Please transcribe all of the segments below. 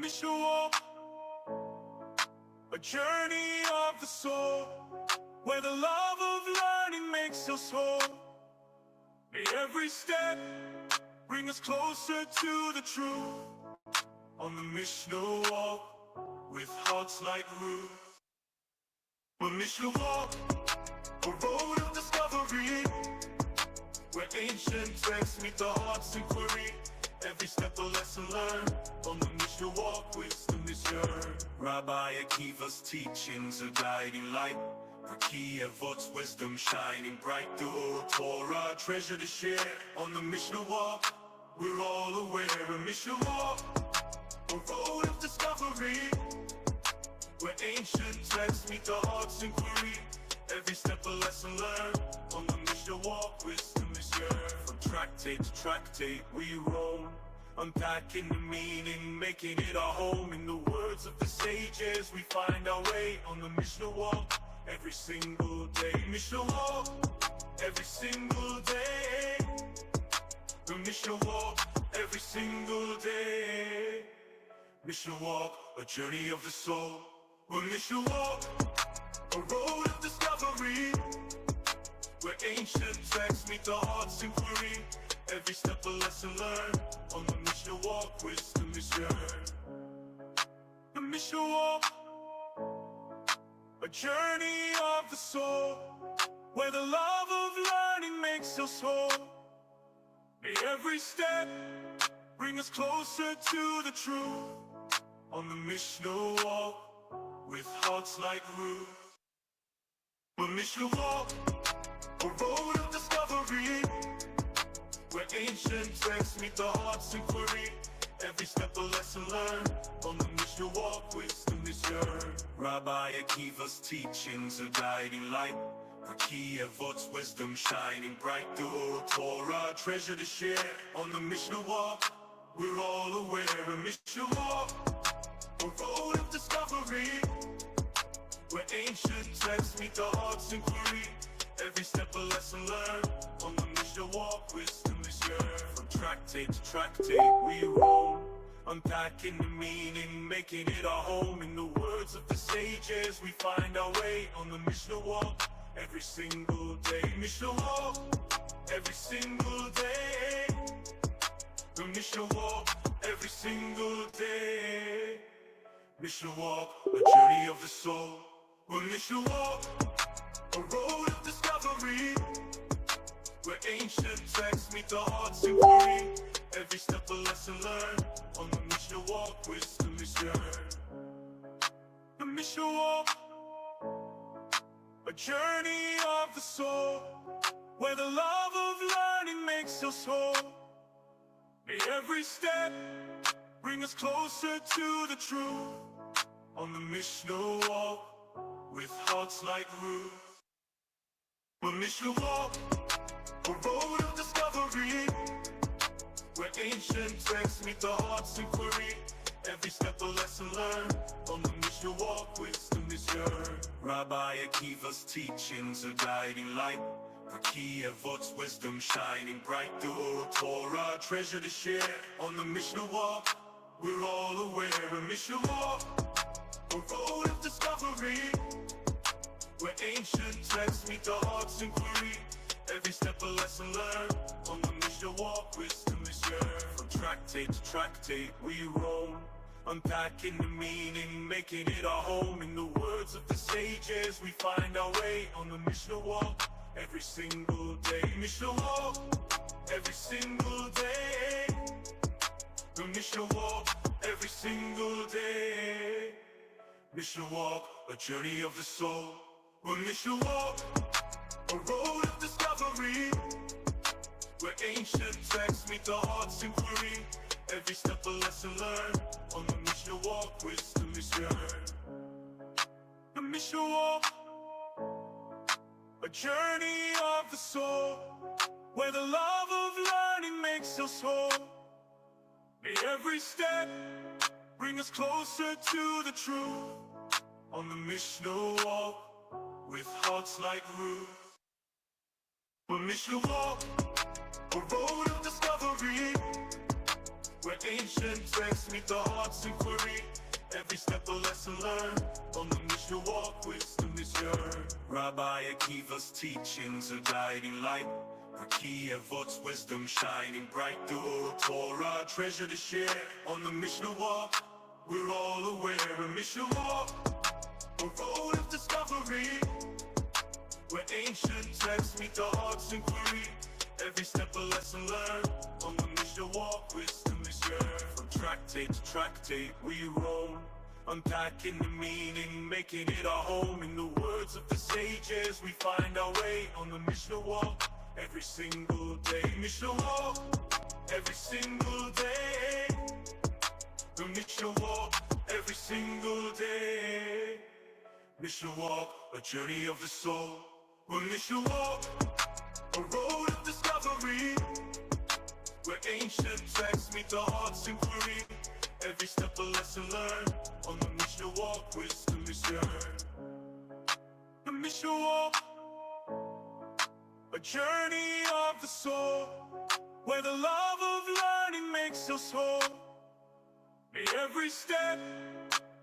Mishnah Walk, a journey of the soul, where the love of learning makes us whole. May every step bring us closer to the truth. On the Mishnah Walk, with hearts like roots. The Mishnah Walk, a road of discovery, where ancient texts meet the heart's inquiry. Every step a lesson learned. On the Mishnah Walk, wisdom is yearned. Rabbi Akiva's teachings a guiding light. Pirkei Avot's wisdom shining bright. The old Torah treasure to share. On the Mishnah Walk, we're all aware. A Mishnah Walk, a road of discovery, where ancient texts meet the heart's inquiry. Every step a lesson learned. On the Mishnah Walk, wisdom is yearned. From tractate to tractate we roam, unpacking the meaning, making it our home. In the words of the sages we find our way. On the Mishnah Walk, every single day. Mishnah Walk, every single day. The Mishnah Walk, every single day. Mishnah Walk, a journey of the soul. The Mishnah Walk, a road of discovery, where ancient texts meet the heart's inquiry. Every step a lesson learned. On the Mishnah Walk, wisdom is yearned. The Mishnah Walk, a journey of the soul, where the love of learning makes us whole. May every step bring us closer to the truth. On the Mishnah Walk, with hearts like roots. The Mishnah Walk, a road of discovery, where ancient texts meet the heart's inquiry. Every step a lesson learned. On the Mishnah Walk, wisdom is yearned. Rabbi Akiva's teachings a guiding light. Pirkei Avot's wisdom shining bright. The old Torah treasure to share. On the Mishnah Walk, we're all aware. A Mishnah Walk, a road of discovery, where ancient texts meet the heart's inquiry. Every step a lesson learned. On the Mishnah Walk, wisdom is yearned. From tractate to tractate we roam, unpacking the meaning, making it our home. In the words of the sages we find our way. On the Mishnah Walk, every single day. Mishnah Walk, every single day. The Mishnah Walk, every single day. Mishnah Walk, a journey of the soul. The Mishnah Walk, a road of discovery, where ancient texts meet the heart's inquiry. Every step a lesson learned. On the Mishnah Walk, wisdom is yearned. The Mishnah Walk, a journey of the soul, where the love of learning makes us whole. May every step bring us closer to the truth. On the Mishnah Walk, with hearts like roots. The Mishnah Walk, a road of discovery, where ancient texts meet the heart's inquiry. Every step a lesson learned. On the Mishnah Walk, wisdom is yearned. Rabbi Akiva's teachings a guiding light. Pirkei Avot's wisdom shining bright. The old Torah treasure to share. On the Mishnah Walk, we're all aware. A Mishnah Walk, a road of discovery, where ancient texts meet the heart's inquiry. Every step a lesson learned. On the Mishnah Walk, wisdom is yearned. From tractate to tractate we roam, unpacking the meaning, making it our home. In the words of the sages we find our way. On the Mishnah Walk, every single day. Mishnah Walk, every single day. The Mishnah Walk, every single day. Mishnah Walk, a journey of the soul. The Mishnah Walk, a road of discovery, where ancient texts meet the heart's inquiry. Every step a lesson learned. On the Mishnah Walk, wisdom is yearned. The Mishnah Walk, a journey of the soul, where the love of learning makes us whole. May every step bring us closer to the truth. On the Mishnah Walk, with hearts like roots. The Mishnah Walk, a road of discovery, where ancient ancient texts meet the heart's inquiry. Every step a lesson learned. On the Mishnah walk, wisdom is yearned. Rabbi Akiva's teachings are guiding light. Pirkei Avot's wisdom shining bright. The Torah treasure to share. On the Mishnah walk, we're all aware. A Mishnah walk, a road of discovery, where ancient texts meet the heart's inquiry. Every step a lesson learned. On the Mishnah walk, wisdom is yearned. From tractate to tractate we roam, unpacking the meaning, making it our home. In the words of the sages we find our way. On the Mishnah walk, every single day. Mishnah walk, every single day. The Mishnah walk, every single day. Mishnah walk, a journey of the soul. The Mishnah walk, a road of discovery, where ancient texts meet the heart's inquiry. Every step a lesson learned. On the Mishnah walk, wisdom is yearned. The Mishnah walk, a journey of the soul, where the love of learning makes us whole. May every step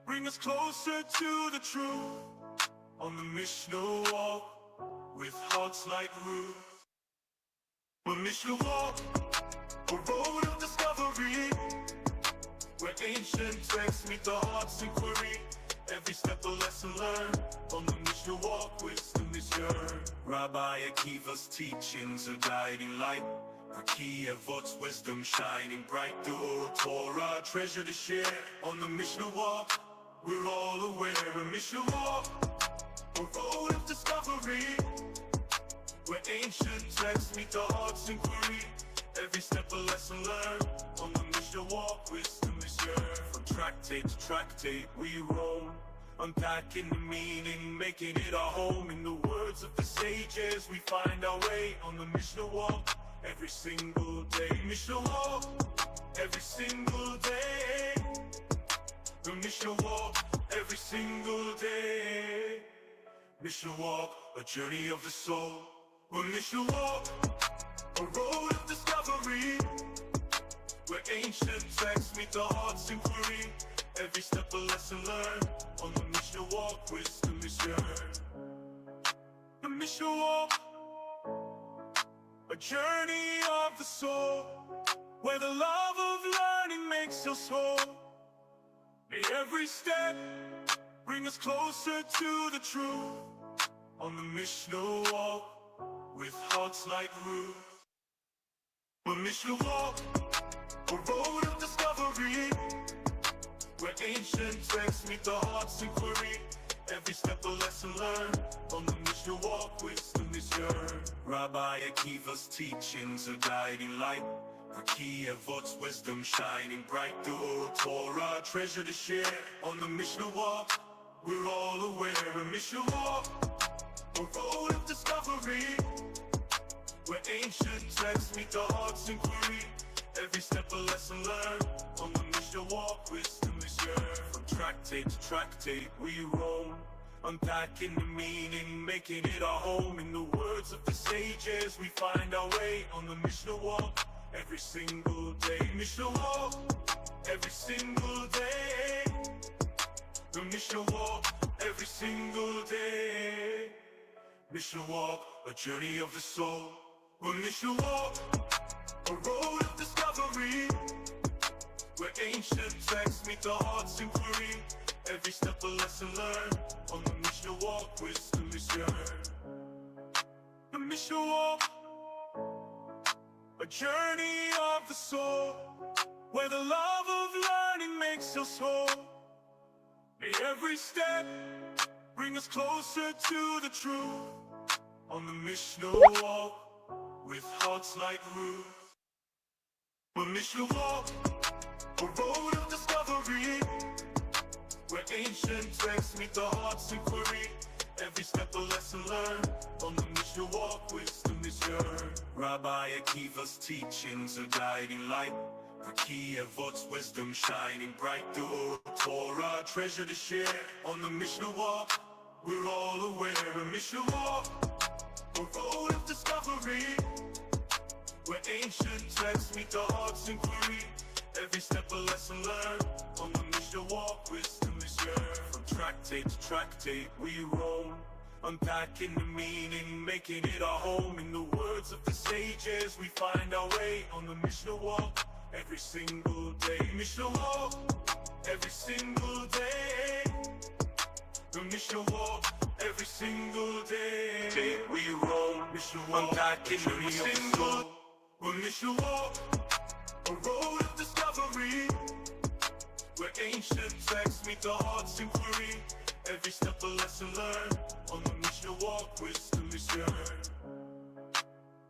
bring us closer to the truth. On the Mishnah walk, with hearts like roots. The Mishnah walk, a road of discovery, where ancient texts meet the heart's inquiry. Every step a lesson learned. On the Mishnah walk, wisdom is yearned. Rabbi Akiva's teachings are guiding light. Pirkei Avot's wisdom shining bright. The Torah treasure to share. On the Mishnah walk, we're all aware. A Mishnah walk, a road of discovery, where ancient texts meet the heart's inquiry. Every step a lesson learned. On the Mishnah walk, wisdom is yearned. From tractate to tractate we roam, unpacking the meaning, making it our home. In the words of the sages we find our way. On the Mishnah walk, every single day. Mishnah walk, every single day. The Mishnah walk, every single day. Mishnah walk, a journey of the soul. The Mishnah walk, a road of discovery, where ancient texts meet the heart's inquiry. Every step a lesson learned. On the Mishnah walk, wisdom is yearned. The Mishnah walk, a journey of the soul, where the love of learning makes us whole. May every step bring us closer to the truth. On the Mishnah walk, with hearts like roots. The Mishnah walk, a road of discovery, where ancient texts meet the heart's inquiry. Every step a lesson learned. On the Mishnah walk, wisdom is yearned. Rabbi Akiva's teachings are guiding light. Pirkei Avot's wisdom shining bright. The Torah treasure to share. On the Mishnah walk, we're all aware. A Mishnah walk, a road of discovery, where ancient texts meet the heart's inquiry. Every step a lesson learned. On the Mishnah walk, wisdom is yearned. From tractate to tractate we roam, unpacking the meaning, making it our home. In the words of the sages we find our way. On the Mishnah walk, every single day. Mishnah walk, every single day. The Mishnah walk, every single day. Mishnah walk, a journey of the soul. The Mishnah walk, a road of discovery, where ancient texts meet the heart's inquiry. Every step a lesson learned. On the Mishnah walk, wisdom is yearned. The Mishnah walk, a journey of the soul, where the love of learning makes us whole. May every step bring us closer to the truth. On the Mishnah walk, with hearts like roots. The Mishnah walk, a road of discovery, where ancient texts meet the heart's inquiry. Every step a lesson learned. On the Mishnah walk, wisdom is yearned. Rabbi Akiva's teachings are guiding light. Pirkei Avot's wisdom shining bright. The Torah treasure to share. On the Mishnah walk, we're all aware. A Mishnah walk, a road of discovery, where ancient texts meet the heart's inquiry. Every step a lesson learned. On the Mishnah walk, wisdom is yours. From tractate to tractate we roam, unpacking the meaning, making it our home. In the words of the sages we find our way. On the Mishnah walk, every single day. Mishnah walk, every single day. The Mishnah walk, every single day. We roam, Mishnah walk, unpacking every single. The Mishnah walk, a road of discovery, where ancient texts meet the heart's inquiry. Every step a lesson learned. On the Mishnah walk, wisdom is yours.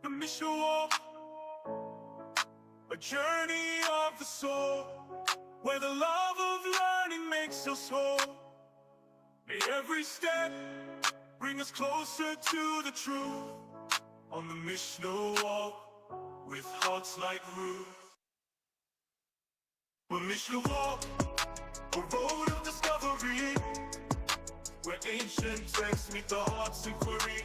The Mishnah walk, a journey of the soul, where the love of learning makes us whole. May every step bring us closer to the truth. On the Mishnah walk, with hearts like roots. The Mishnah walk, a road of discovery, where ancient texts meet the heart's inquiry.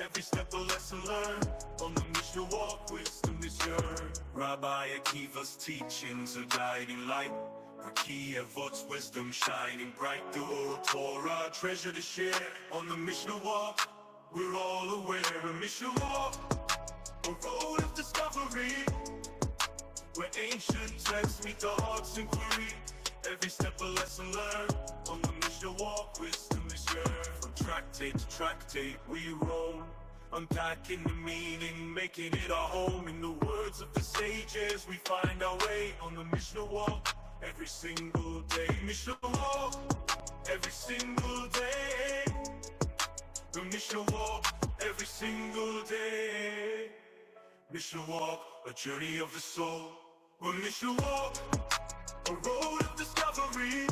Every step a lesson learned. On the Mishnah walk, wisdom is yours. Rabbi Akiva's teachings a guiding light. Raki Avot's wisdom shining bright. The old Torah treasure to share. On the Mishnah walk, we're all aware. The Mishnah walk, a road of discovery, where ancient texts meet the heart's inquiry. Every step a lesson learned. On the Mishnah walk, wisdom is yours. From tractate to tractate we roam, unpacking the meaning, making it our home. In the words of the sages we find our way. On the Mishnah walk, every single day. Mishnah walk, every single day. The Mishnah walk, every single day. Mishnah walk, a journey of the soul. The Mishnah walk, a road of discovery,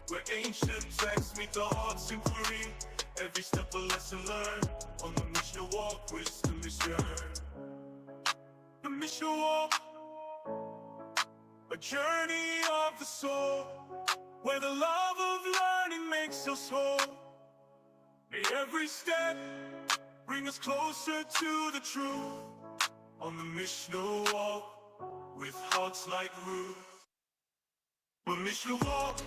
where ancient texts meet the heart's inquiry. Every step a lesson learned. On the Mishnah walk, wisdom is yours. The Mishnah walk, a journey of the soul, where the love of learning makes us whole. May every step bring us closer to the truth. On the Mishnah walk, with hearts like roots. The Mishnah walk,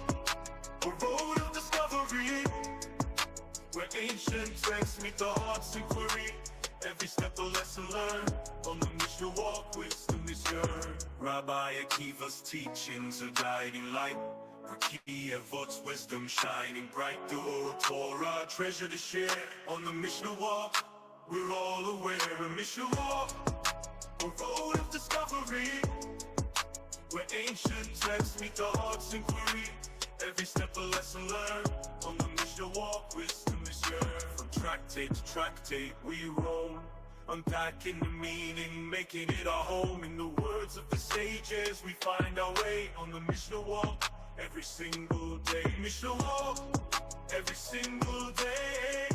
a road of discovery, where ancient texts meet the heart's inquiry. Every step a lesson learned. On the Mishnah walk, wisdom is yours. Rabbi Akiva's teachings a guiding light. Raki Avot's wisdom shining bright. The old Torah treasure to share. On the Mishnah walk, we're all aware. The Mishnah walk, a road of discovery, where ancient texts meet the heart's inquiry. Every step a lesson learned. On the Mishnah walk, wisdom is yours. From tractate to tractate we roam, unpacking the meaning, making it our home. In the words of the sages we find our way. On the Mishnah walk, every single day. Mishnah walk, every single day.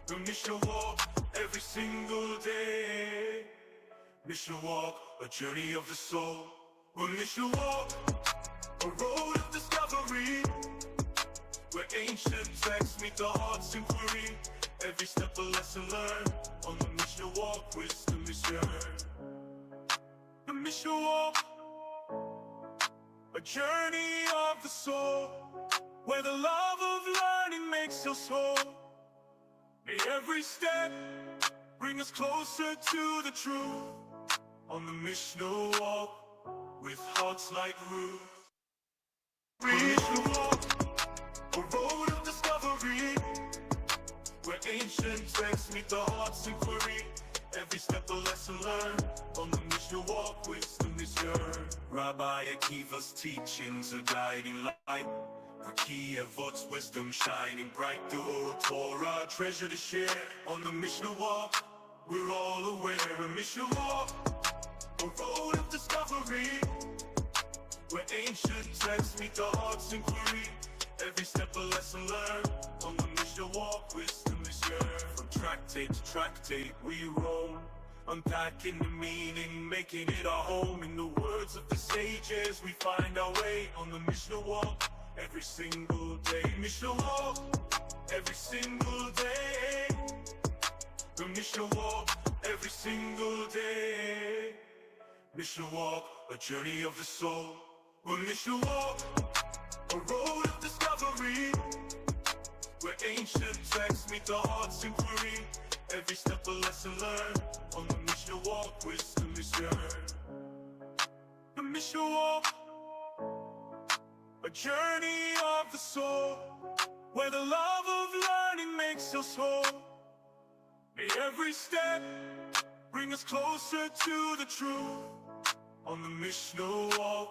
The Mishnah walk, every single day. Mishnah walk, a journey of the soul. The Mishnah walk, a road of discovery, where ancient texts meet the heart's inquiry. Every step a lesson learned. On the Mishnah walk, wisdom is yours. The Mishnah walk, a journey of the soul, where the love of learning makes us whole. May every step bring us closer to the truth. On the Mishnah walk, with hearts like roots. The Mishnah walk, a road of discovery, where ancient texts meet the heart's inquiry. Every step a lesson learned. On the Mishnah walk, wisdom is yours. Rabbi Akiva's teachings a guiding light. Raki Avot's wisdom shining bright. The old Torah treasure to share. On the Mishnah walk, we're all aware. The Mishnah walk, a road of discovery, where ancient texts meet the heart's inquiry. Every step a lesson learned. On the Mishnah walk, wisdom is yours. From tractate to tractate we roam, unpacking the meaning, making it our home. In the words of the sages we find our way. On the Mishnah walk, every single day. Mishnah walk, every single day. The Mishnah walk, every single day. Mishnah walk, a journey of the soul. We'll mission walk, a road of discovery, where ancient texts meet the heart's inquiry. Every step a lesson learned. On the mission walk, wisdom is yearned. The mission walk, a journey of the soul, where the love of learning makes us whole. May every step bring us closer to the truth. On the Mishnah walk,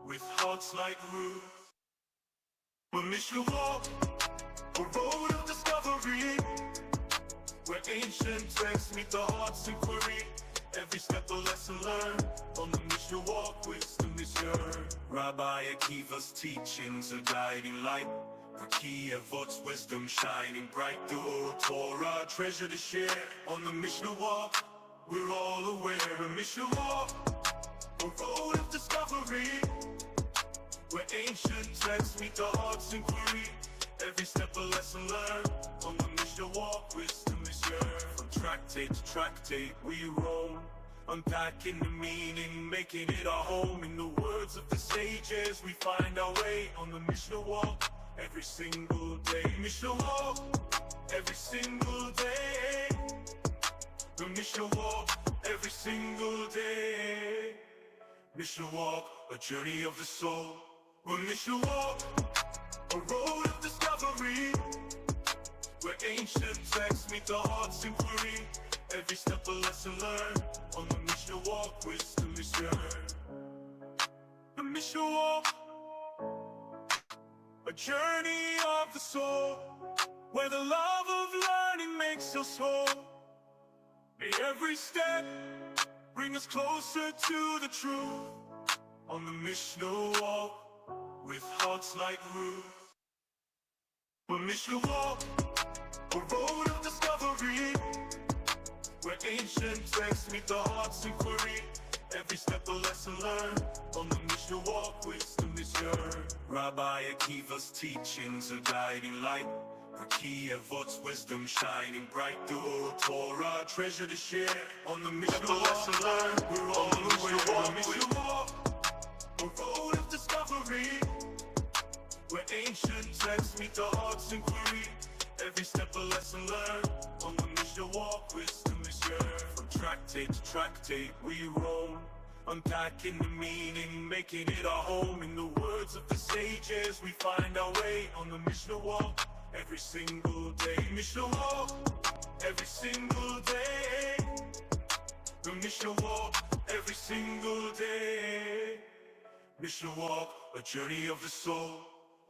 with hearts like roots. The Mishnah walk, a road of discovery, where ancient texts meet the heart's inquiry. Every step a lesson learned. On the Mishnah walk, wisdom is yearned. Rabbi Akiva's teachings are guiding light. Key Avot's wisdom shining bright. The old Torah treasure to share. On the Mishnah walk, we're all aware. A Mishnah walk, a road of discovery, where ancient texts meet the heart's inquiry. Every step a lesson learned. On the Mishnah walk, wisdom is yearned. From tractate to tractate we roam, unpacking the meaning, making it our home. In the words of the sages we find our way. On the Mishnah walk, every single day. Mishnah walk, every single day. The Mishnah walk, every single day. Mishnah walk, a journey of the soul. The Mishnah walk, a road of discovery, where ancient texts meet the heart's inquiry. Every step a lesson learned. On the Mishnah walk, wisdom is yearned. The Mishnah walk, a journey of the soul, where the love of learning makes us whole. May every step bring us closer to the truth. On the Mishnah walk, with hearts like roots. The Mishnah walk, a road of discovery, where ancient texts meet the heart's inquiry. Every step a lesson learned. On the Mishnah walk, wisdom is yearned. Rabbi Akiva's teachings are guiding light. Key Avot's wisdom shining bright. The old Torah treasure to share. On the Mishnah lesson learned. We're all on the Mishnah walk, a road of discovery, where ancient texts meet the heart's inquiry. Every step a lesson learned. On the Mishnah walk, wisdom is yearned. From tractate to tractate we roam, unpacking the meaning, making it our home. In the words of the sages we find our way. On the Mishnah walk, every single day. Mishnah walk, every single day. The Mishnah walk, every single day. Mishnah walk, a journey of the soul.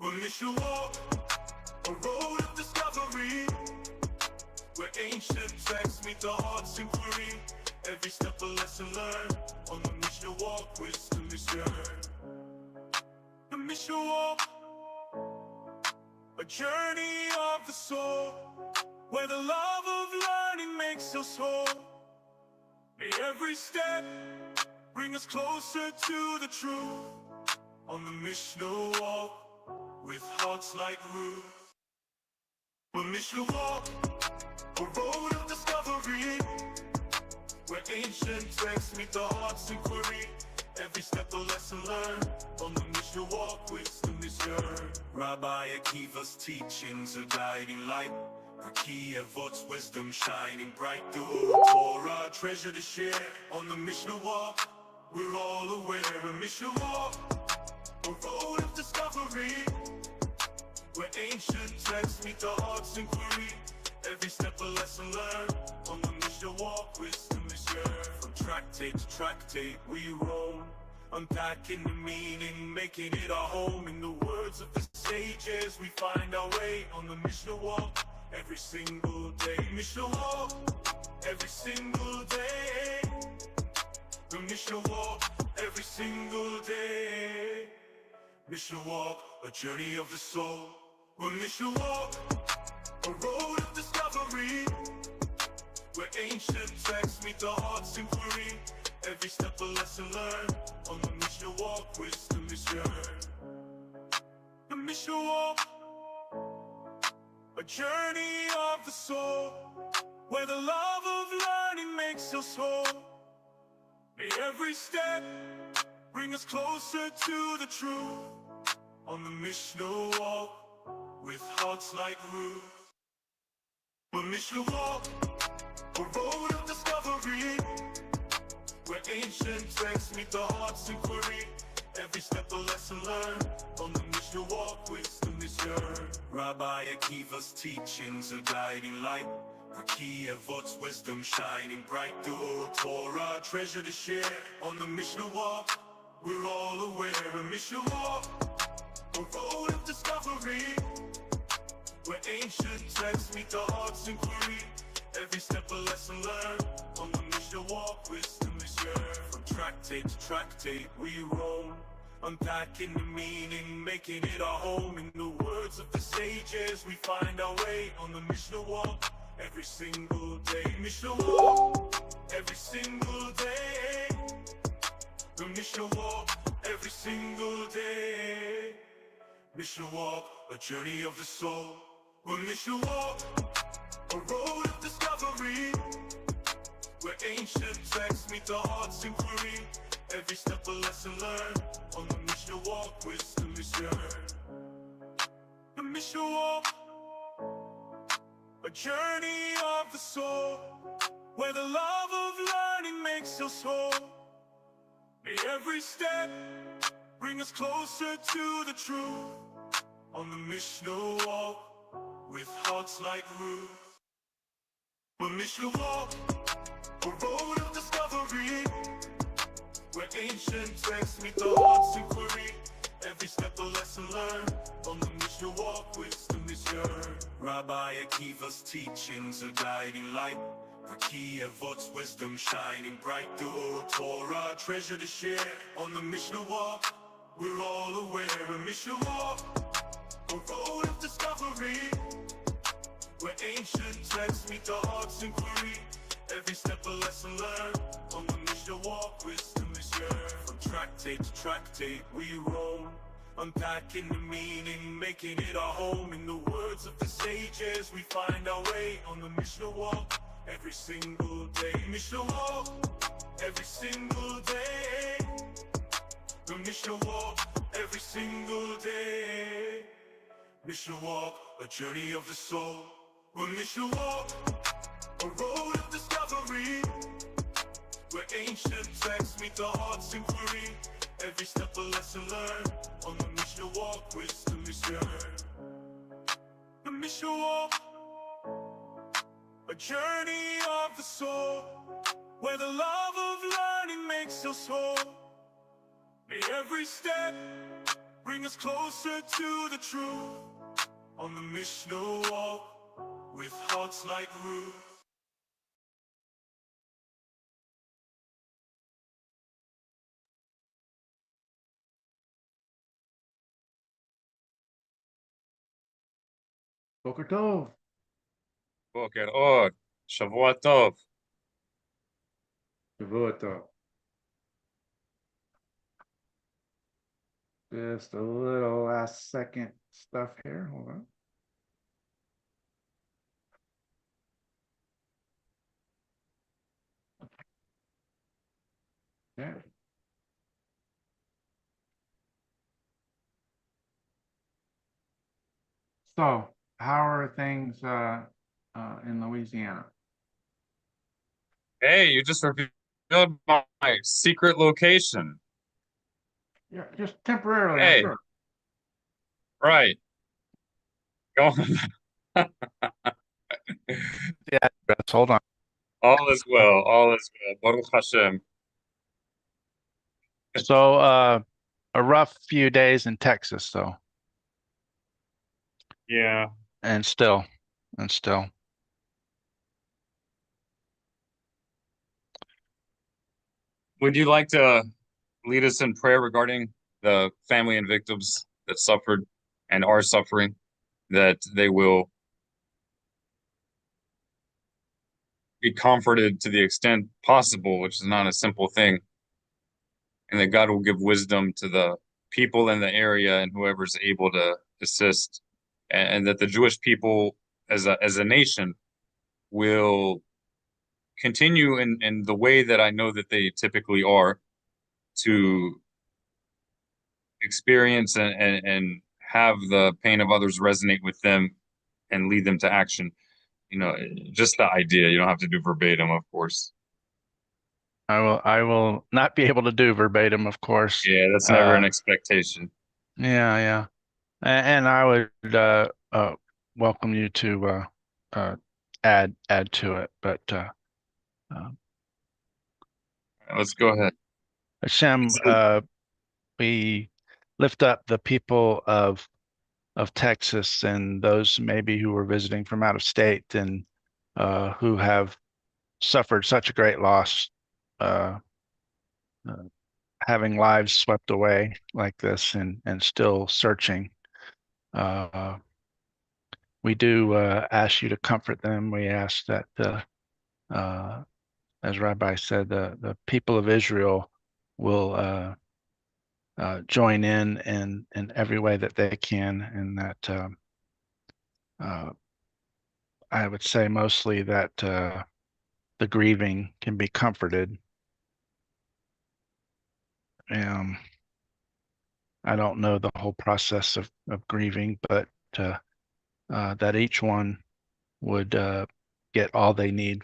The Mishnah walk, a road of discovery, where ancient texts meet the heart's inquiry. Every step a lesson learned. On the Mishnah walk, wisdom is yearned. The Mishnah walk, a journey of the soul, where the love of learning makes us whole. May every step bring us closer to the truth. On the Mishnah walk, with hearts like roots. The Mishnah walk, a road of discovery, where ancient texts meet the heart's inquiry. Every step a lesson learned. On the Mishnah walk, wisdom is yearned. Rabbi Akiva's teachings are guiding light. Key Avot's wisdom shining bright. The old Torah treasure to share. On the Mishnah walk, we're all aware. A Mishnah walk, a road of discovery, where ancient texts meet the heart's inquiry. Every step a lesson learned. On the Mishnah walk, wisdom is yearned. From tractate to tractate we roam, unpacking the meaning, making it our home. In the words of the sages we find our way. On the Mishnah walk, every single day. Mishnah walk, every single day. The Mishnah walk, every single day. Mishnah walk, a journey of the soul. The Mishnah walk, a road of discovery, where ancient texts meet the heart's inquiry. Every step a lesson learned. On the Mishnah walk, wisdom is yearned. The Mishnah walk, a journey of the soul, where the love of learning makes us whole. May every step bring us closer to the truth. On the Mishnah walk, with hearts like roots. The Mishnah walk, a road of discovery, where ancient texts meet the heart's inquiry. Every step a lesson learned. On the Mishnah walk, wisdom is yearned. Rabbi Akiva's teachings a guiding light. Raki Avot's wisdom shining bright. The old Torah treasure to share. On the Mishnah walk, we're all aware. A Mishnah walk, a road of discovery, where ancient texts meet the heart's inquiry. Every step a lesson learned. On the Mishnah walk, wisdom is yearned. From tractate to tractate we roam, unpacking the meaning, making it our home. In the words of the sages we find our way. On the Mishnah walk, every single day. Mishnah walk, every single day. The Mishnah walk, every single day. Mishnah walk, a journey of the soul. The Mishnah walk, a road of discovery, where ancient texts meet the heart's inquiry. Every step a lesson learned. On the Mishnah walk, wisdom is yearned. The Mishnah walk, a journey of the soul, where the love of learning makes us whole. May every step bring us closer to the truth. On the Mishnah walk, with hearts like roots. The Mishnah walk, a road of discovery, where ancient texts meet the heart's inquiry. Every step a lesson learned. On the Mishnah walk, wisdom is yearned. Rabbi Akiva's teachings a guiding light. Raki Avot's wisdom shining bright. The old Torah treasure to share. On the Mishnah walk, we're all aware. A Mishnah walk, a road of discovery, where ancient texts meet the heart's inquiry. Every step a lesson learned. On the Mishnah walk, wisdom is yearned. From tractate to tractate we roam, unpacking the meaning, making it our home. In the words of the sages we find our way. On the Mishnah walk, every single day. Mishnah walk, every single day. The Mishnah walk, every single day. Mishnah walk, a journey of the soul. The Mishnah walk, a road of discovery, where ancient texts meet the heart's inquiry. Every step a lesson learned. On the Mishnah walk, wisdom is yearned. The Mishnah walk, a journey of the soul, where the love of learning makes us whole. May every step bring us closer to the truth. On the Mishnah walk, with hearts like roots. Boker Tov. Boker Or, Shavua Tov. Shavua Tov. Just a little last second stuff here. Hold on. Yeah. So, how are things in Louisiana? Hey, you just revealed my secret location. Yeah, just temporarily, Hey. I'm sure. Right. Go on. Yeah, hold on. All is well. All is well. Baruch Hashem. So, a rough few days in Texas, though, Yeah. and still. Would you like to lead us in prayer regarding the family and victims that suffered and are suffering, that they will be comforted to the extent possible, which is not a simple thing, and that God will give wisdom to the people in the area and whoever's able to assist, and that the Jewish people as a nation will continue in the way that I know that they typically are, to experience and have the pain of others resonate with them and lead them to action. You know, just the idea. You don't have to do verbatim, of course. I will not be able to do verbatim, of course. Yeah, that's never an Uh, expectation. yeah, yeah. And I would welcome you to add to it, but um, Let's go ahead. Hashem, we lift up the people of Texas and those maybe who are visiting from out of state and who have suffered such a great loss, uh, uh, having lives swept away like this and still searching. Uh, we do ask you to comfort them. We ask that, as Rabbi said, the people of Israel will join in every way that they can, and that I would say mostly that the grieving can be comforted. I don't know the whole process of grieving, but that each one would get all they need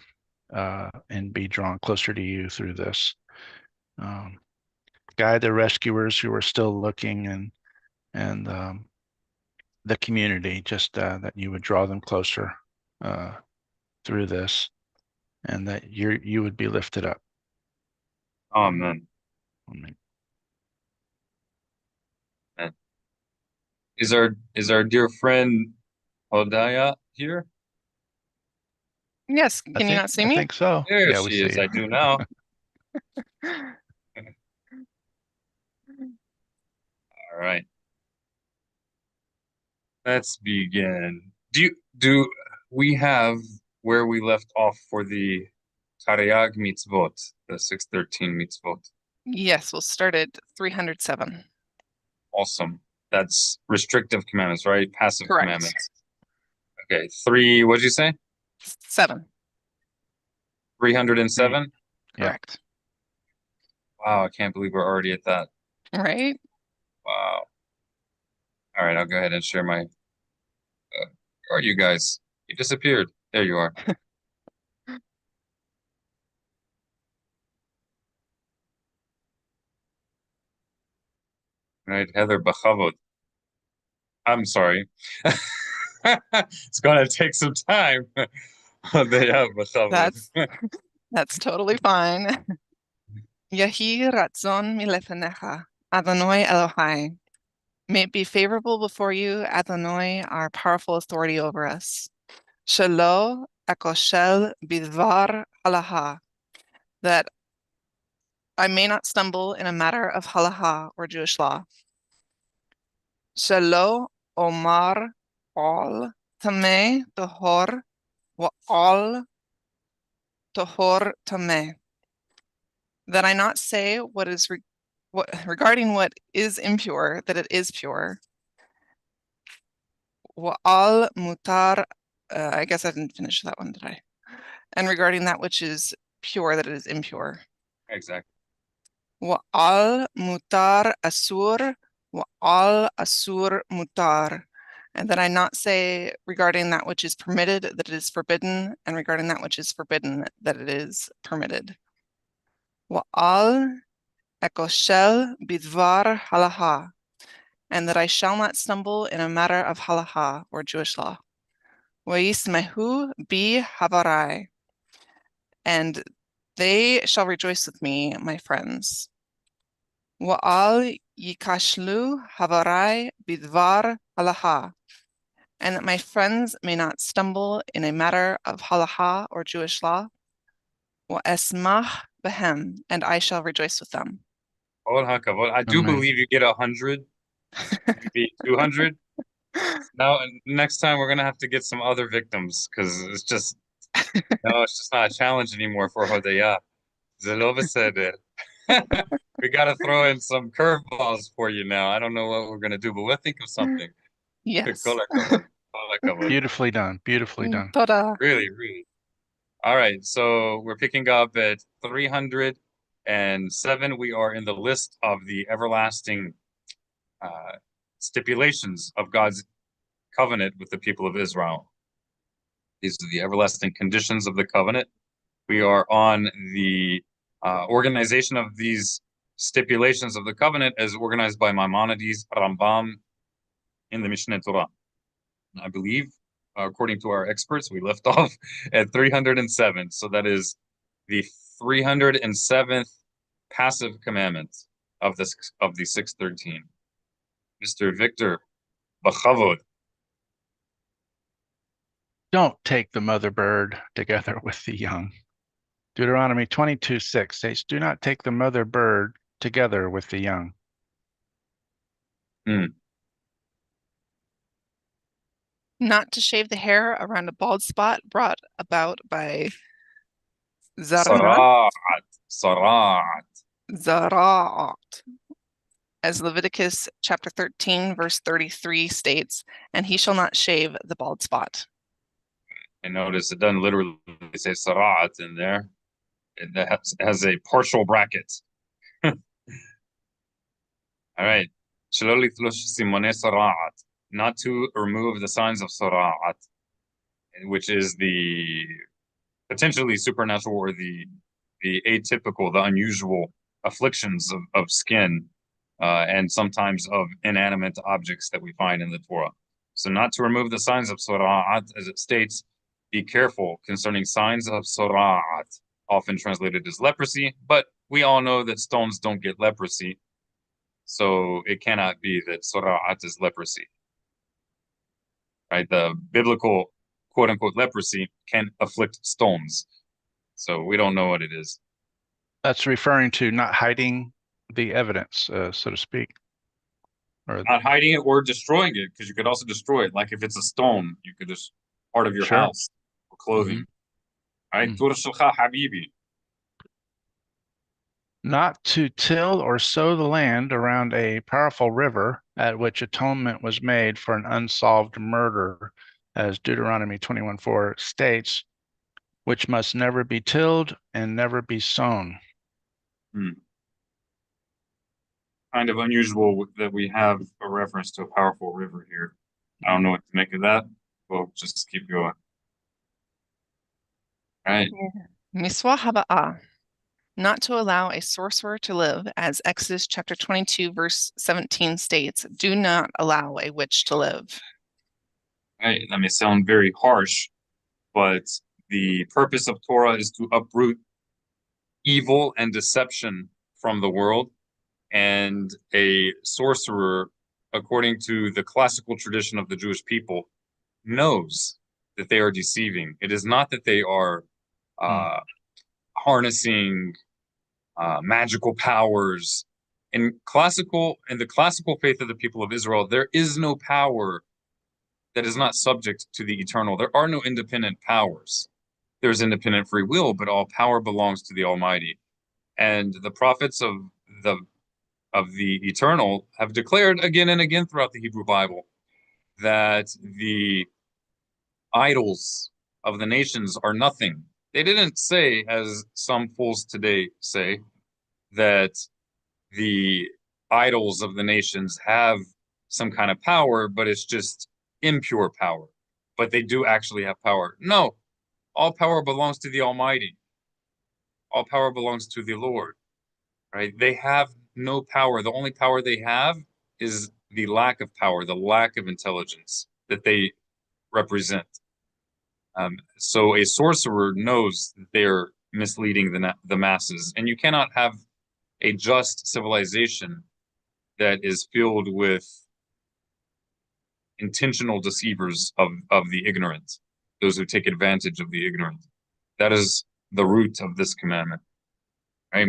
and be drawn closer to you through this. Guide the rescuers who are still looking and the community, just that you would draw them closer through this, and that you would be lifted up. Amen. Amen. Is our dear friend Hodaya here? Yes, can you not see I me? think so. There Yeah, we she see is. you. I do now. All right. Let's begin. Do we have where we left off for the Taryag mitzvot, the 613 mitzvot? Yes, we'll start at 307. Awesome. That's restrictive commandments, right? Passive Correct. commandments. Okay, what'd you say? 7. 307? Yeah. Correct. Wow, I can't believe we're already at that. Right? Wow. All right, I'll go ahead and share my. Where are you guys? You disappeared. There you are. Right, Heather Bachavod. I'm sorry. It's gonna take some time. They have Bachavod. That's totally fine. Yehi ratzon milefenecha, Adonai Elohai. May it be favorable before you, Adonai, our powerful authority over us. Shelo akoshel bidvar halacha, that I may not stumble in a matter of halacha or Jewish law. Shelo omar all tameh tohor wa all tohor tameh, that I not say what is regarding what is impure, that it is pure. Wa al mutar, I guess I didn't finish that one, did I? And regarding that which is pure, that it is impure. Exactly. Wa al mutar asur, wa al asur mutar. And that I not say regarding that which is permitted, that it is forbidden, and regarding that which is forbidden, that it is permitted. Wa'al ekoshel bidvar halacha, and that I shall not stumble in a matter of halacha or Jewish law. Wa'yismehu bi havarai, and they shall rejoice with me, my friends. Wa'al yikashlu havarai bidvar halacha, and that my friends may not stumble in a matter of halacha or Jewish law. Wa'esmach behem, and I shall rejoice with them. Kol hakavod. I do Amen. believe you get 100, maybe 200. Now, next time we're gonna have to get some other victims because it's just it's just not a challenge anymore for Hodaya. Zelova said it. We gotta throw in some curveballs for you now. I don't know what we're gonna do, but we'll think of something. Yes. Kol hakavod. Kol hakavod. Beautifully done. Beautifully done. Toda. Really, really. All right, so we're picking up at 307. We are in the list of the everlasting stipulations of God's covenant with the people of Israel. These are the everlasting conditions of the covenant. We are on the organization of these stipulations of the covenant as organized by Maimonides, Rambam, in the Mishneh Torah. I believe, according to our experts, we left off at 307. So that is the 307th passive commandment of the 613. Mr. Victor, Bachavod. Don't take the mother bird together with the young. Deuteronomy 22:6 states, do not take the mother bird together with the young. Not to shave the hair around a bald spot brought about by Sarat. Zara'at. As Leviticus chapter 13, verse 33 states, and he shall not shave the bald spot. And notice it doesn't literally say Sarat in there. It has a partial bracket. All right. Not to remove the signs of Sarat, which is the potentially supernatural or the atypical, the unusual afflictions of skin and sometimes of inanimate objects that we find in the Torah. So not to remove the signs of Sarat, as it states, be careful concerning signs of Sarat, often translated as leprosy, but we all know that stones don't get leprosy. So it cannot be that Sarat is leprosy. Right? The biblical quote unquote leprosy can afflict stones. So we don't know what it is. That's referring to not hiding the evidence, so to speak. Or not hiding it or destroying it, because you could also destroy it. Like if it's a stone, you could just part of your house or clothing. Right? Habibi. Not to till or sow the land around a powerful river at which atonement was made for an unsolved murder, as Deuteronomy 21:4 states, which must never be tilled and never be sown. Kind of unusual that we have a reference to a powerful river here. I don't know what to make of that. We'll just keep going. All right. Miswa haba'ah. Not to allow a sorcerer to live, as Exodus chapter 22, verse 17 states, do not allow a witch to live. Right. That may sound very harsh, but the purpose of Torah is to uproot evil and deception from the world. And a sorcerer, according to the classical tradition of the Jewish people, knows that they are deceiving. It is not that they are harnessing magical powers. In the classical faith of the people of Israel, there is no power that is not subject to the eternal. There are no independent powers. There's independent free will, but all power belongs to the Almighty. And the prophets of the eternal have declared again and again throughout the Hebrew Bible that the idols of the nations are nothing. They didn't say, as some fools today say, that the idols of the nations have some kind of power, but it's just impure power. But they do actually have power. No, all power belongs to the Almighty. All power belongs to the Lord, right? They have no power. The only power they have is the lack of power, the lack of intelligence that they represent. So a sorcerer knows that they're misleading the masses, and you cannot have a just civilization that is filled with intentional deceivers of the ignorant, those who take advantage of the ignorant. That is the root of this commandment. Right?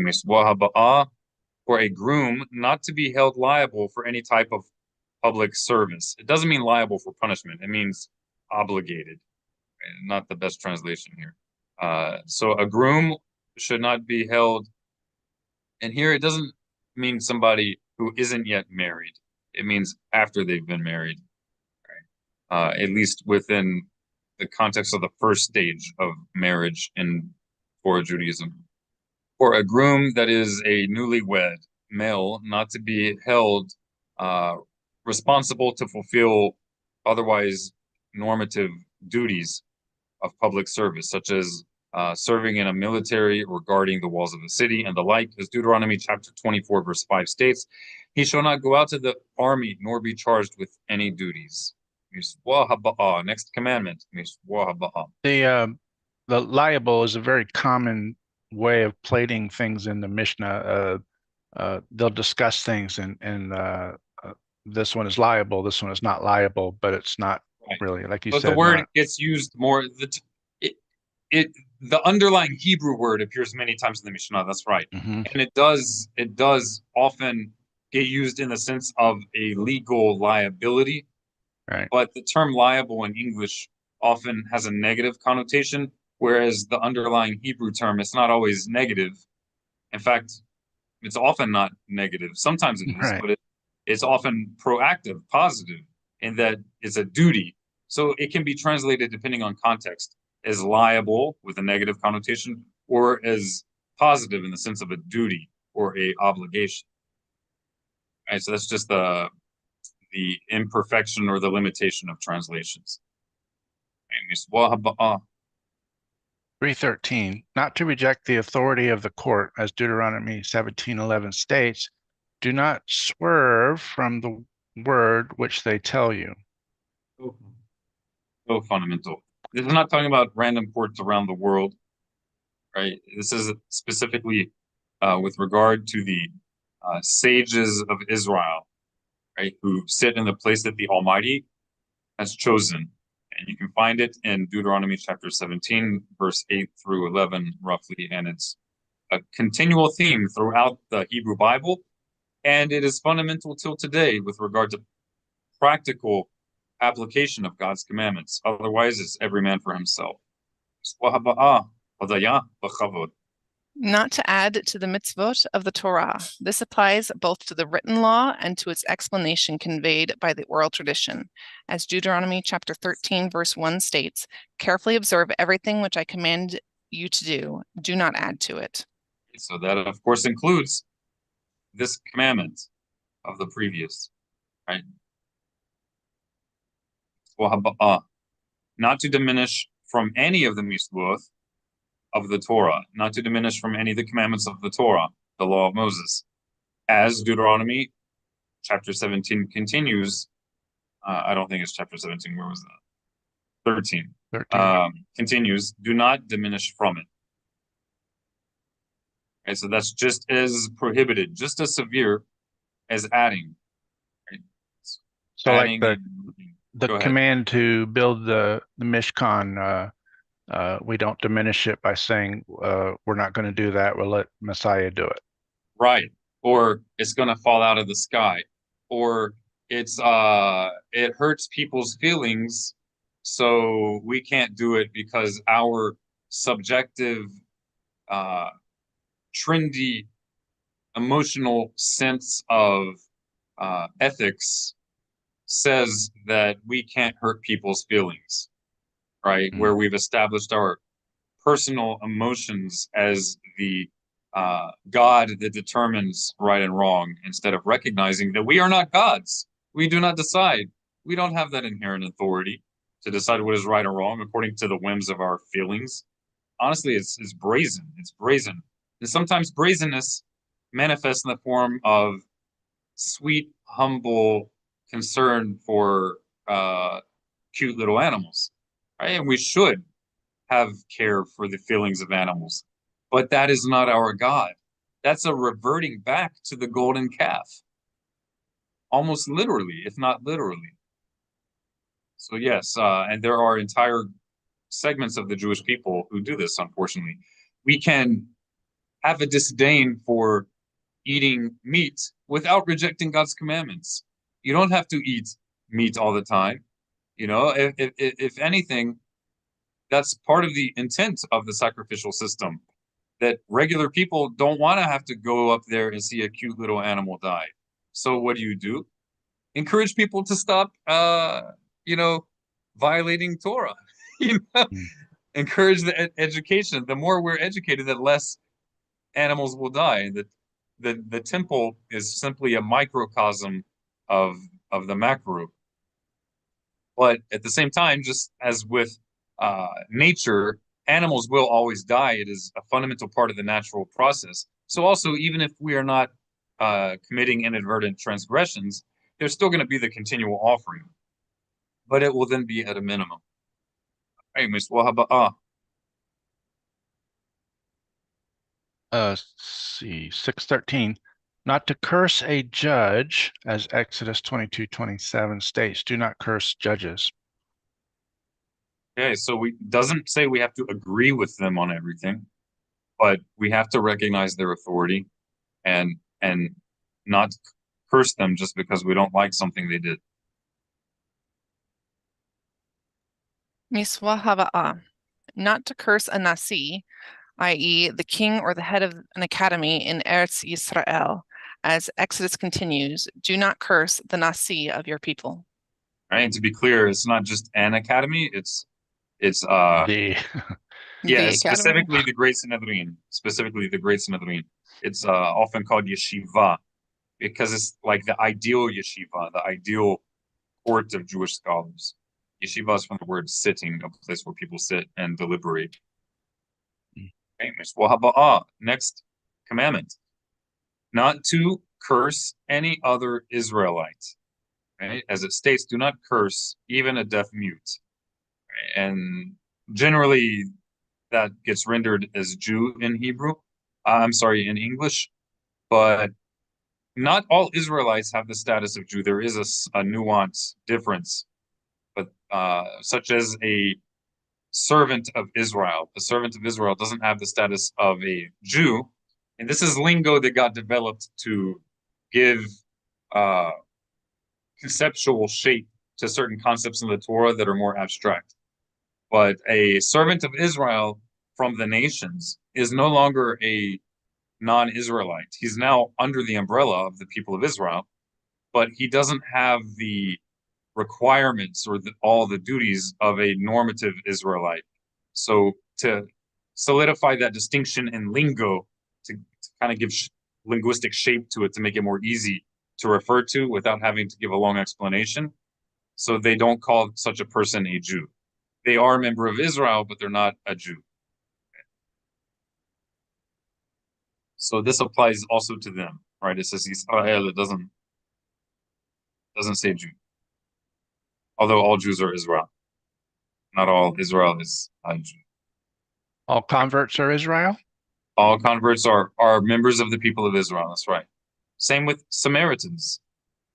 For a groom not to be held liable for any type of public service. It doesn't mean liable for punishment. It means obligated. Not the best translation here. So a groom should not be held. And here it doesn't mean somebody who isn't yet married. It means after they've been married. Right? At least within the context of the first stage of marriage in Torah Judaism. For a groom that is a newlywed male not to be held responsible to fulfill otherwise normative duties of public service, such as serving in a military or guarding the walls of the city and the like, as Deuteronomy chapter 24, verse 5 states, he shall not go out to the army nor be charged with any duties. Next commandment. The liable is a very common way of plating things in the Mishnah. They'll discuss things and this one is liable, this one is not liable, but it's not Right. really, like you But said. the word not- gets used more. The underlying Hebrew word appears many times in the Mishnah. That's right, Mhm. and it does often get used in the sense of a legal liability. Right. But the term liable in English often has a negative connotation, whereas the underlying Hebrew term is not always negative. In fact, it's often not negative. Sometimes it is, Right. but it's often proactive, positive, in that it's a duty. So it can be translated, depending on context, as liable with a negative connotation, or as positive in the sense of a duty or a obligation. All right, so that's just the imperfection or the limitation of translations. 313, not to reject the authority of the court, as Deuteronomy 17:11 states, do not swerve from the word which they tell you. So fundamental. This is not talking about random courts around the world, right? This is specifically with regard to the sages of Israel, right, who sit in the place that the Almighty has chosen. And you can find it in Deuteronomy chapter 17, verse 8 through 11, roughly. And it's a continual theme throughout the Hebrew Bible. And it is fundamental till today with regard to practical application of God's commandments. Otherwise, it's every man for himself. Not to add to the mitzvot of the Torah. This applies both to the written law and to its explanation conveyed by the oral tradition. As Deuteronomy chapter 13, verse 1 states, carefully observe everything which I command you to do. Do not add to it. So that, of course, includes this commandment of the previous, right? Not to diminish from any of the mitzvot of the Torah, not to diminish from any of the commandments of the Torah, the law of Moses. As Deuteronomy chapter 17 continues, I don't think it's chapter 17, where was that? 13. 13. Continues, do not diminish from it. Okay, so that's just as prohibited, just as severe as adding. Right? So adding like the Go ahead. command to build the Mishkan, we don't diminish it by saying we're not going to do that. We'll let Messiah do it. Right. Or it's going to fall out of the sky. Or it's it hurts people's feelings, so we can't do it because our subjective trendy emotional sense of ethics says that we can't hurt people's feelings, right? Where we've established our personal emotions as the God that determines right and wrong, instead of recognizing that we are not gods. We do not decide. We don't have that inherent authority to decide what is right or wrong according to the whims of our feelings. Honestly, it's brazen. It's brazen. And sometimes brazenness manifests in the form of sweet, humble concern for cute little animals, right? And we should have care for the feelings of animals, but that is not our God. That's a reverting back to the golden calf, almost literally, if not literally. So yes, and there are entire segments of the Jewish people who do this, unfortunately. We can have a disdain for eating meat without rejecting God's commandments. You don't have to eat meat all the time. You know, if anything, that's part of the intent of the sacrificial system, that regular people don't want to have to go up there and see a cute little animal die. So what do? Encourage people to stop, violating Torah. Encourage the education. The more we're educated, the less animals will die. The temple is simply a microcosm of the Makru. But at the same time, just as with nature, animals will always die. It is a fundamental part of the natural process. So also, even if we are not committing inadvertent transgressions, there's still going to be the continual offering, but it will then be at a minimum. Hey, Miss Wahaba. See, 6:13. Not to curse a judge, as Exodus 22:27 states, do not curse judges. Okay, so we doesn't say we have to agree with them on everything, but we have to recognize their authority and not curse them just because we don't like something they did. Miswa hava'a. Not to curse a nasi, i.e., the king or the head of an academy in Eretz Yisrael. As Exodus continues, do not curse the nasi of your people. Right? And to be clear, it's not just an academy, it's The yeah, The academy. specifically the Great Sanhedrin. Specifically the Great Sanhedrin. It's often called yeshiva because it's like the ideal yeshiva, the ideal court of Jewish scholars. Yeshiva is from the word sitting, a place where people sit and deliberate. Okay, next commandment. Not to curse any other Israelite. Right? As it states, do not curse even a deaf mute. Right? And generally that gets rendered as Jew in Hebrew. I'm sorry, in English. But not all Israelites have the status of Jew. There is a nuance difference, but such as a servant of Israel. The servant of Israel doesn't have the status of a Jew, and this is lingo that got developed to give conceptual shape to certain concepts in the Torah that are more abstract. But a servant of Israel from the nations is no longer a non-Israelite. He's now under the umbrella of the people of Israel, but he doesn't have the requirements or all the duties of a normative Israelite. So to solidify that distinction in lingo, to kind of give linguistic shape to it, to make it more easy to refer to without having to give a long explanation, so they don't call such a person a Jew. They are a member of Israel, but they're not a Jew. So this applies also to them, right? It says Israel, it doesn't say Jew. Although all Jews are Israel. Not all Israel is a Jew. all converts are Israel? All converts are members of the people of Israel, that's right. Same with Samaritans.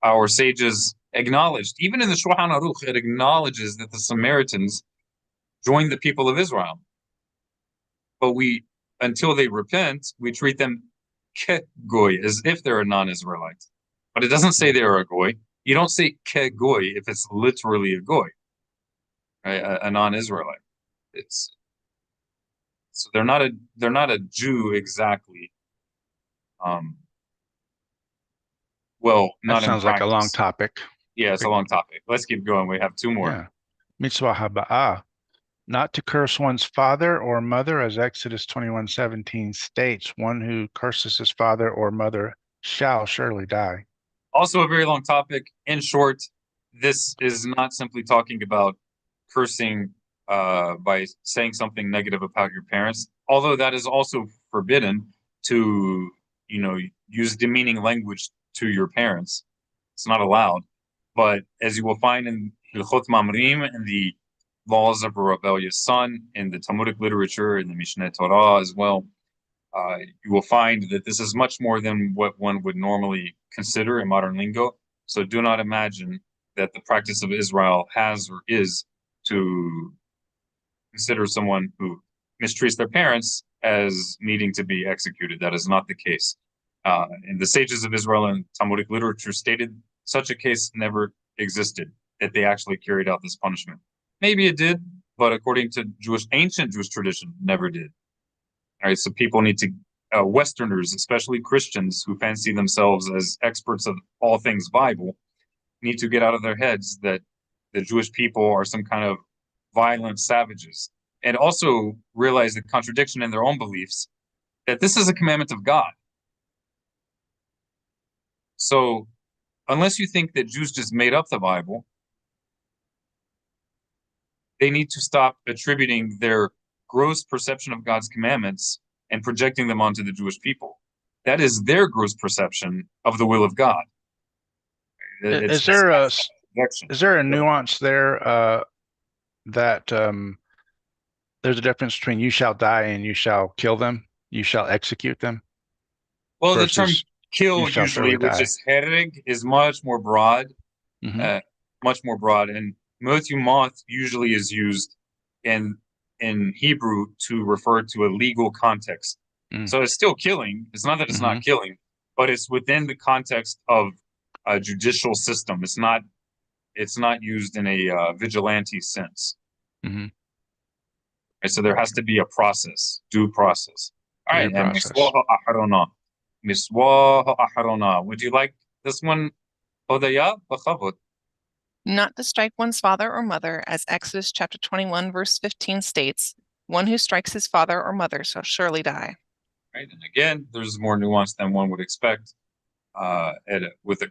Our sages acknowledged, even in the Shulchan Aruch, it acknowledges that the Samaritans joined the people of Israel. But until they repent, we treat them ke-goy, as if they're a non-Israelite. But it doesn't say they're a goy. You don't say ke-goy if it's literally a goy, right? A non-Israelite. So they're not a Jew exactly. Well, not That sounds in like a long practice. topic. Yeah, it's a long topic. Let's keep going. We have two more. Yeah. Mitzvah haba'ah. Not to curse one's father or mother, as Exodus 21:17 states, one who curses his father or mother shall surely die. Also a very long topic. In short, this is not simply talking about cursing by saying something negative about your parents, although that is also forbidden to, use demeaning language to your parents. It's not allowed. But as you will find in Hilchot Mamrim and the laws of a rebellious son, in the Talmudic literature, in the Mishneh Torah as well, you will find that this is much more than what one would normally consider in modern lingo. So do not imagine that the practice of Israel has or is to consider someone who mistreats their parents as needing to be executed. That is not the case. And the sages of Israel and Talmudic literature stated such a case never existed, that they actually carried out this punishment. Maybe it did, but according to ancient Jewish tradition, never did. All right, so people need to, Westerners, especially Christians who fancy themselves as experts of all things Bible, need to get out of their heads that the Jewish people are some kind of violent savages, and also realize the contradiction in their own beliefs, that this is a commandment of God. So unless you think that Jews just made up the Bible, they need to stop attributing their gross perception of God's commandments and projecting them onto the Jewish people. That is their gross perception of the will of God. Is there a projection. is there a nuance there that there's a difference between you shall die and you shall kill them, you shall execute them? Well, the term versus kill you shall usually, surely which die. is herig, is much more broad, Mhm. much more broad. And moth usually is used in Hebrew to refer to a legal context. Mm. So it's still killing. It's not that it's not killing, but it's within the context of a judicial system. It's not used in a vigilante sense. Mhm. And so there has to be a process, due process. All right, Due process. Miswah ha'aharona. Would you like this one, Hodaya? B'chavod. Not to strike one's father or mother, as Exodus chapter 21, verse 15 states, one who strikes his father or mother shall surely die. Right, and again, there's more nuance than one would expect. With a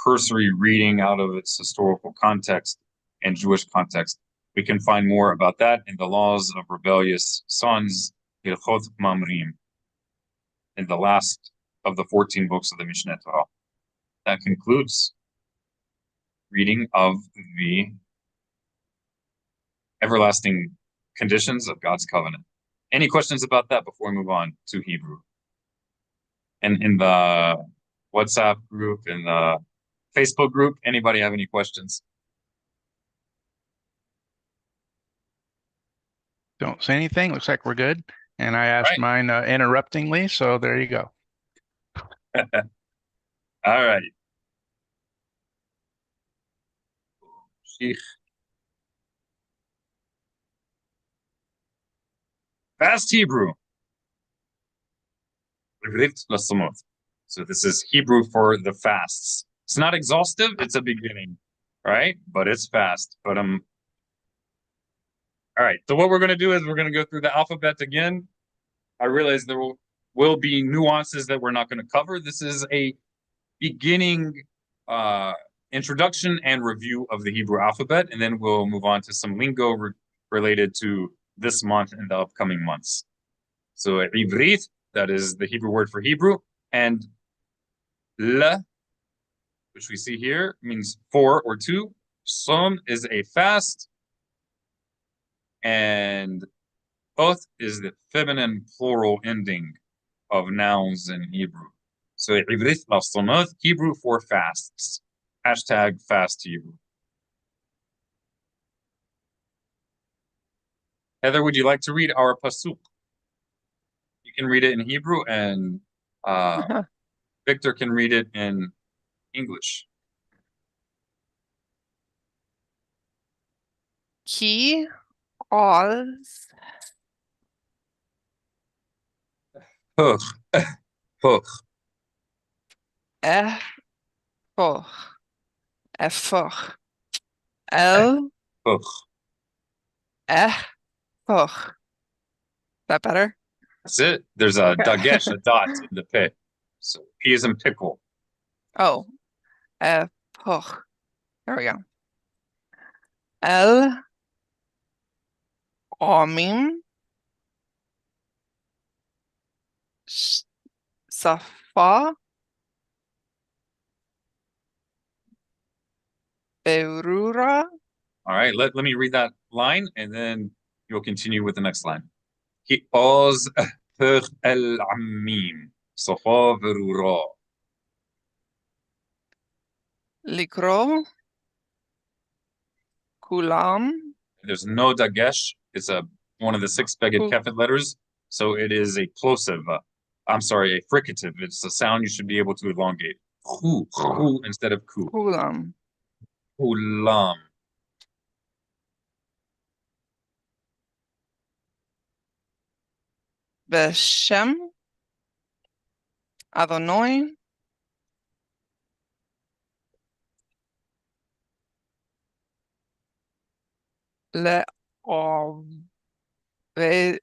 cursory reading out of its historical context and Jewish context, we can find more about that in the laws of rebellious sons, Hilchot Mamrim, in the last of the 14 books of the Mishneh Torah. That concludes reading of the everlasting conditions of God's covenant. Any questions about that before we move on to Hebrew? And in the WhatsApp group, in the Facebook group, anybody have any questions? Don't say anything. Looks like we're good. And I asked Right. mine interruptingly, so there you go. All right. Fast Hebrew. So this is Hebrew for the fasts. It's not exhaustive, it's a beginning, right? But it's fast. But all right. So what we're going to do is we're going to go through the alphabet again. I realize there will be nuances that we're not going to cover. This is a beginning introduction and review of the Hebrew alphabet, and then we'll move on to some lingo related to this month and the upcoming months. So Ivrit, that is the Hebrew word for Hebrew, and Le, which we see here, means 4 or 2. Som is a fast, and Oth is the feminine plural ending of nouns in Hebrew. So Ivrit Lastomoth, Hebrew for fasts. Hashtag fast Hebrew. Heather, would you like to read our pasuk? You can read it in Hebrew, and Victor can read it in English. Ki oz Puch. Puch. efoch efoch el Puch. efoch. That better? That's it. There's a dagesh, a dot in the pit. So P is in pickle. Oh, efoch. There we go. El omim safa berura All right, let me read that line, and then you'll continue with the next line. Ki oz pech el amim safa verura. likro kulam There's no dagesh. It's one of the 6 beged kefet letters, so it is a plosive. I'm sorry, a fricative. It's a sound you should be able to elongate. Hu instead of ku. kulam. Kulam. Beshem Adonai le of the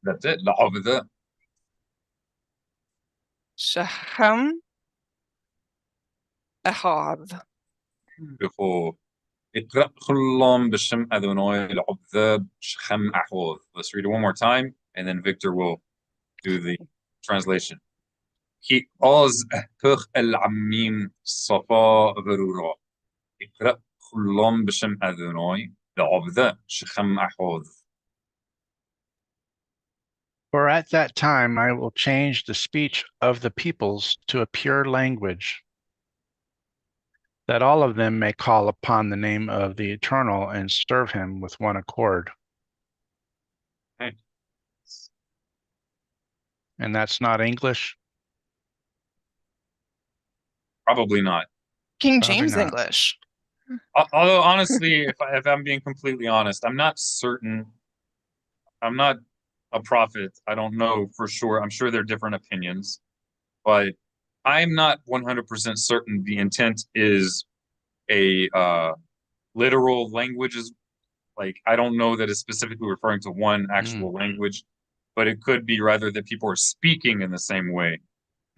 That's it. La'avda. Shechem Echad. Beautiful. اقرأ كلهم باسم أدوناي العذاب شخم أحوذ. Let's read it one more time, and then Victor will do the translation. كي آز أهتخ العميم صفا غرورا. اقرأ كلهم باسم أدوناي العذاب شخم أحوذ. For at that time I will change the speech of the peoples to a pure language, that all of them may call upon the name of the Eternal and serve him with one accord. Okay. And that's not English? Probably not. King Probably James not. English. Although honestly, if I'm being completely honest, I'm not certain. I'm not a prophet. I don't know for sure. I'm sure there are different opinions, but I'm not 100% certain the intent is a literal language. Is like, I don't know that it's specifically referring to one actual language, but it could be rather that people are speaking in the same way,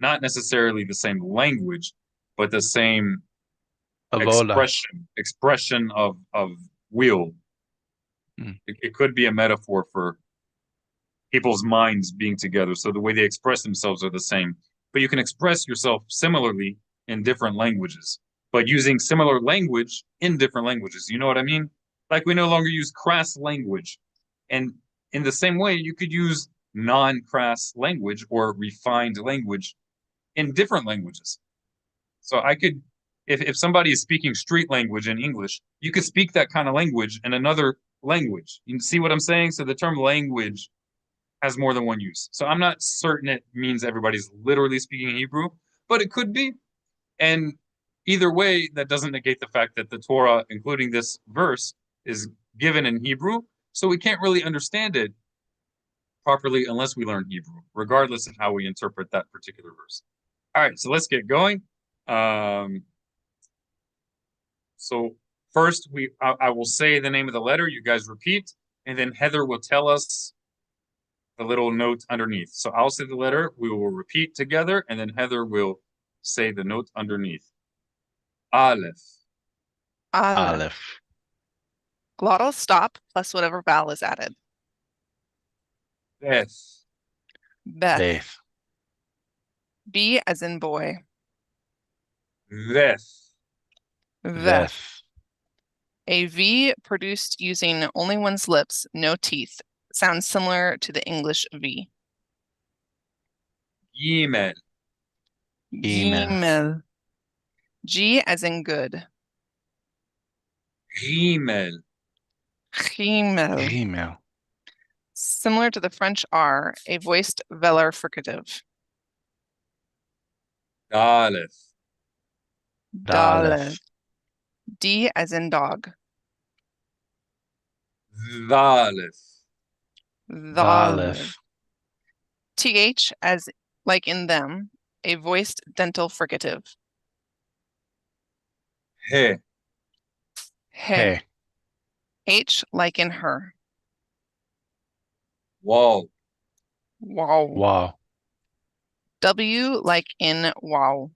not necessarily the same language, but the same Avola. expression of will. It could be a metaphor for people's minds being together. So the way they express themselves are the same, but you can express yourself similarly in different languages, but using similar language in different languages. You know what I mean? Like, we no longer use crass language. And in the same way, you could use non-crass language or refined language in different languages. So I could, if somebody is speaking street language in English, you could speak that kind of language in another language. You see what I'm saying? So the term language has more than one use. So I'm not certain it means everybody's literally speaking Hebrew, but it could be. And either way, that doesn't negate the fact that the Torah, including this verse, is given in Hebrew. So we can't really understand it properly unless we learn Hebrew, regardless of how we interpret that particular verse. All right, so let's get going. So first, I will say the name of the letter. You guys repeat, and then Heather will tell us the little note underneath. So I'll say the letter, we will repeat together, and then Heather will say the note underneath. Aleph. Aleph. Glottal stop plus whatever vowel is added. Beth. Beth. Beth. B as in boy. Veth. Veth. Veth. A V produced using only one's lips, no teeth. Sounds similar to the English V. Gimel. Gimel. Gimel. G as in good. Gimel. Gimel. Gimel. Similar to the French R, a voiced velar fricative. Daleth. Daleth. D as in dog. Daleth. Daleth. TH as like in them, a voiced dental fricative. He. Hey. H like in her. Wal. Wow. Wow. W like in wow.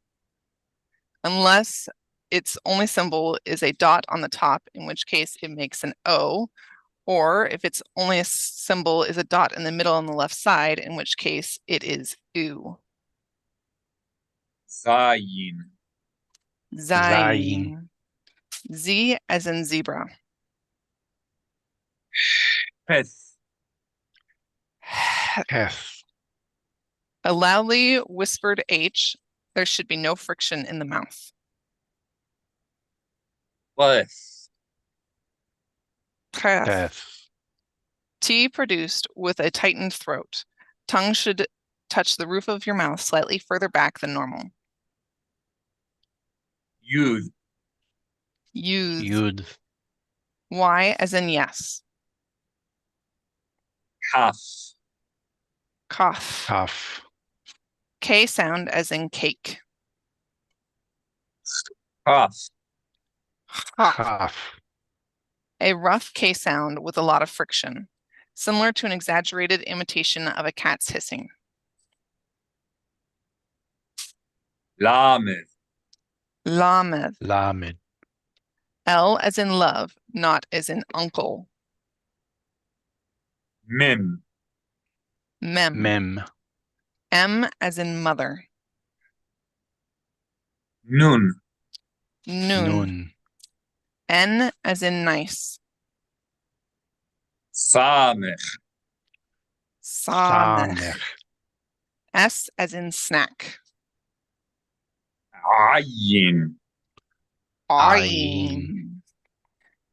Unless its only symbol is a dot on the top, in which case it makes an O, or if its only symbol is a dot in the middle on the left side, in which case it is U. Zayin. Zayin. Z as in zebra. Heth. Heth. A loudly whispered H, there should be no friction in the mouth. Leth. Tref. Heth. T produced with a tightened throat. Tongue should touch the roof of your mouth slightly further back than normal. Yud. Use. Yud. Y as in yes. Kaf. Cough. Kaf. K sound as in cake. Kaf. Cough. Kaf. A rough K sound with a lot of friction, similar to an exaggerated imitation of a cat's hissing. Lamed. Lamed. Lamed. L as in love, not as in uncle. Mim. Mem. Mem. M as in mother. Nun. Noon. Nun. N as in nice. Samech. Samech. Samech. S as in snack. Ayin. Ayin.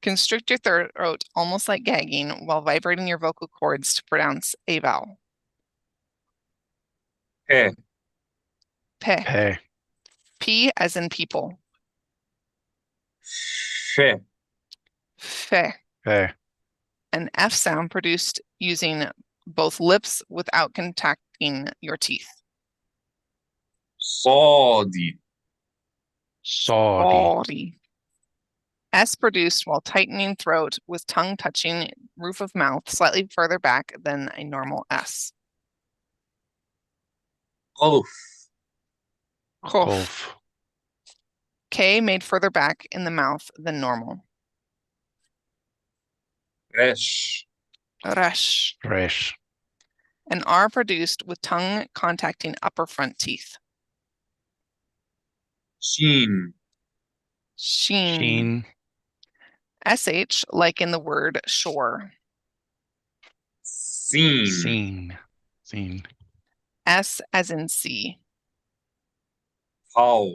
Constrict your throat almost like gagging while vibrating your vocal cords to pronounce a vowel. Pe. Pe. Pe. P as in people. Fe. Fe. Pe. An F sound produced using both lips without contacting your teeth. Sodi. Saudi. Saudi. S produced while tightening throat with tongue touching roof of mouth slightly further back than a normal S. Oaf. Kof. Kof. K made further back in the mouth than normal. Resh. Resh. Resh. An R produced with tongue contacting upper front teeth. Sheen. Sheen. Sheen. SH like in the word shore. Seen. Seen. Seen. S as in sea. How.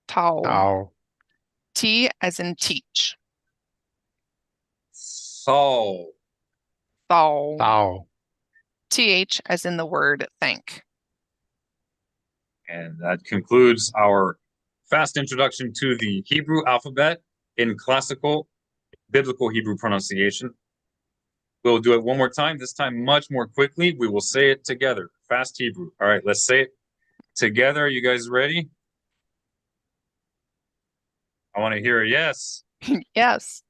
Tau. Tau. T as in teach. Thou. Thou. Thou. TH as in the word thank. And that concludes our fast introduction to the Hebrew alphabet in classical biblical Hebrew pronunciation. We'll do it one more time, this time much more quickly. We will say it together. Fast Hebrew. All right, let's say it together. Are you guys ready? I want to hear a yes. Yes.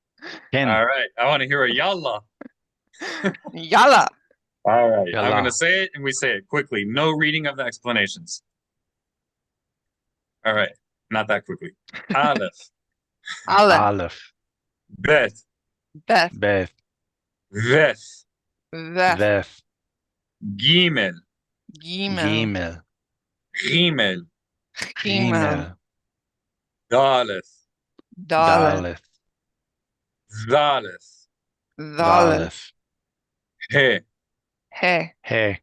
Ken. All right, I want to hear a yalla. Yalla. All right, I'm Yalla. going to say it and we say it quickly. No reading of the explanations. All right, not that quickly. Aleph, Aleph. Aleph. Bet, Beth. Beth. Veth, Veth. Veth. Gimel, Gimel. Gimel, Gimel. Daleth, Daleth. Zaleth, Daleth. Daleth. He, He. He.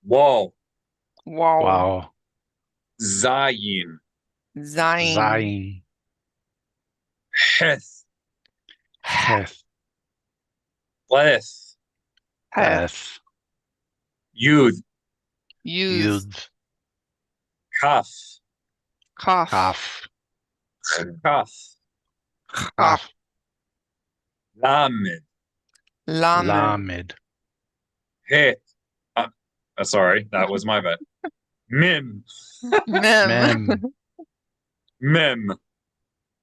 Wal, Wow. Wow. Zayin, Zayin. Zayin. Heth, Heth. Leth, Heth. Beth. Yud, Use. Yud. Kaf, Cough. Kaf. Kaf, Kaf. Lamed, Lamed. Lamed. He. Sorry, that was my bad. Mim, Mem. Mem. Mem,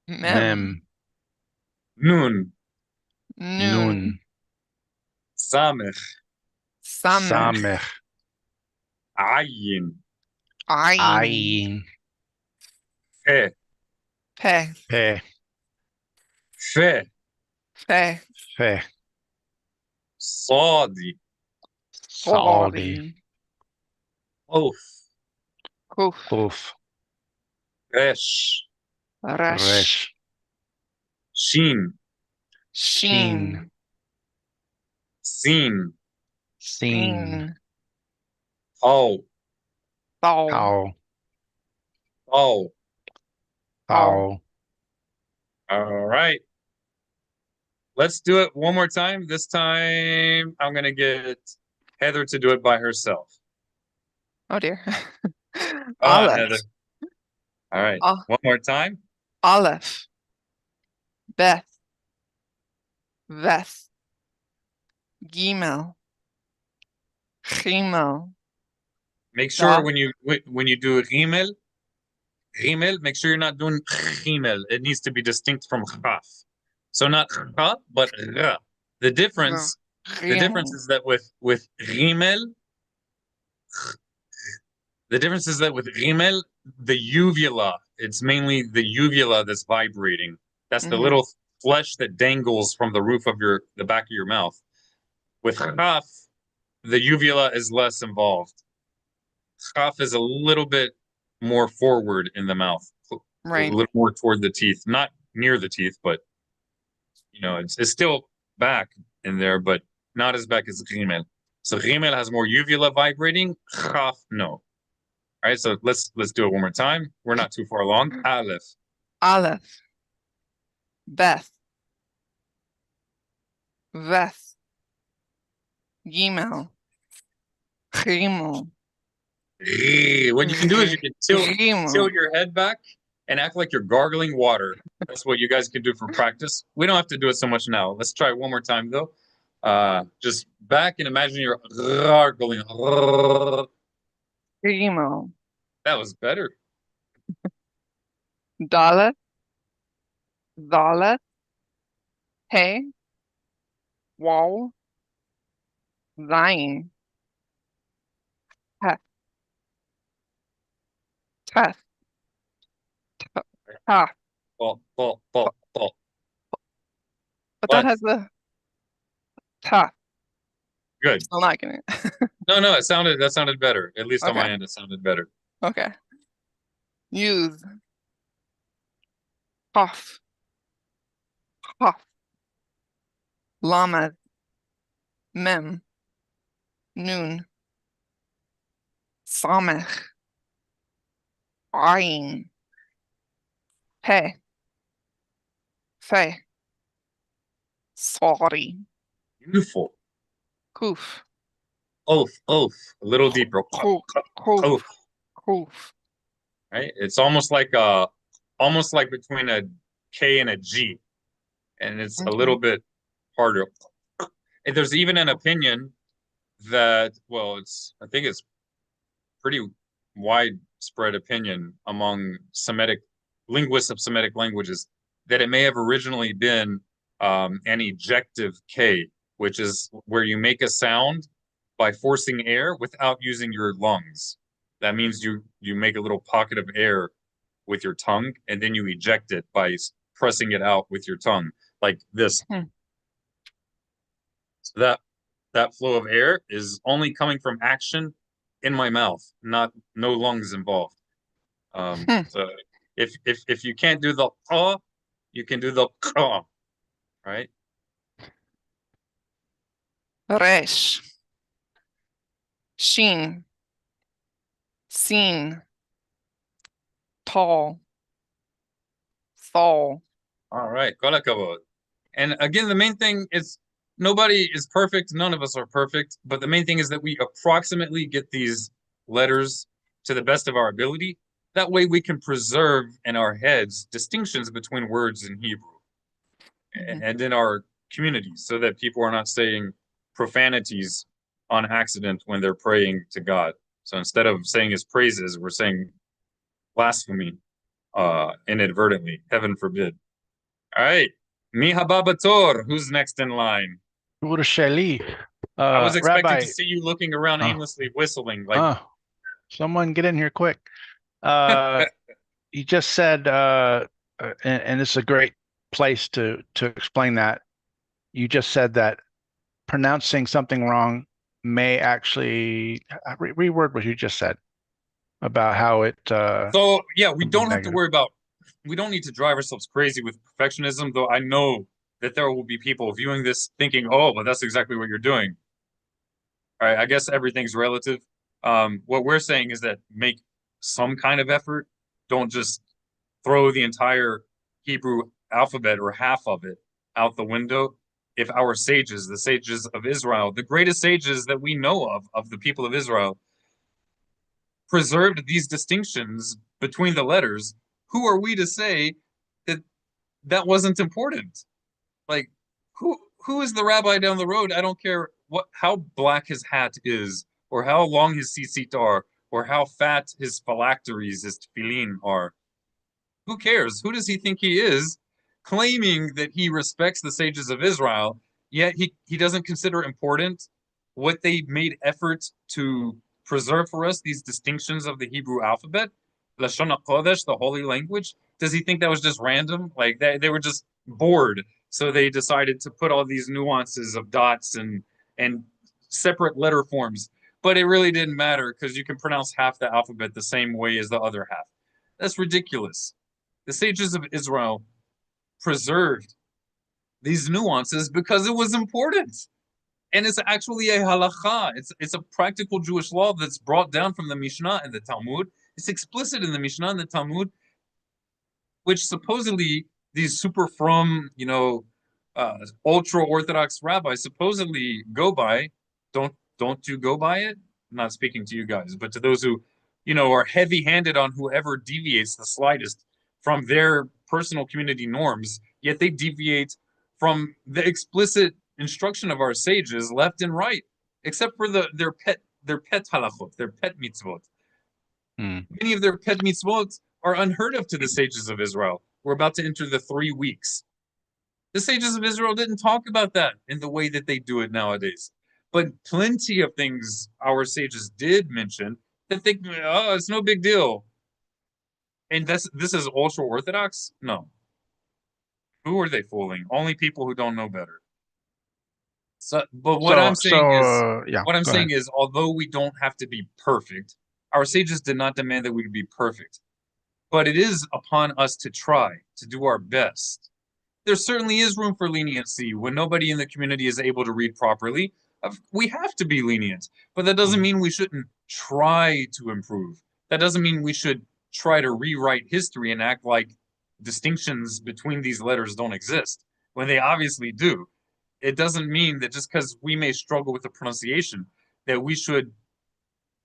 Mem. Nun, Noon. Nun. Samech, Samech. Samech. Ayin, Ayin. Ayin. He, Pe. Pe. Fe, Fe. Fe. Sadi, Saudi. Oaf, Kuf. Kuf. Resh, Resh. Resh. Sheen, Sheen. Seen, Seen. How, Thou. Tau. How. Tau. All right. Let's do it one more time. This time, I'm going to get Heather to do it by herself. Oh dear. Come on, Aleph. Heather. All right. Ah. One more time. Aleph. Beth. Veth. Gimel. Chimel. Make sure Da. when you do rimel, make sure you're not doing rimel. It needs to be distinct from chaf. So not cha, but ra. The difference is that with rimel, The difference is that with rimel, the uvula, it's mainly the uvula that's vibrating. That's the Mhm. little flesh that dangles from the roof of the back of your mouth. With chaf, the uvula is less involved. Chaf is a little bit more forward in the mouth, a Right. little more toward the teeth, not near the teeth, but it's still back in there, but not as back as rimel. So rimel has more uvula vibrating. Chaf, no. All right, so let's do it one more time. We're not too far along. Aleph. Aleph. Beth. Veth. Gimel. Gimel. What you can do is you can tilt Gimel. your head back and act like you're gargling water. That's what you guys can do for practice. We don't have to do it so much now. Let's try it one more time though. Just back and imagine you're gargling. Gimel. That was better. Dalet. Dalet. Hey. Wall. Zayin. Teth. Teth. Ah, Ball. but that What? has the ta. Good. Still not getting it. No, that sounded better. At least on my Okay. end, it sounded better. Okay. Use. Cough. Cough. Lamed. Mem. Noon. Samech. Ayin. Pe. Fe. Sorry. Beautiful. Kuf. Oath. A little deeper. Kuf. Oath. Kuf. Right? It's almost like between a K and a G, and it's a little bit harder. And there's even an opinion that, well, I think it's pretty widespread opinion among Semitic linguists of Semitic languages that it may have originally been an ejective K, which is where you make a sound by forcing air without using your lungs. That means you make a little pocket of air with your tongue, and then you eject it by pressing it out with your tongue, like this. So that flow of air is only coming from action in my mouth, no lungs involved. So if you can't do the you can do the right? Resh. Shin. Seen. Tall. Thal. All right, kol hakavod. And again, the main thing is nobody is perfect. None of us are perfect. But the main thing is that we approximately get these letters to the best of our ability. That way we can preserve in our heads distinctions between words in Hebrew and in our communities so that people are not saying profanities on accident when they're praying to God. So instead of saying his praises, we're saying blasphemy inadvertently. Heaven forbid. All right. Mi haba bator. Who's next in line? Ursheli. I was expecting Rabbi, to see you looking around aimlessly whistling. Like, someone get in here quick. You just said, and it's a great place to explain that. You just said that pronouncing something wrong may actually reword what you just said about how it. so yeah, we can be don't have to negative. worry about. We don't need to drive ourselves crazy with perfectionism, though I know that there will be people viewing this thinking, "Oh, well, that's exactly what you're doing." All right, I guess everything's relative. What we're saying is that make some kind of effort. Don't just throw the entire Hebrew alphabet or half of it out the window. If our sages, the sages of Israel, the greatest sages that we know of the people of Israel, preserved these distinctions between the letters, who are we to say that that wasn't important? Like, who is the rabbi down the road? I don't care how black his hat is, or how long his tzitzit are, or how fat his phylacteries, his tefillin are. Who cares? Who does he think he is, claiming that he respects the sages of Israel, yet he doesn't consider important what they made effort to preserve for us these distinctions of the Hebrew alphabet, Lashon HaKodesh, the holy language? Does he think that was just random? Like they were just bored, so they decided to put all these nuances of dots and separate letter forms. But it really didn't matter because you can pronounce half the alphabet the same way as the other half. That's ridiculous. The sages of Israel preserved these nuances because it was important. And it's actually a halacha. It's a practical Jewish law that's brought down from the Mishnah and the Talmud. It's explicit in the Mishnah and the Talmud, which supposedly these super from, ultra-Orthodox rabbis supposedly go by. Don't you go by it? I'm not speaking to you guys, but to those who, are heavy-handed on whoever deviates the slightest from their personal community norms, yet they deviate from the explicit instruction of our sages left and right, except for their pet halachot, their pet mitzvot. Many of their pet mitzvot are unheard of to the sages of Israel. We're about to enter the 3 weeks. The sages of Israel didn't talk about that in the way that they do it nowadays. But plenty of things our sages did mention that think, oh, it's no big deal. And this is ultra-Orthodox? No. Who are they fooling? Only people who don't know better. So, but what I'm saying is, although we don't have to be perfect, our sages did not demand that we be perfect. But it is upon us to try to do our best. There certainly is room for leniency when nobody in the community is able to read properly. We have to be lenient, but that doesn't mean we shouldn't try to improve. That doesn't mean we should try to rewrite history and act like distinctions between these letters don't exist, when they obviously do. It doesn't mean that just because we may struggle with the pronunciation, that we should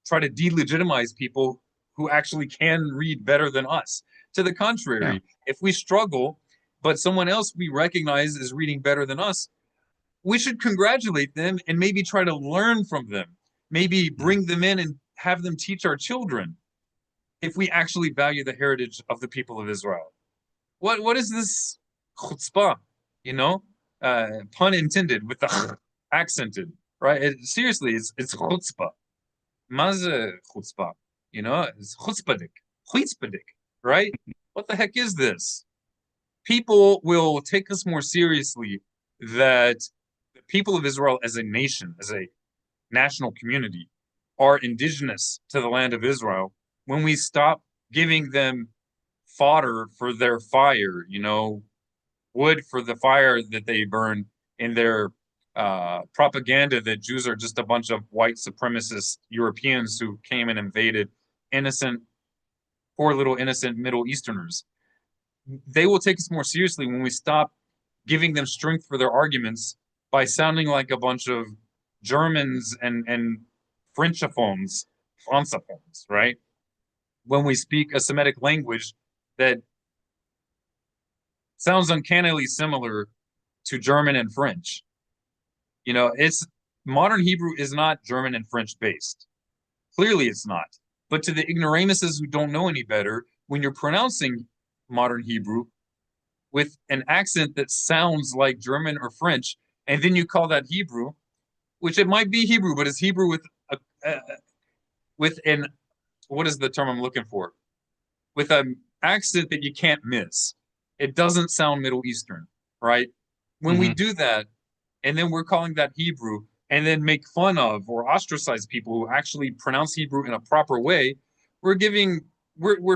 try to delegitimize people who actually can read better than us. To the contrary, if we struggle, but someone else we recognize is reading better than us, we should congratulate them and maybe try to learn from them. Maybe bring them in and have them teach our children, if we actually value the heritage of the people of Israel. What is this chutzpah? Pun intended with the accented, right? Seriously, it's chutzpah. Maze chutzpah, it's chutzpahdik, right? What the heck is this? People will take us more seriously that the people of Israel as a nation, as a national community, are indigenous to the land of Israel when we stop giving them fodder for their fire, wood for the fire that they burn in their propaganda that Jews are just a bunch of white supremacist Europeans who came and invaded poor little innocent Middle Easterners. They will take us more seriously when we stop giving them strength for their arguments by sounding like a bunch of Germans and Francophones, right? When we speak a Semitic language that sounds uncannily similar to German and French. Modern Hebrew is not German and French based. Clearly it's not. But to the ignoramuses who don't know any better, when you're pronouncing modern Hebrew with an accent that sounds like German or French, and then you call that Hebrew, which it might be Hebrew, but it's Hebrew with an, what is the term I'm looking for? With an accent that you can't miss. It doesn't sound Middle Eastern, right? When we do that, and then we're calling that Hebrew, and then make fun of or ostracize people who actually pronounce Hebrew in a proper way, we're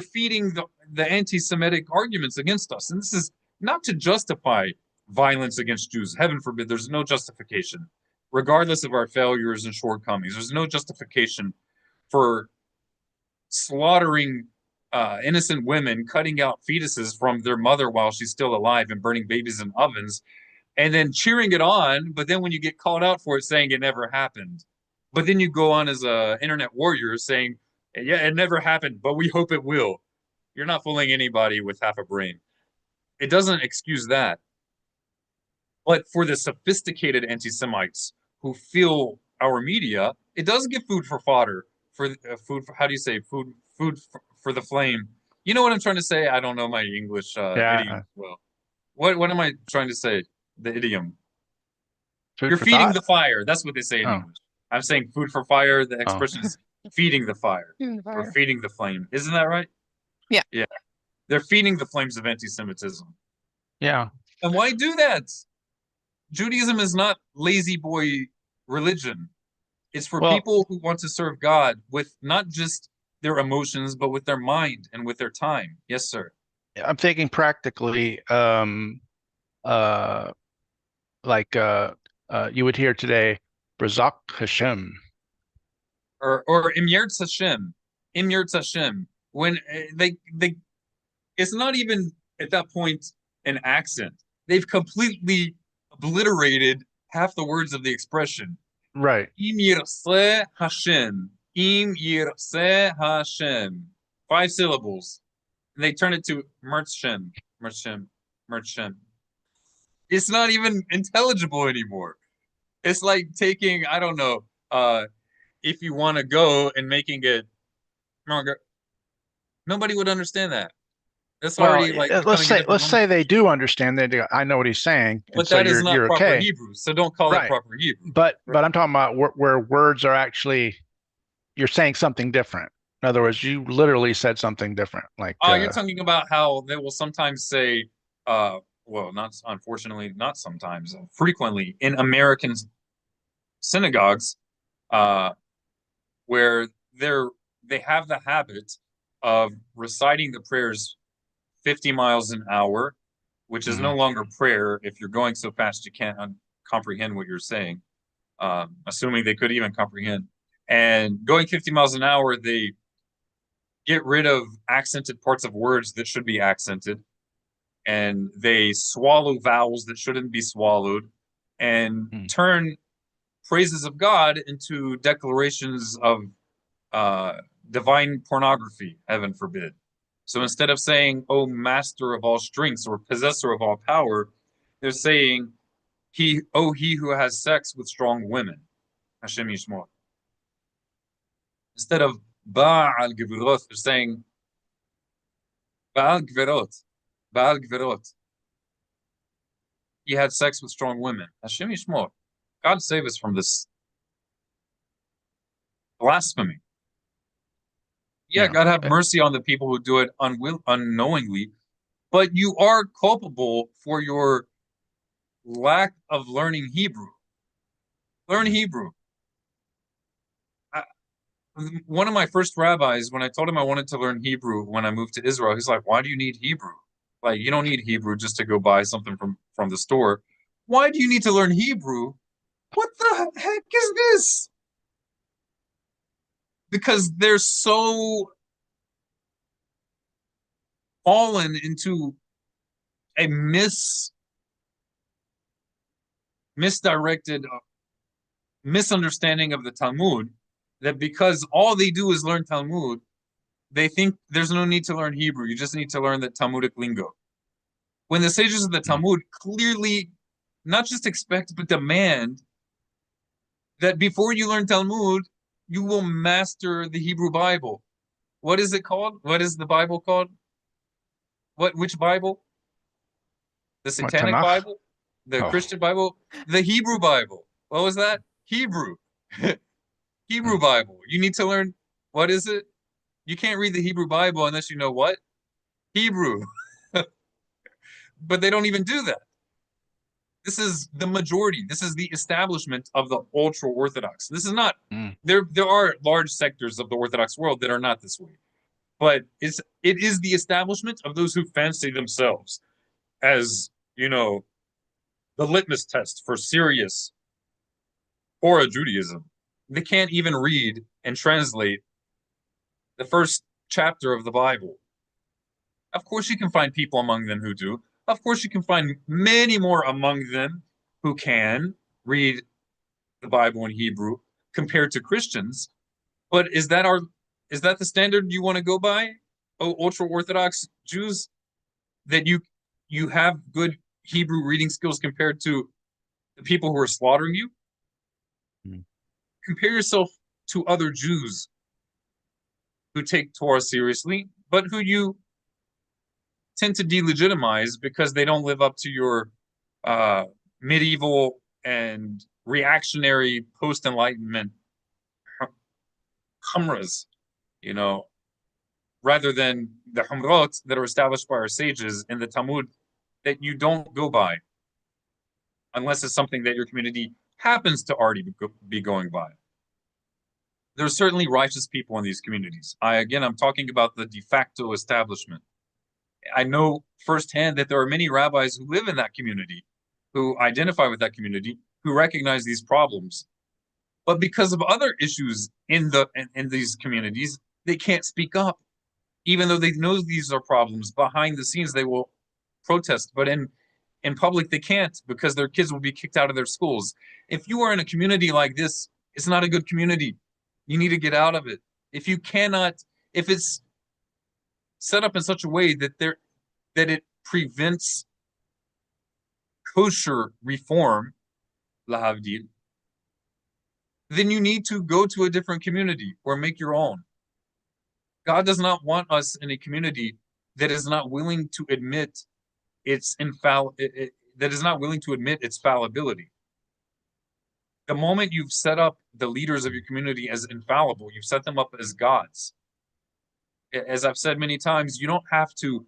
feeding the anti-Semitic arguments against us. And this is not to justify violence against Jews. Heaven forbid, there's no justification. Regardless of our failures and shortcomings, there's no justification for slaughtering innocent women, cutting out fetuses from their mother while she's still alive and burning babies in ovens, and then cheering it on, but then when you get called out for it, saying it never happened. But then you go on as an internet warrior saying, yeah, it never happened, but we hope it will. You're not fooling anybody with half a brain. It doesn't excuse that. But for the sophisticated anti-Semites who feel our media, it does give food for fodder, for how do you say, food for the flame. You know what I'm trying to say? I don't know my English idiom well. What am I trying to say? The idiom. You're feeding the fire. That's what they say in English. I'm saying food for fire. The expression is feeding the fire In the or fire. feeding the flame. Isn't that right? Yeah. Yeah. They're feeding the flames of anti-Semitism. Yeah. And why do that? Judaism is not lazy boy religion. It's for Well, people who want to serve God with not just their emotions, but with their mind and with their time. Yes, sir. I'm thinking practically, like you would hear today, Brazak Hashem. Or Im Yirtz Hashem. Im Yirtz Hashem. When they it's not even at that point an accent. They've completely obliterated half the words of the expression. Right. Im Yirtzeh Hashem. Im Yirtzeh Hashem. 5 syllables. And they turn it to Mertshem. Mertshem. Mertshem. It's not even intelligible anymore. It's like taking, I don't know, if you want to go and making it nobody would understand that. That's Well, already like let's becoming a say different they do understand that. I know what he's saying, and But so that is not you're proper okay. Hebrew, so don't call it Right. proper Hebrew. But I'm talking about where words are actually, you're saying something different. In other words, you literally said something different. Like, Oh, you're talking about how they will sometimes say, well, not unfortunately, not sometimes, frequently in American synagogues, where they have the habit of reciting the prayers 50 miles an hour, which is no longer prayer if you're going so fast you can't comprehend what you're saying, assuming they could even comprehend. And going 50 miles an hour, they get rid of accented parts of words that should be accented, and they swallow vowels that shouldn't be swallowed, and turn praises of God into declarations of divine pornography, heaven forbid. So instead of saying, "Oh, master of all strengths" or "possessor of all power," they're saying, he who has sex with strong women, Hashem Yishmor. Instead of Ba'al Gvirot, they're saying Ba'al Gvirot, Ba'al Gvirot. He had sex with strong women. Hashem Yishmor. God save us from this blasphemy. Yeah, God have mercy on the people who do it unknowingly, but you are culpable for your lack of learning Hebrew. Learn Hebrew. One of my first rabbis, when I told him I wanted to learn Hebrew when I moved to Israel, he's like, "Why do you need Hebrew? Like, you don't need Hebrew just to go buy something from the store. Why do you need to learn Hebrew? What the heck is this?" Because they're so fallen into a misdirected misunderstanding of the Talmud, that because all they do is learn Talmud, they think there's no need to learn Hebrew. You just need to learn the Talmudic lingo. When the sages of the Talmud clearly not just expect, but demand that before you learn Talmud, you will master the Hebrew Bible. What is it called? What is the Bible called? Which Bible? The Satanic Tanakh? Bible? The Christian Bible? The Hebrew Bible. What was that? Hebrew. Hebrew Bible. You need to learn, what is it? You can't read the Hebrew Bible unless you know what? Hebrew. But they don't even do that. This is the majority. This is the establishment of the ultra-Orthodox. This is not, there are large sectors of the Orthodox world that are not this way. But it is the establishment of those who fancy themselves as, the litmus test for serious Torah Judaism. They can't even read and translate the first chapter of the Bible. Of course you can find people among them who do. Of course you can find many more among them who can read the Bible in Hebrew compared to Christians. But is that the standard you want to go by, ultra-Orthodox Jews? That you have good Hebrew reading skills compared to the people who are slaughtering you? Compare yourself to other Jews who take Torah seriously, but who you tend to delegitimize because they don't live up to your medieval and reactionary post-Enlightenment humras, you know, rather than the humrot that are established by our sages in the Talmud that you don't go by unless it's something that your community happens to already be going by. There's certainly righteous people in these communities. I'm talking about the de facto establishment. I know firsthand that there are many rabbis who live in that community, who identify with that community, who recognize these problems. But because of other issues in these communities, they can't speak up. Even though they know these are problems, behind the scenes they will protest. But in public they can't, because their kids will be kicked out of their schools. If you are in a community like this, it's not a good community. You need to get out of it. If it's set up in such a way that it prevents kosher reform, lahavdil, then you need to go to a different community or make your own. God does not want us in a community that is not willing to admit its fallibility. The moment you've set up the leaders of your community as infallible, you've set them up as gods. As I've said many times, you don't have to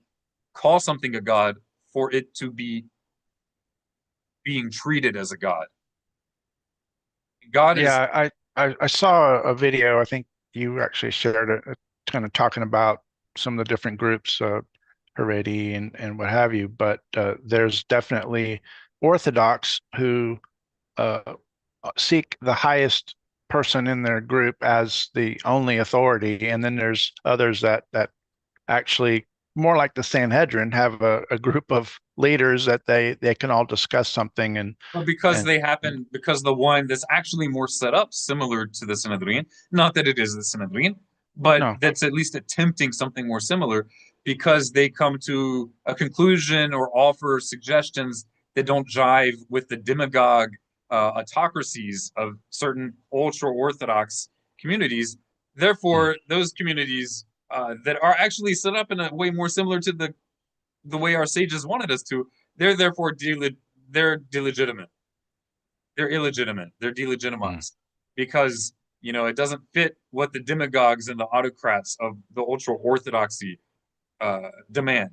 call something a god for it to be being treated as a god. Yeah, I saw a video, I think you actually shared it, kind of talking about some of the different groups, Haredi and what have you, but there's definitely Orthodox who seek the highest person in their group as the only authority, and then there's others that actually, more like the Sanhedrin, have a group of leaders that they can all discuss something. And because the one that's actually more set up similar to the Sanhedrin, not that it is the Sanhedrin, but No. that's at least attempting something more similar, because they come to a conclusion or offer suggestions that don't jive with the demagogue autocracies of certain ultra-Orthodox communities. Therefore, those communities that are actually set up in a way more similar to the way our sages wanted us to, they're therefore they're delegitimate. They're illegitimate. They're delegitimized because, it doesn't fit what the demagogues and the autocrats of the ultra-Orthodoxy demand.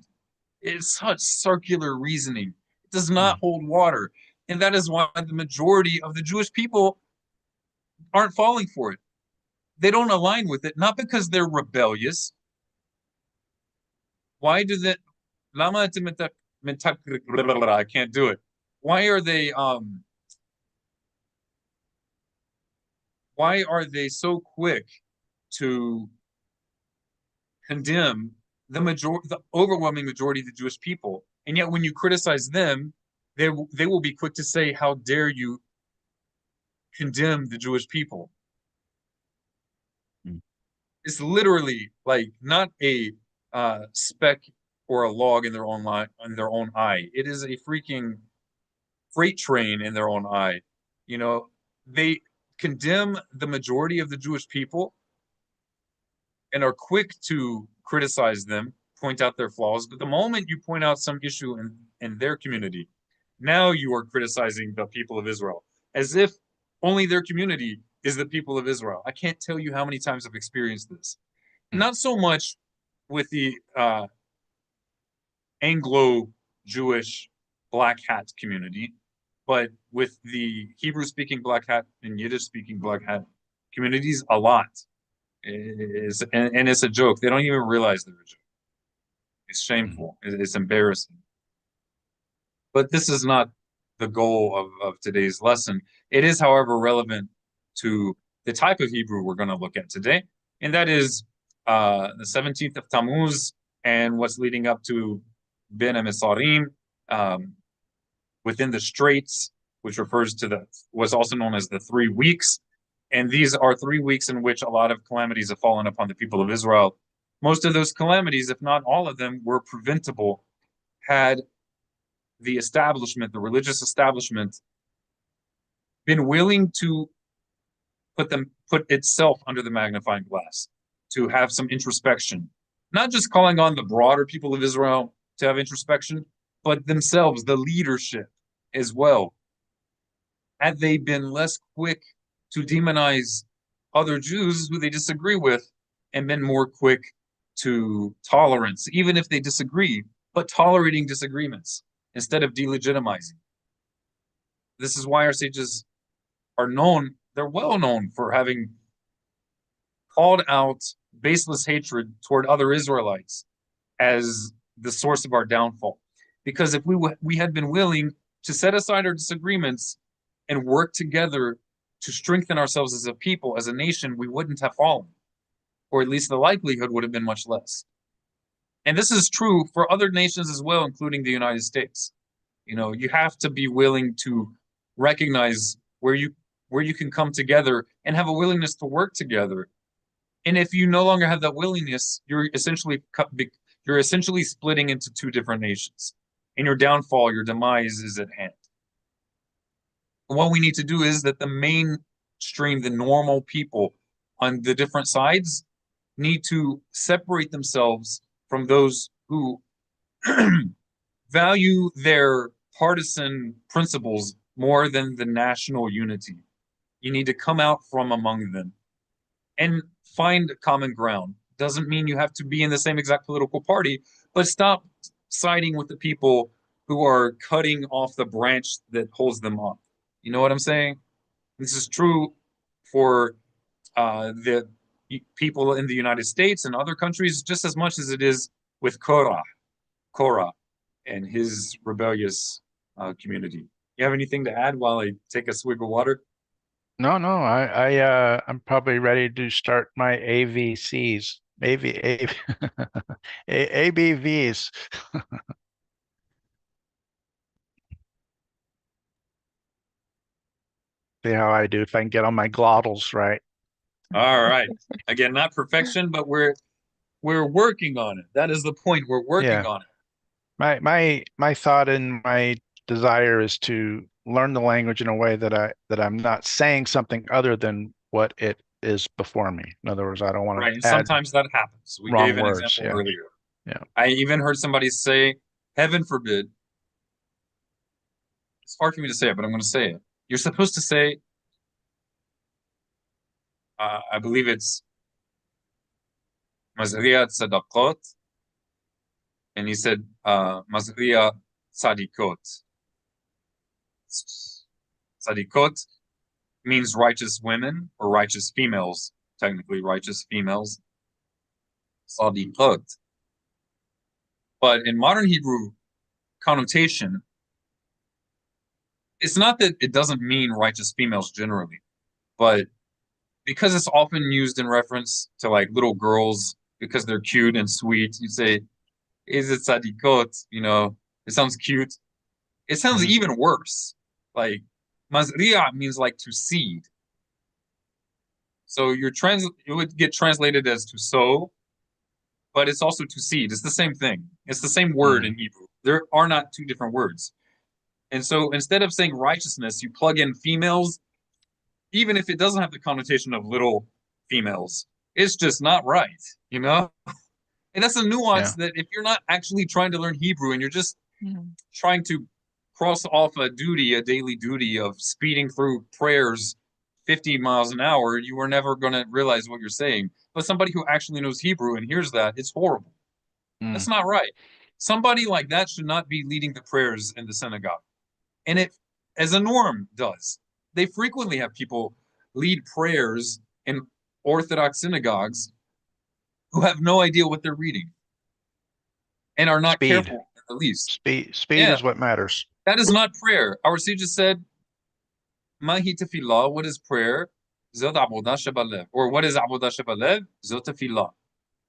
It's such circular reasoning. It does not hold water. And that is why the majority of the Jewish people aren't falling for it. They don't align with it, not because they're rebellious. Why do that? I can't do it. Why are they so quick to condemn the overwhelming majority of the Jewish people? And yet when you criticize them, they will be quick to say, how dare you condemn the Jewish people? It's literally like not a speck or a log in their own eye. It is a freaking freight train in their own eye. They condemn the majority of the Jewish people and are quick to criticize them, point out their flaws. But the moment you point out some issue in their community, now you are criticizing the people of Israel, as if only their community is the people of Israel. I can't tell you how many times I've experienced this. Not so much with the Anglo-Jewish black hat community, but with the Hebrew-speaking black hat and Yiddish-speaking black hat communities a lot. And it's a joke. They don't even realize they're a joke. It's shameful. It's embarrassing. But this is not the goal of today's lesson. It is, however, relevant to the type of Hebrew we're going to look at today, and that is the 17th of Tammuz and what's leading up to Ben Emisarim, within the Straits, which refers to what's also known as the 3 weeks. And these are 3 weeks in which a lot of calamities have fallen upon the people of Israel. Most of those calamities, if not all of them, were preventable had the religious establishment, been willing to put itself under the magnifying glass, to have some introspection, not just calling on the broader people of Israel to have introspection, but themselves, the leadership as well. Had they been less quick to demonize other Jews who they disagree with and been more quick to tolerance, even if they disagree, but tolerating disagreements instead of delegitimizing. This is why our sages are known, they're well known for having called out baseless hatred toward other Israelites as the source of our downfall. Because if we had been willing to set aside our disagreements and work together to strengthen ourselves as a people, as a nation, we wouldn't have fallen, or at least the likelihood would have been much less. And this is true for other nations as well, including the United States. You know, you have to be willing to recognize where you can come together and have a willingness to work together. And if you no longer have that willingness, you're essentially splitting into two different nations, and your downfall, your demise is at hand. What we need to do is that the mainstream, the normal people on the different sides, need to separate themselves from those who value their partisan principles more than the national unity. You need to come out from among them and find common ground. Doesn't mean you have to be in the same exact political party, but stop siding with the people who are cutting off the branch that holds them up. You know what I'm saying? This is true for the people in the United States and other countries just as much as it is with Korah and his rebellious community. You have anything to add while I take a swig of water? No, I'm probably ready to start my AVCs, ABVs. See how I do if I can get on my glottals right. All right. Again, not perfection, but we're working on it. That is the point. We're working Yeah. on it. My thought and my desire is to learn the language in a way that I'm not saying something other than what it is before me. In other words, I don't want Right. And to add sometimes that happens. We wrong gave an words, example yeah. earlier. Yeah. I even heard somebody say, heaven forbid. It's hard for me to say it, but I'm going to say it. You're supposed to say, I believe it's Mazriya Tzadakot. And he said, Mazriya Tzadikot. Tzadikot means righteous women or righteous females, technically righteous females. Tzadikot. But in modern Hebrew connotation, it's not that it doesn't mean righteous females generally, but because it's often used in reference to like little girls because they're cute and sweet, you say, is it tzadikot? You know, it sounds cute. It sounds even worse. Like mazriya means like to seed. So it would get translated as to sow, but it's also to seed. It's the same thing. It's the same word in Hebrew. There are not two different words. And so instead of saying righteousness, you plug in females, even if it doesn't have the connotation of little females. It's just not right, you know? And that's a nuance that if you're not actually trying to learn Hebrew and you're just trying to cross off a daily duty of speeding through prayers 50 miles an hour, you are never going to realize what you're saying. But somebody who actually knows Hebrew and hears that, it's horrible. That's not right. Somebody like that should not be leading the prayers in the synagogue. And it, as a norm, does. They frequently have people lead prayers in Orthodox synagogues who have no idea what they're reading and are not careful, at the least. Speed is what matters. That is not prayer. Our sages said, Mahi tefillah, what is prayer? Zot avodah shebalev. Or what is avodah shebalev? Zot tefillah.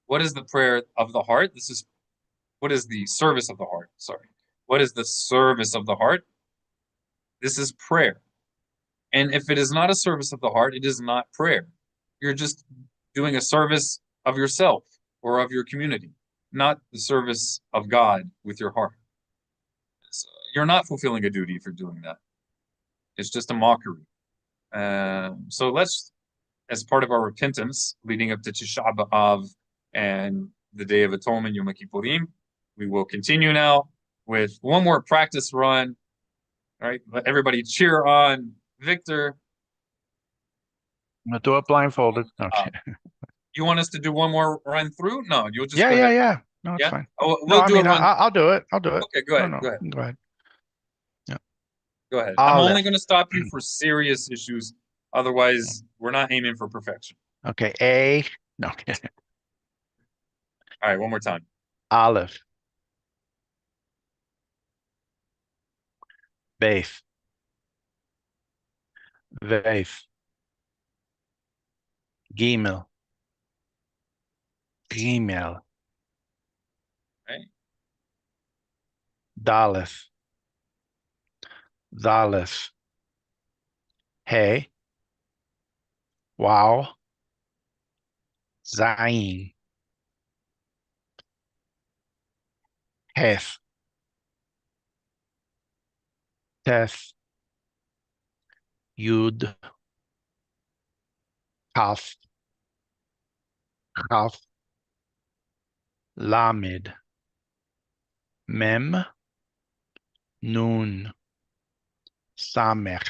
What is the prayer of the heart? What is the service of the heart? Sorry. What is the service of the heart? This is prayer. And if it is not a service of the heart, it is not prayer. You're just doing a service of yourself or of your community, not the service of God with your heart. So you're not fulfilling a duty if you're doing that. It's just a mockery. So let's, as part of our repentance leading up to Tisha B'Av and the Day of Atonement, Yom Kippurim, we will continue now with one more practice run. All right, let everybody cheer on Victor. I'm gonna do it blindfolded. Okay. You want us to do one more run through? No, you'll just Yeah, go yeah, ahead. yeah. No, it's Yeah? fine. Oh, No, we'll I do a mean, run. I'll do it. I'll do it. Okay, go ahead. No, Go ahead. go ahead. Go ahead. I'm Aleph. only going to stop you for serious issues. Otherwise, we're not aiming for perfection. Okay, A. No, All right, one more time. Aleph. Beis. Veis. Gimel. Gimel. Right? Daleth. Daleth. Hey. Wow. Zayin. Heth. Teth. Yud. Kaf. Kaf. Lamed. Mem. Nun. Samech.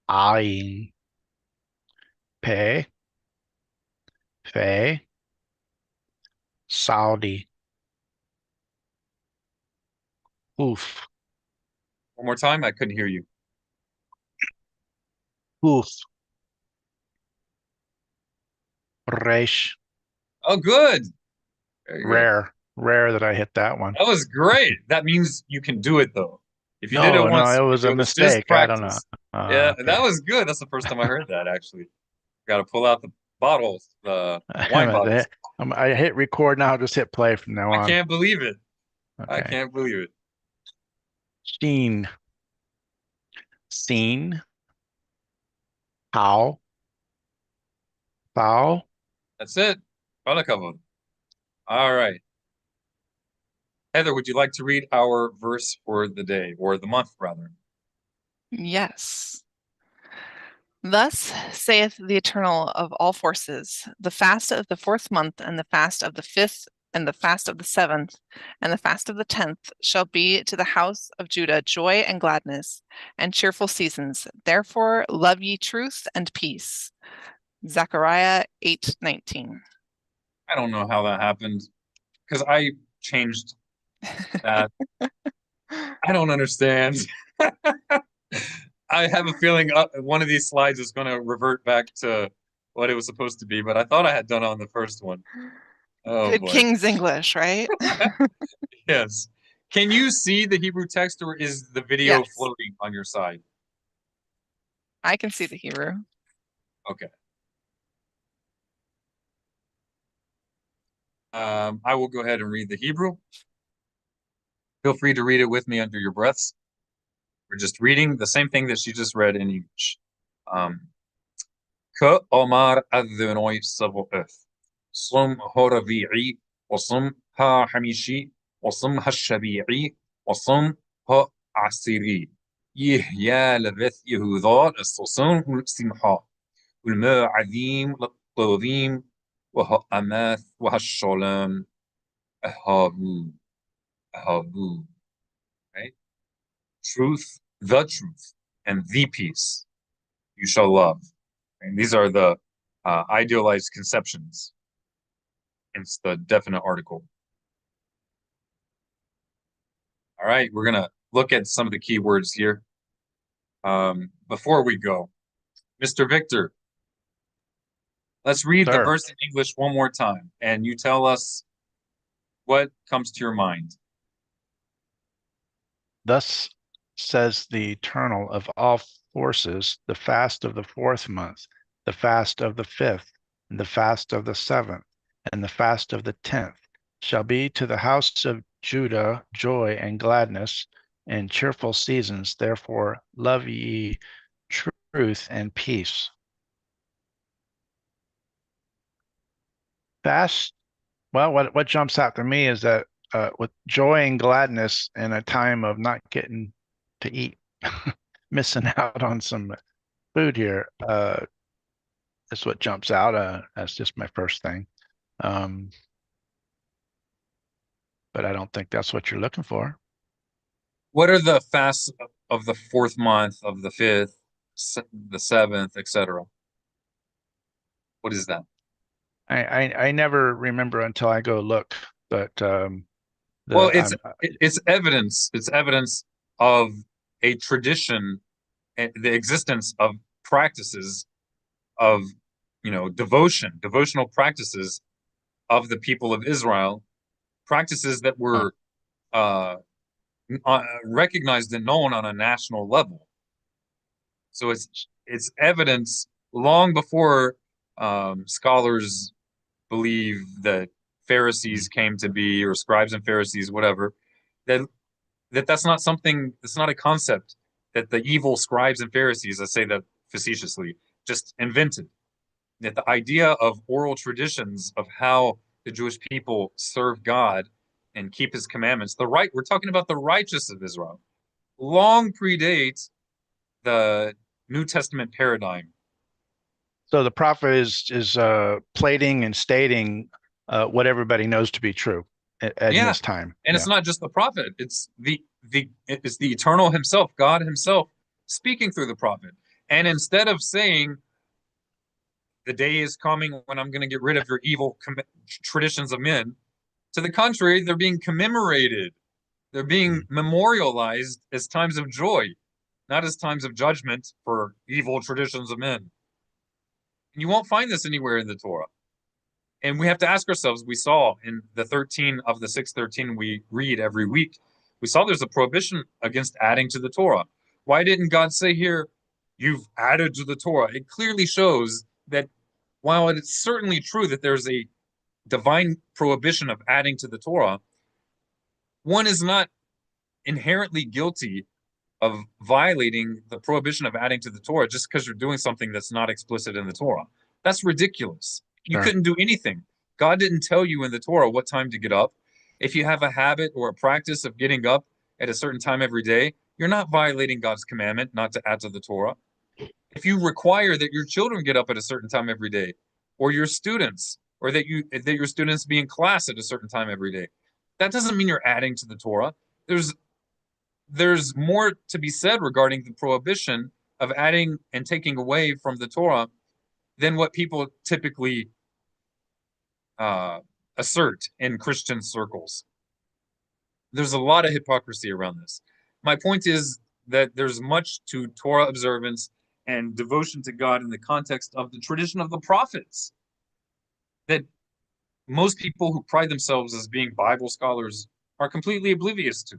Ayin. Pe. Fe. Saudi. Oof. One more time. I couldn't hear you. Oof. Resh. Oh, good. Very good. Rare that I hit that one. That was great. That means you can do it, though. If you did No, it once, it you was can a do it. It's just mistake. I don't know. practice. Yeah, Okay. that was good. That's the first time I heard that, actually. Got to pull out the bottles, the wine bottles. I hit record now. Just hit play from now I on. can't believe it. I Okay. can't believe it. Sheen. Seen. How. Thou. That's it. All right. Heather, would you like to read our verse for the day, or the month, rather? Yes. Thus saith the Eternal of all forces, the fast of the 4th month, and the fast of the 5th, and the fast of the 7th, and the fast of the 10th shall be to the house of Judah joy and gladness, and cheerful seasons. Therefore love ye truth and peace. Zechariah 8:19. I don't know how that happened, because I changed that. I don't understand. I have a feeling one of these slides is going to revert back to what it was supposed to be, but I thought I had done it on the first one. Oh Good boy. King's English, right? Yes. Can you see the Hebrew text, or is the video Yes. floating on your side? I can see the Hebrew. Okay. I will go ahead and read the Hebrew. Feel free to read it with me under your breaths. We're just reading the same thing that she just read in English. كأمر أذنوي سبعث صم هربيعي وصم ها حميشي وصم هالشبيعي وصم ها عسيري يا لبث يهوذا الصوصون سمحا والماء عظيم للطوذيم وها أماث وها الشلام أهابو right? Truth, the truth, and the peace you shall love. And these are the idealized conceptions. It's the definite article. All right, we're going to look at some of the key words here. Before we go, Mr. Victor, let's read the verse in English one more time, and you tell us what comes to your mind. Thus says the Eternal of all forces, the fast of the 4th month, the fast of the 5th, and the fast of the 7th, and the fast of the 10th shall be to the house of Judah joy and gladness and cheerful seasons. Therefore love ye truth and peace. Fast. Well, what jumps out to me is that with joy and gladness in a time of not getting to eat, missing out on some food here, is what jumps out. That's just my first thing. But I don't think that's what you're looking for. What are the fasts of the 4th month, of the 5th, the seventh, etc. What is that? I never remember until I go look, but Well, I'm- it's evidence. It's evidence of a tradition, the existence of practices of, devotional practices of the people of Israel, practices that were recognized and known on a national level. So it's evidence long before scholars believe that Pharisees came to be, or scribes and Pharisees, whatever, that's not something, that's not a concept that the evil scribes and Pharisees, I say that facetiously, just invented. That the idea of oral traditions of how the Jewish people serve God and keep his commandments, we're talking about the righteous of Israel, long predates the New Testament paradigm. So the prophet is plating and stating what everybody knows to be true at Yeah. this time. And it's not just the prophet, it's the eternal himself, God himself, speaking through the prophet. And instead of saying, the day is coming when I'm going to get rid of your evil traditions of men, to the contrary, they're being commemorated. They're being memorialized as times of joy, not as times of judgment for evil traditions of men. And you won't find this anywhere in the Torah. And we have to ask ourselves, we saw in the 13 of the 613 we read every week, we saw there's a prohibition against adding to the Torah. Why didn't God say here, you've added to the Torah? It clearly shows that while it's certainly true that there's a divine prohibition of adding to the Torah, one is not inherently guilty of violating the prohibition of adding to the Torah just because you're doing something that's not explicit in the Torah. That's ridiculous. You Sure. couldn't do anything. God didn't tell you in the Torah what time to get up. If you have a habit or a practice of getting up at a certain time every day, you're not violating God's commandment not to add to the Torah. If you require that your children get up at a certain time every day, or your students, or that your students be in class at a certain time every day, that doesn't mean you're adding to the Torah. There's more to be said regarding the prohibition of adding and taking away from the Torah than what people typically assert in Christian circles. There's a lot of hypocrisy around this. My point is that there's much to Torah observance and devotion to God in the context of the tradition of the prophets that most people who pride themselves as being Bible scholars are completely oblivious to.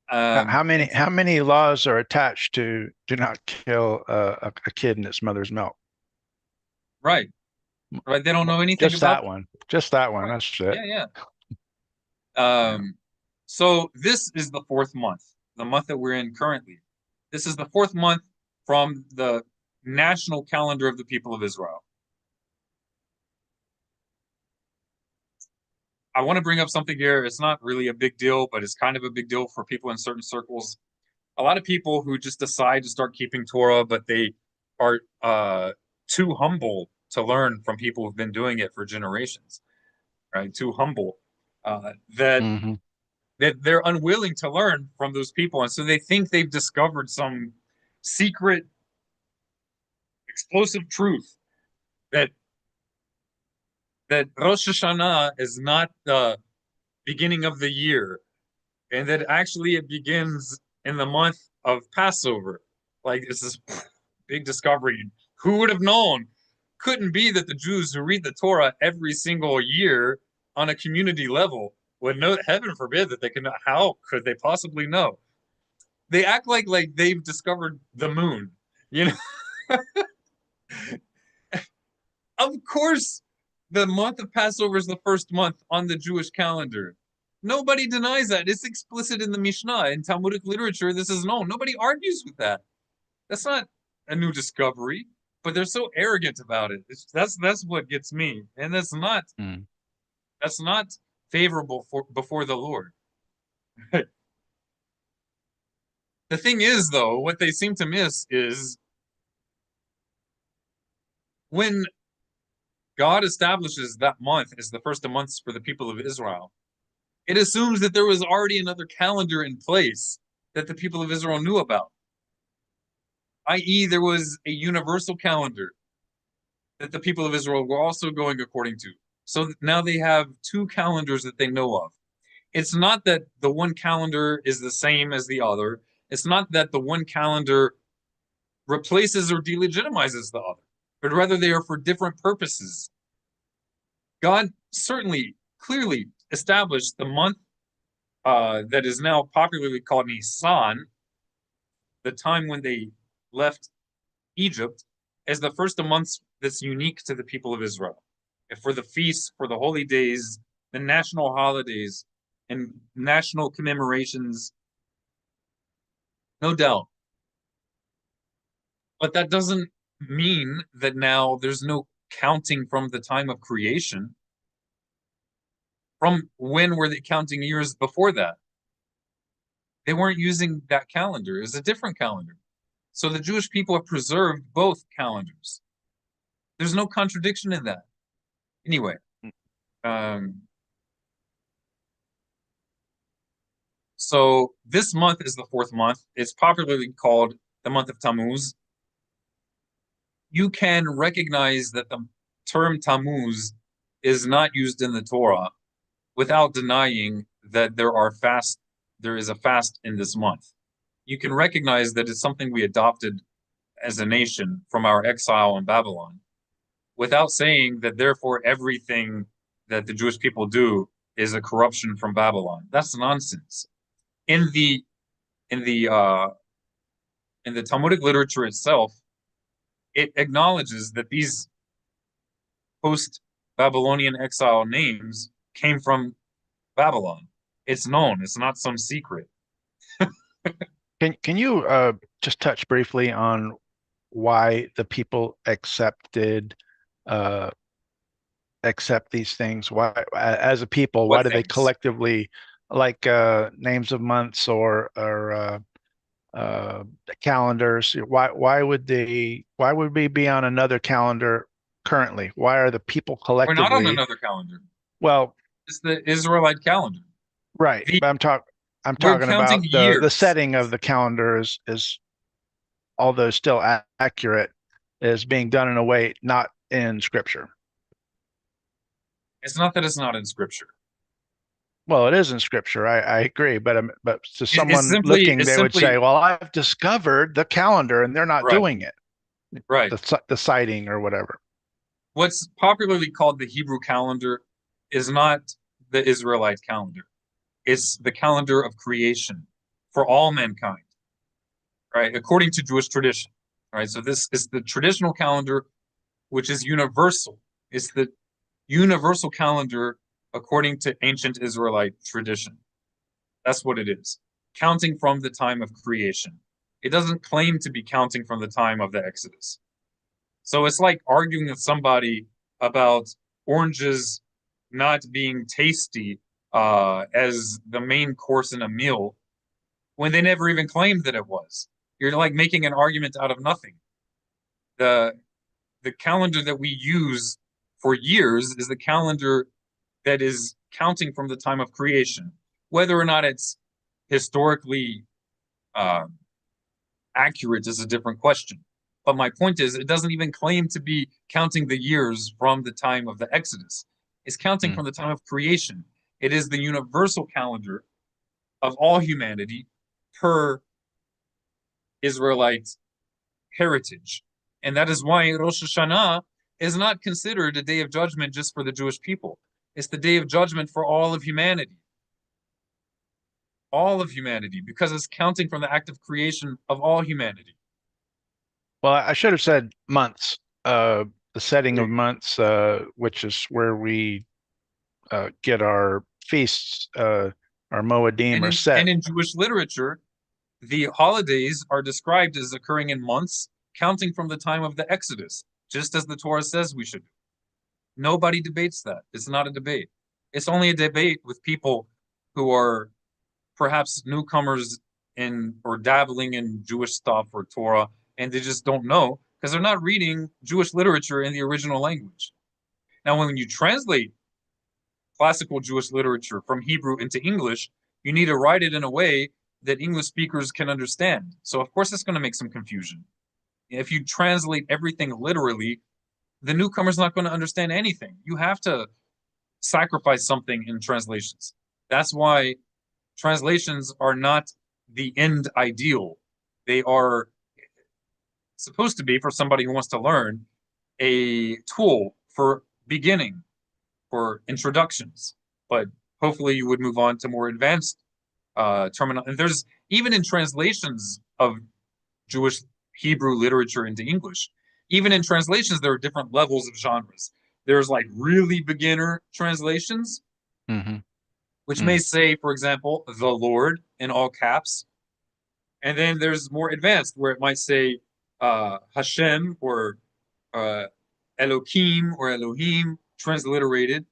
How many laws are attached to do not kill a kid in its mother's milk? Right. They don't know anything Just about that one. Just that one. Right. That's it. Yeah. So this is the fourth month, the month that we're in currently. This is the fourth month from the national calendar of the people of Israel. I want to bring up something here. It's not really a big deal, but it's kind of a big deal for people in certain circles. A lot of people who just decide to start keeping Torah, but they are too humble to learn from people who've been doing it for generations, right? Too humble that they're unwilling to learn from those people. And so they think they've discovered some secret explosive truth that Rosh Hashanah is not the beginning of the year, and that actually it begins in the month of Passover. Like, it's this big discovery. Who would have known? Couldn't be that the Jews who read the Torah every single year on a community level would know. Heaven forbid that they can. How could they possibly know? They act like they've discovered the moon. Of course, the month of Passover is the first month on the Jewish calendar. Nobody denies that. It's explicit in the Mishnah. In Talmudic literature, this is known. Nobody argues with that. That's not a new discovery, but they're so arrogant about it. That's what gets me. And that's not favorable before the Lord. The thing is, though, what they seem to miss is when God establishes that month as the first of months for the people of Israel, it assumes that there was already another calendar in place that the people of Israel knew about. i.e., there was a universal calendar that the people of Israel were also going according to. So now they have two calendars that they know of. It's not that the one calendar is the same as the other. It's not that the one calendar replaces or delegitimizes the other, but rather they are for different purposes. God certainly clearly established the month that is now popularly called Nisan, the time when they left Egypt, as the first of months that's unique to the people of Israel. And for the feasts, for the holy days, the national holidays, and national commemorations, no doubt. But that doesn't mean that now there's no counting from the time of creation. From when were they counting years before that? They weren't using that calendar. It was a different calendar. So the Jewish people have preserved both calendars. There's no contradiction in that. Anyway, so this month is the fourth month. It's popularly called the month of Tammuz. You can recognize that the term Tammuz is not used in the Torah without denying that there is a fast in this month. You can recognize that it's something we adopted as a nation from our exile in Babylon, without saying that therefore everything that the Jewish people do is a corruption from Babylon. That's nonsense. In the Talmudic literature itself, it acknowledges that these post-Babylonian exile names came from Babylon. It's known. It's not some secret. Can you just touch briefly on why the people accept these things? Why, as a people, why do they collectively like names of months or calendars? Why would we be on another calendar currently? Why are the people collectively? We're not on another calendar. Well, it's the Israelite calendar. Right. But I'm talking about the setting of the calendar is although still accurate, is being done in a way not in Scripture. It's not that it's not in Scripture. Well, it is in Scripture. I agree, but to someone looking, they would say, "Well, I've discovered the calendar, and they're not doing it." Right. The sighting or whatever. What's popularly called the Hebrew calendar is not the Israelite calendar. It's the calendar of creation for all mankind, right? According to Jewish tradition, right? So this is the traditional calendar, which is universal. It's the universal calendar according to ancient Israelite tradition. That's what it is. Counting from the time of creation. It doesn't claim to be counting from the time of the Exodus. So it's like arguing with somebody about oranges not being tasty as the main course in a meal when they never even claimed that it was. You're like making an argument out of nothing. The calendar that we use for years is the calendar that is counting from the time of creation. Whether or not it's historically accurate is a different question. But my point is, it doesn't even claim to be counting the years from the time of the Exodus. It's counting from the time of creation. It is the universal calendar of all humanity per Israelite heritage. And that is why Rosh Hashanah is not considered a day of judgment just for the Jewish people. It's the day of judgment for all of humanity. All of humanity, because it's counting from the act of creation of all humanity. Well, I should have said months. The setting of months, which is where we get our feasts, our Moedim are set. And in Jewish literature, the holidays are described as occurring in months, counting from the time of the Exodus, just as the Torah says we should do. Nobody debates that. It's not a debate. It's only a debate with people who are perhaps newcomers in or dabbling in Jewish stuff or Torah, and they just don't know because they're not reading Jewish literature in the original language. Now, when you translate classical Jewish literature from Hebrew into English, you need to write it in a way that English speakers can understand. So, of course, it's going to make some confusion. if you translate everything literally, the newcomer's not going to understand anything. You have to sacrifice something in translations. That's why translations are not the end ideal. They are supposed to be, for somebody who wants to learn, a tool for beginning, for introductions. But hopefully you would move on to more advanced terminal. And there's, even in translations of Jewish Hebrew literature into English, even in translations, there are different levels of genres. There's like really beginner translations, which may say, for example, the Lord in all caps. And then there's more advanced where it might say Hashem or Elohim or Elohim transliterated.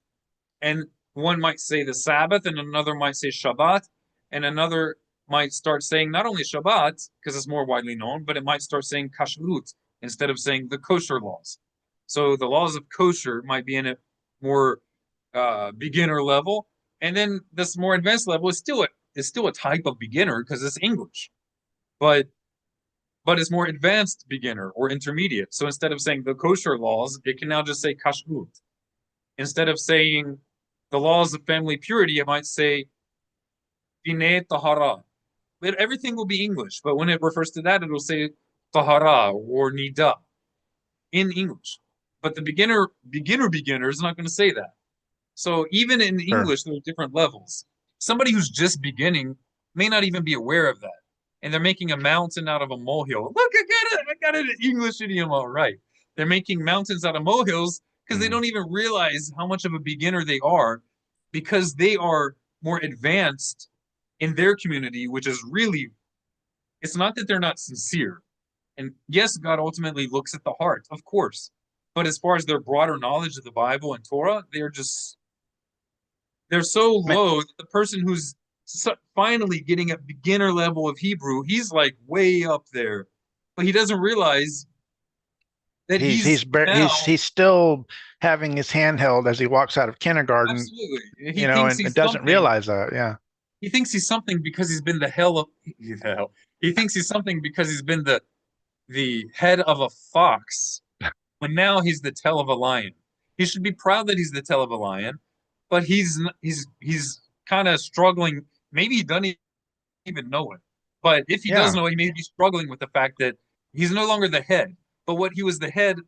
And one might say the Sabbath, and another might say Shabbat, and another might start saying not only Shabbat, because it's more widely known, but it might start saying Kashrut instead of saying the kosher laws. So the laws of kosher might be in a more beginner level, and then this more advanced level is still a type of beginner because it's English, but it's more advanced beginner or intermediate. So instead of saying the kosher laws, it can now just say kashrut. Instead of saying the laws of family purity, it might say dinei tahara. But everything will be English, but when it refers to that, it'll say tahara or nida in English. But the beginner is not going to say that. So even in English, there are different levels. Somebody who's just beginning may not even be aware of that. And they're making a mountain out of a molehill. Look, I got an English idiom all right. They're making mountains out of molehills because they don't even realize how much of a beginner they are, because they are more advanced in their community, which is really, it's not that they're not sincere. And yes, God ultimately looks at the heart, of course. But as far as their broader knowledge of the Bible and Torah, they're so low that the person who's finally getting a beginner level of Hebrew, he's like way up there, but he doesn't realize that he's still having his handheld as he walks out of kindergarten. Absolutely, and doesn't realize that. Yeah, he thinks he's something because he's been the hell of hell. He thinks he's something because he's been the head of a fox, but now he's the tail of a lion. He should be proud that he's the tail of a lion, but he's kind of struggling. Maybe he doesn't even know it. But if he does know it, he may be struggling with the fact that he's no longer the head. But what he was the head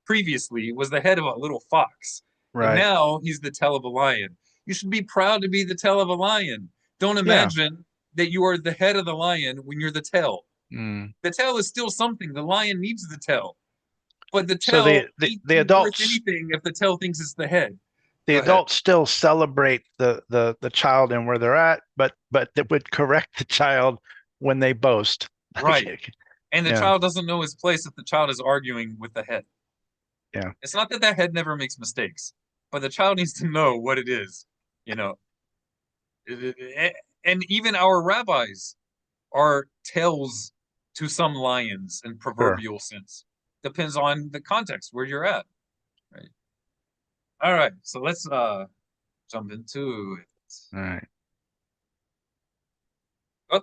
previously was the head of a little fox. Right. And now he's the tail of a lion. You should be proud to be the tail of a lion. Don't imagine that you are the head of the lion when you're the tail. The tail is still something. The lion needs the tail. But the tail the adults anything if the tail thinks it's the head. The adults still celebrate the child and where they're at, but that would correct the child when they boast. Right. And the child doesn't know his place if the child is arguing with the head. Yeah. It's not that the head never makes mistakes, but the child needs to know what it is, And even our rabbis are tails to some lions in proverbial sense. Depends on the context where you're at. Right. All right, so let's jump into it. All right. Oh.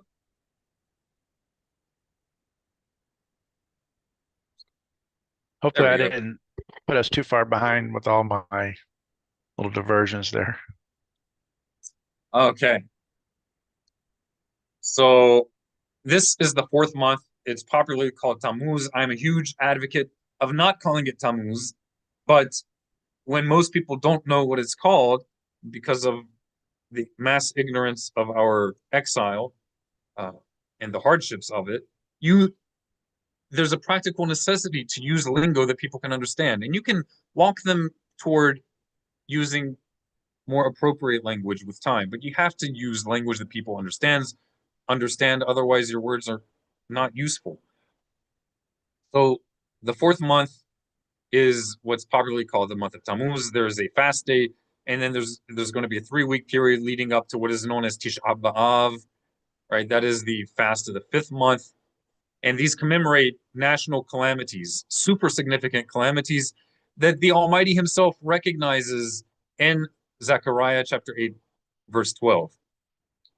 Hopefully I didn't put us too far behind with all my little diversions there. Okay. So this is the 4th month. It's popularly called Tammuz. I'm a huge advocate of not calling it Tammuz, but when most people don't know what it's called because of the mass ignorance of our exile and the hardships of it, there's a practical necessity to use lingo that people can understand. And you can walk them toward using more appropriate language with time, but you have to use language that people understand, otherwise your words are not useful. So the 4th month is what's popularly called the month of Tammuz. There's a fast day, and then there's going to be a 3-week period leading up to what is known as Tisha B'Av, right? That is the fast of the 5th month. And these commemorate national calamities, super significant calamities that the Almighty himself recognizes in Zechariah chapter 8, verse 12.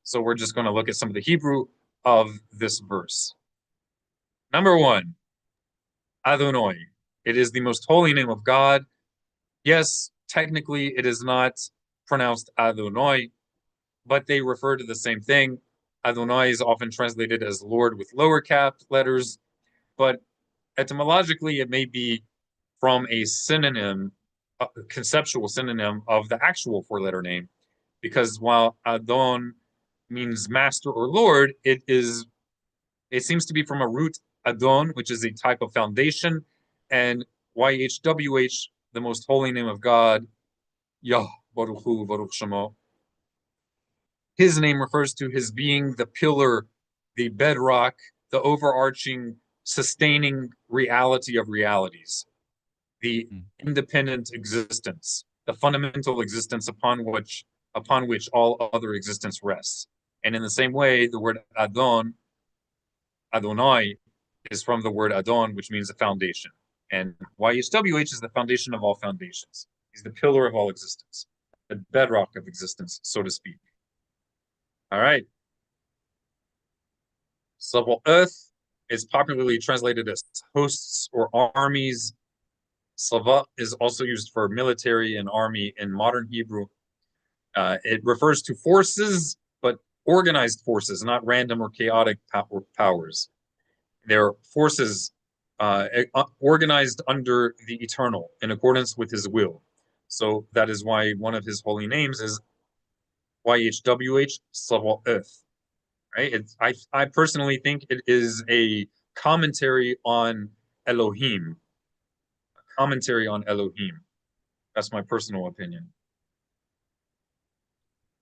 So we're just going to look at some of the Hebrew of this verse. Number 1, Adonai. It is the most holy name of God. Yes, technically it is not pronounced Adonai, but they refer to the same thing. Adonai is often translated as Lord with lower cap letters, but etymologically it may be from a synonym, a conceptual synonym of the actual four-letter name, because while Adon means master or Lord, it seems to be from a root Adon, which is a type of foundation, and YHWH, the most holy name of God, Yah, Baruch Hu, Baruch Shemo. His name refers to his being the pillar, the bedrock, the overarching, sustaining reality of realities, the independent existence, the fundamental existence upon which all other existence rests. And in the same way, the word Adon, Adonai, is from the word Adon, which means a foundation. And YHWH is the foundation of all foundations. He's the pillar of all existence, the bedrock of existence, so to speak. All right. Earth is popularly translated as hosts or armies. Sava is also used for military and army in modern Hebrew. It refers to forces, but organized forces, not random or chaotic powers. They're forces organized under the eternal in accordance with his will. So that is why one of his holy names is YHWH, Savaoth. Right? I personally think it is a commentary on Elohim. A commentary on Elohim. That's my personal opinion.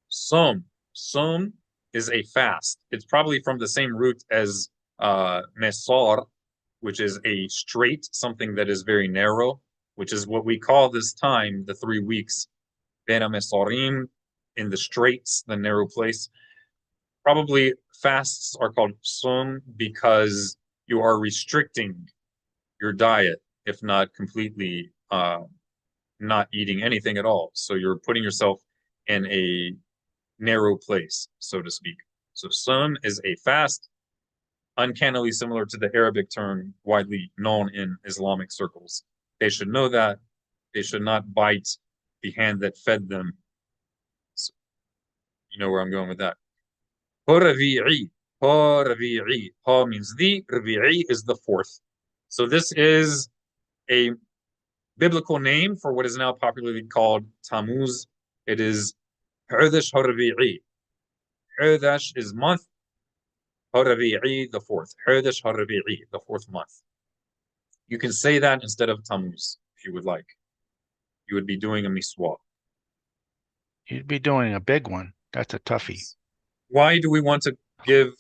Som. Som is a fast. It's probably from the same root as Mesor, which is a straight, something that is very narrow, which is what we call this time, the 3 weeks. Bena Mesorim, in the straits, the narrow place. Probably fasts are called som because you are restricting your diet, if not completely not eating anything at all. So you're putting yourself in a narrow place, so to speak. So som is a fast, uncannily similar to the Arabic term widely known in Islamic circles. They should know that. They should not bite the hand that fed them. So you know where I'm going with that. Ravi'i. Ravi'i. Ha means the, Ravi'i is the fourth. So this is a biblical name for what is now popularly called Tammuz. It is Hudash Ravi'i. Hudash is month. Ravi'i, the fourth. Hudash Ravi'i, the fourth month. You can say that instead of Tammuz, if you would like. You would be doing a miswah. You'd be doing a big one. That's a toughie. Why do we want to give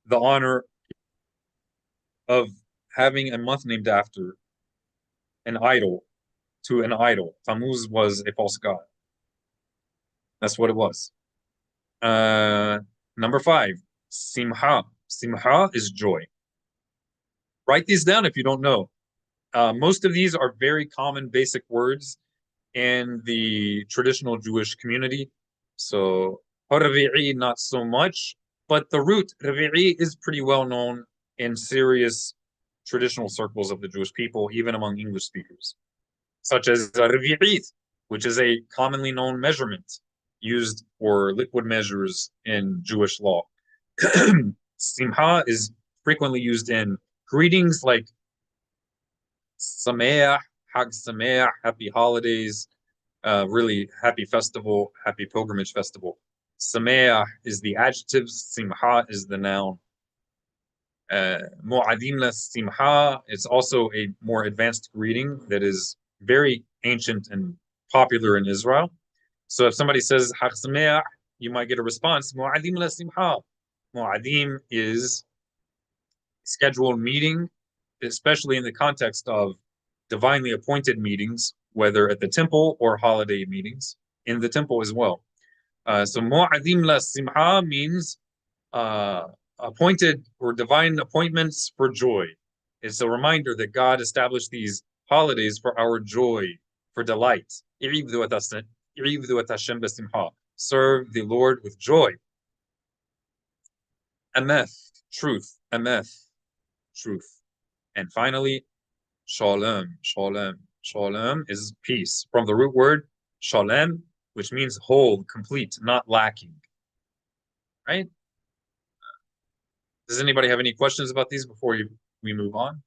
the honor of having a month named after an idol to an idol? Tammuz was a false god. That's what it was. Number 5, Simha. Simha is joy. Write these down if you don't know. Most of these are very common basic words in the traditional Jewish community. So Ravi'i, not so much, but the root Ravi'i is pretty well known in serious traditional circles of the Jewish people, even among English speakers, such as Ravi'ith, which is a commonly known measurement used for liquid measures in Jewish law. Simha is frequently used in greetings like Sameach, Hag Sameach, happy holidays, really happy festival, happy pilgrimage festival. Sameach is the adjective, Simha is the noun. Mu'adim la Simha, it's also a more advanced greeting that is very ancient and popular in Israel. So if somebody says Hag Sameach, you might get a response, Mu'adim la Simha. Mu'adim is scheduled meeting, especially in the context of divinely appointed meetings, whether at the temple or holiday meetings, in the temple as well. So Mu'adim la Simha means appointed or divine appointments for joy. It's a reminder that God established these holidays for our joy, for delight. Serve the Lord with joy. Ameth, truth. Ameth, truth. And finally, Shalom, shalom, shalom is peace from the root word shalem, which means whole, complete, not lacking. Right? Does anybody have any questions about these before we move on?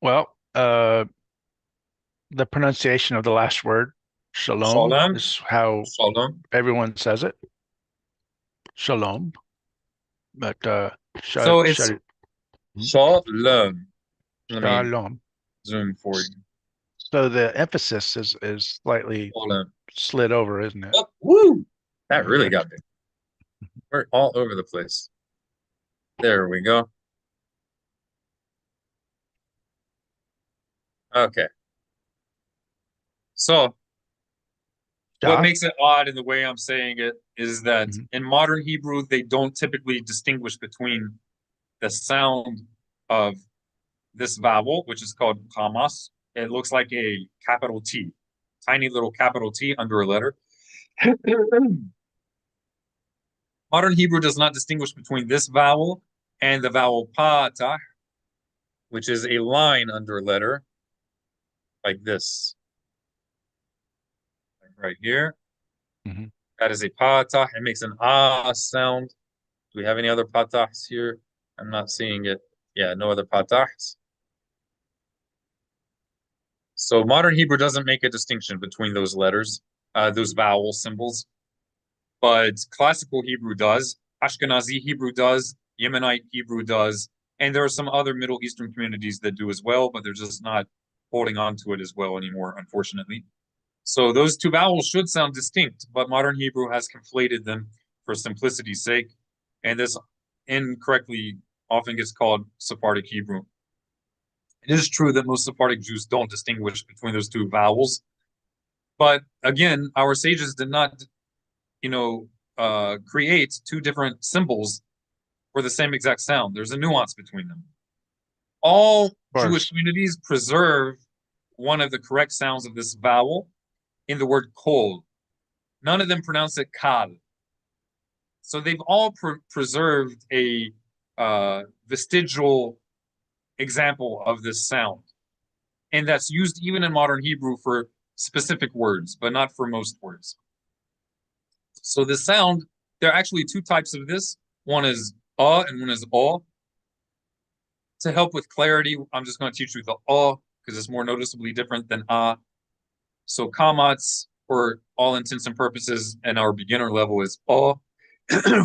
Well, the pronunciation of the last word, shalom, Shalom, is how shalom. everyone says it. Shalom. But So it's shalom. Let me shalom. zoom for you. So the emphasis is slightly Shalom. slid over, isn't it? Oh, woo! That really got me. We're all over the place. There we go. Okay. So what Ja. makes it odd in the way I'm saying it is that Mhm. in modern Hebrew, they don't typically distinguish between the sound of this vowel, which is called kamas. It looks like a capital T, tiny little capital T under a letter. Modern Hebrew does not distinguish between this vowel and the vowel patah, which is a line under a letter, like this, like right here. Mhm. That is a patah. It makes an ah sound. Do we have any other patahs here? I'm not seeing it. Yeah, no other patahs. So modern Hebrew doesn't make a distinction between those letters, those vowel symbols, but classical Hebrew does. Ashkenazi Hebrew does. Yemenite Hebrew does. And there are some other Middle Eastern communities that do as well, but they're just not holding on to it as well anymore, unfortunately. So those two vowels should sound distinct, but modern Hebrew has conflated them for simplicity's sake. And this incorrectly often gets called Sephardic Hebrew. It is true that most Sephardic Jews don't distinguish between those two vowels. But again, our sages did not, create two different symbols for the same exact sound. There's a nuance between them. All Jewish communities preserve one of the correct sounds of this vowel in the word kol. None of them pronounce it kal. So they've all preserved a vestigial example of this sound. And that's used even in modern Hebrew for specific words, but not for most words. So the sound, there are actually two types of this. One is and one is aw. To help with clarity, I'm just going to teach you the aw because it's more noticeably different than ah. So kamats, for all intents and purposes, and our beginner level is aw.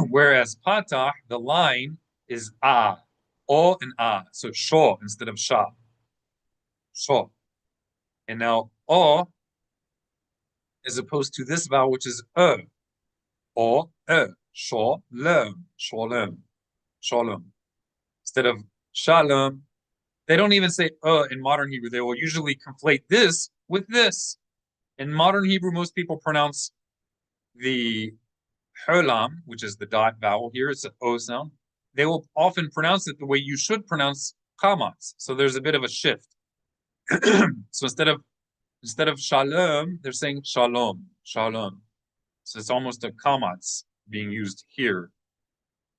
Whereas patah, the line is ah. Aw and ah. So shaw instead of sha. Shaw. And now aw, as opposed to this vowel, which is or shalom, shalom, shalom. Instead of shalom, they don't even say in modern Hebrew. They will usually conflate this with this. In modern Hebrew, most people pronounce the holam, which is the dot vowel here. It's an O sound. They will often pronounce it the way you should pronounce kamats. So there's a bit of a shift. So instead of shalom, they're saying shalom, shalom. So it's almost a kamats being used here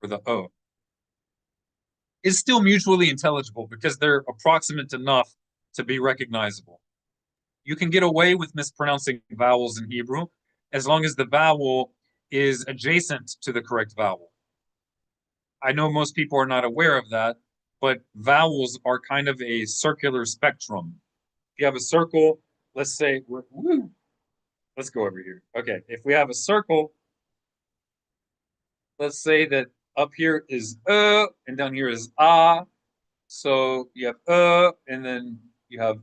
for the O. It's still mutually intelligible because they're approximate enough to be recognizable. You can get away with mispronouncing vowels in Hebrew as long as the vowel is adjacent to the correct vowel. I know most people are not aware of that, but vowels are kind of a circular spectrum. If you have a circle, let's say, let's go over here. Okay, if we have a circle, let's say that up here is and down here is ah. So you have and then you have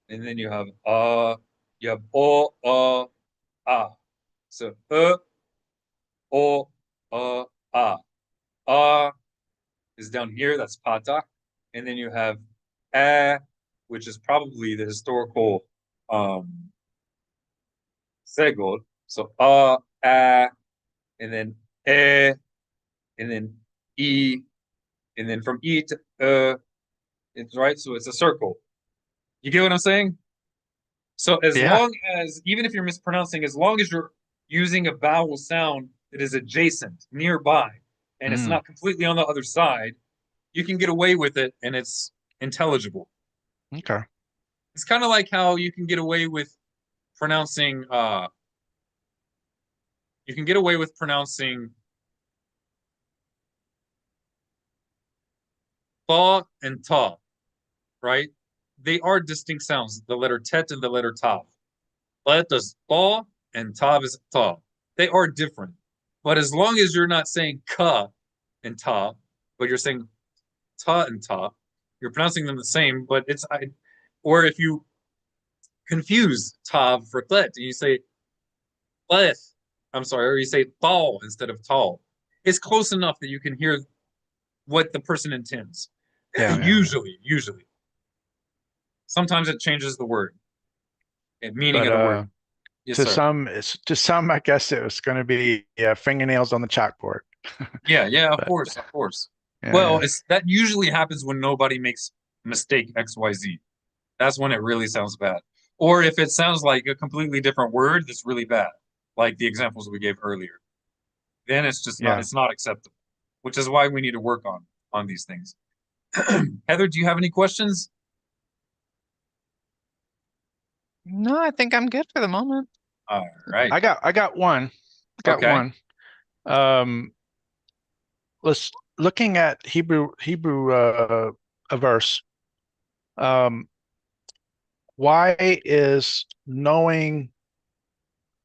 and then you have you have ah. So ah is down here. That's patah, and then you have which is probably the historical segod. So and then and then e, and then from e to it's right. So it's a circle. You get what I'm saying? So as long as, even if you're mispronouncing, as long as you're using a vowel sound that is adjacent, nearby, and it's not completely on the other side, you can get away with it and it's intelligible. Okay. It's kind of like how you can get away with pronouncing tha and ta, right? They are distinct sounds, the letter tet and the letter tav. Let is tha and tav is ta. They are different. But as long as you're not saying ka and ta, but you're saying ta and ta, you're pronouncing them the same, but or if you confuse tav for tlet and you say leth, I'm sorry, or you say thal instead of tal, it's close enough that you can hear what the person intends. Yeah. Usually. Sometimes it changes the word and meaning But of the word. Yes, sir. to some, I guess it was going to be fingernails on the chalkboard. Yeah, of But- course. Yeah, Well, yeah. that usually happens when nobody makes mistake XYZ. That's when it really sounds bad. Or if it sounds like a completely different word that's really bad, like the examples we gave earlier, then it's just Yeah. it's not acceptable, which is why we need to work on these things. Heather, do you have any questions? No, I think I'm good for the moment. All right. I got one. Got Okay. one. Looking at Hebrew a verse. Why is knowing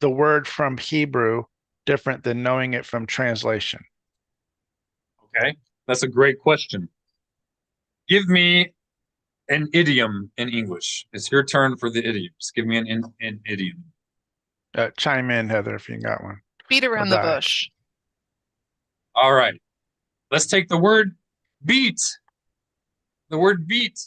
the word from Hebrew different than knowing it from translation? Okay. That's a great question. Give me an idiom in English. It's your turn for the idioms. Give me an idiom. Chime in, Heather, if you got one. Beat around the die. bush. All right. Let's take the word beat. The word beat.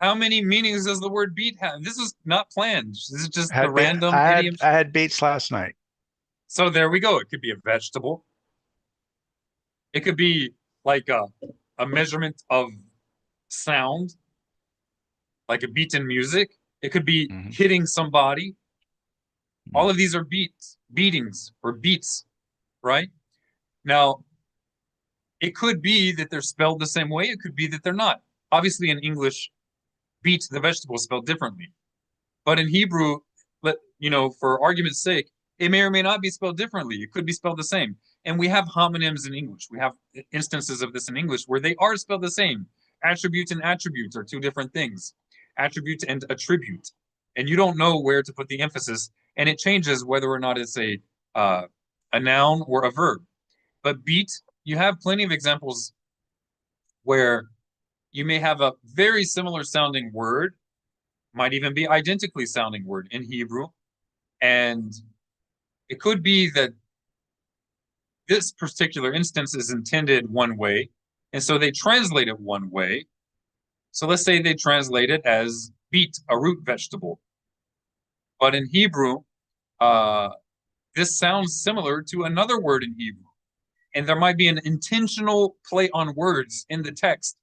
How many meanings does the word beat have? This is not planned. This is just the random idiom. I had beets last night. So there we go. It could be a vegetable. It could be like a measurement of sound, like a beat in music. It could be hitting somebody. All of these are beatings or beats, right? Now, it could be that they're spelled the same way. It could be that they're not. Obviously, in English, beet, the vegetable, is spelled differently. But in Hebrew, for argument's sake, it may or may not be spelled differently. It could be spelled the same. And we have homonyms in English. We have instances of this in English where they are spelled the same. Attribute and attributes are two different things. Attribute and attribute. And you don't know where to put the emphasis, and it changes whether or not it's a noun or a verb. But beat, you have plenty of examples where you may have a very similar sounding word, might even be identically sounding word in Hebrew, and it could be that this particular instance is intended one way, and so they translate it one way. So let's say they translate it as beet, a root vegetable. But in Hebrew, this sounds similar to another word in Hebrew. And there might be an intentional play on words in the text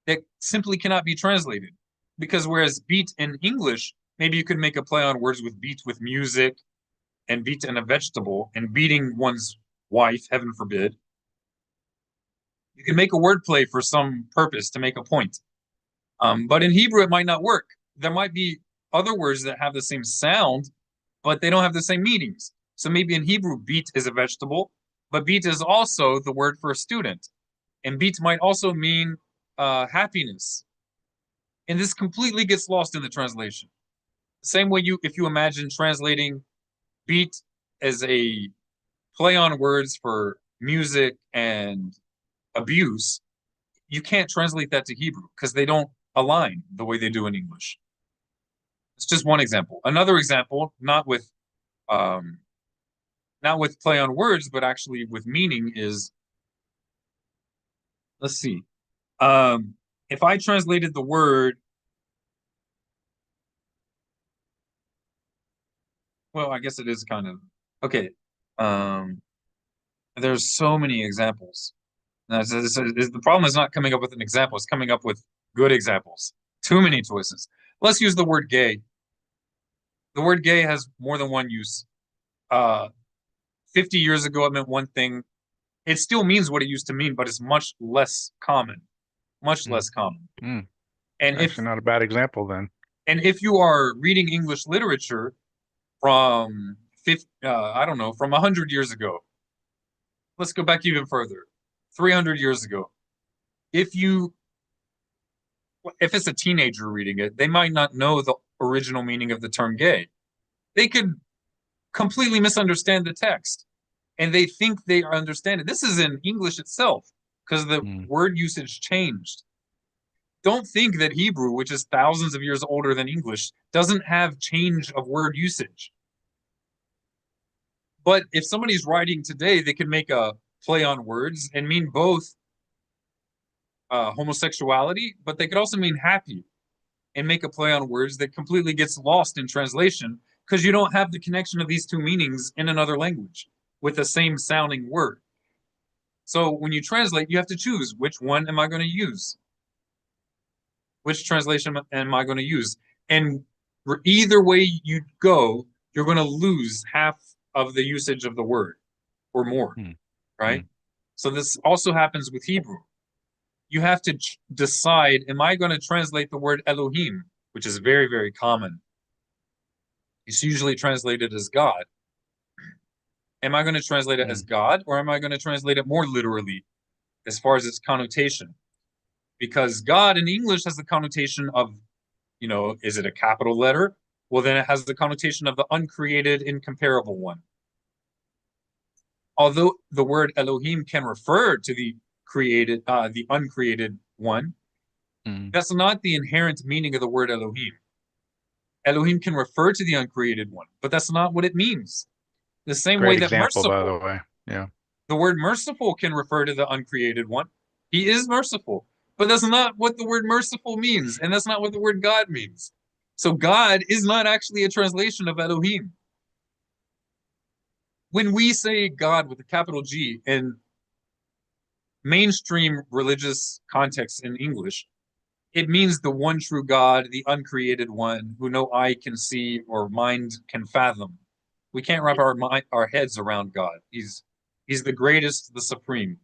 that simply cannot be translated. Because whereas beet in English, maybe you could make a play on words with beet with music and beet and a vegetable and beating one's wife, heaven forbid. You can make a word play for some purpose to make a point. But in Hebrew, it might not work. There might be other words that have the same sound, but they don't have the same meanings. So maybe in Hebrew, beet is a vegetable, but beet is also the word for a student. And beet might also mean happiness. And this completely gets lost in the translation. The same way if you imagine translating beat as a play on words for music and abuse, you can't translate that to Hebrew because they don't align the way they do in English. It's just one example. Another example, not with play on words, but actually with meaning is, let's see. If I translated the word, well, I guess it is kind of, okay. There's so many examples. The problem is not coming up with an example, it's coming up with good examples. Too many choices. Let's use the word gay. The word gay has more than one use. 50 years ago, it meant one thing. It still means what it used to mean, but it's much less common, much Mm. less common. Mm. And Actually, not a bad example then. if you are reading English literature from I don't know, from 100 years ago, let's go back even further, 300 years ago. If it's a teenager reading it, they might not know the original meaning of the term gay. They could completely misunderstand the text, and they think they understand it. This is in English itself, because the word usage changed. Don't think that Hebrew, which is thousands of years older than English, doesn't have change of word usage. But if somebody's writing today, they can make a play on words and mean both homosexuality, but they could also mean happy and make a play on words that completely gets lost in translation because you don't have the connection of these two meanings in another language with the same sounding word. So when you translate, you have to choose which one am I going to use? Which translation am I going to use? And for either way you go, you're going to lose half of the usage of the word or more, right? So this also happens with Hebrew. You have to decide, am I going to translate the word Elohim, which is very, very common? It's usually translated as God. Am I going to translate it as God, or am I going to translate it more literally as far as its connotation? Because God in English has the connotation of, is it a capital letter? Well, then it has the connotation of the uncreated, incomparable one. Although the word Elohim can refer to the created, the uncreated one, that's not the inherent meaning of the word Elohim. Elohim can refer to the uncreated one, but that's not what it means. The same way that merciful, by the way. Yeah. The word merciful can refer to the uncreated one. He is merciful, but that's not what the word merciful means, and that's not what the word God means. So God is not actually a translation of Elohim. When we say God with a capital G in mainstream religious context in English, it means the one true God, the uncreated one, who no eye can see or mind can fathom. We can't wrap our heads around God. He's the greatest, the supreme.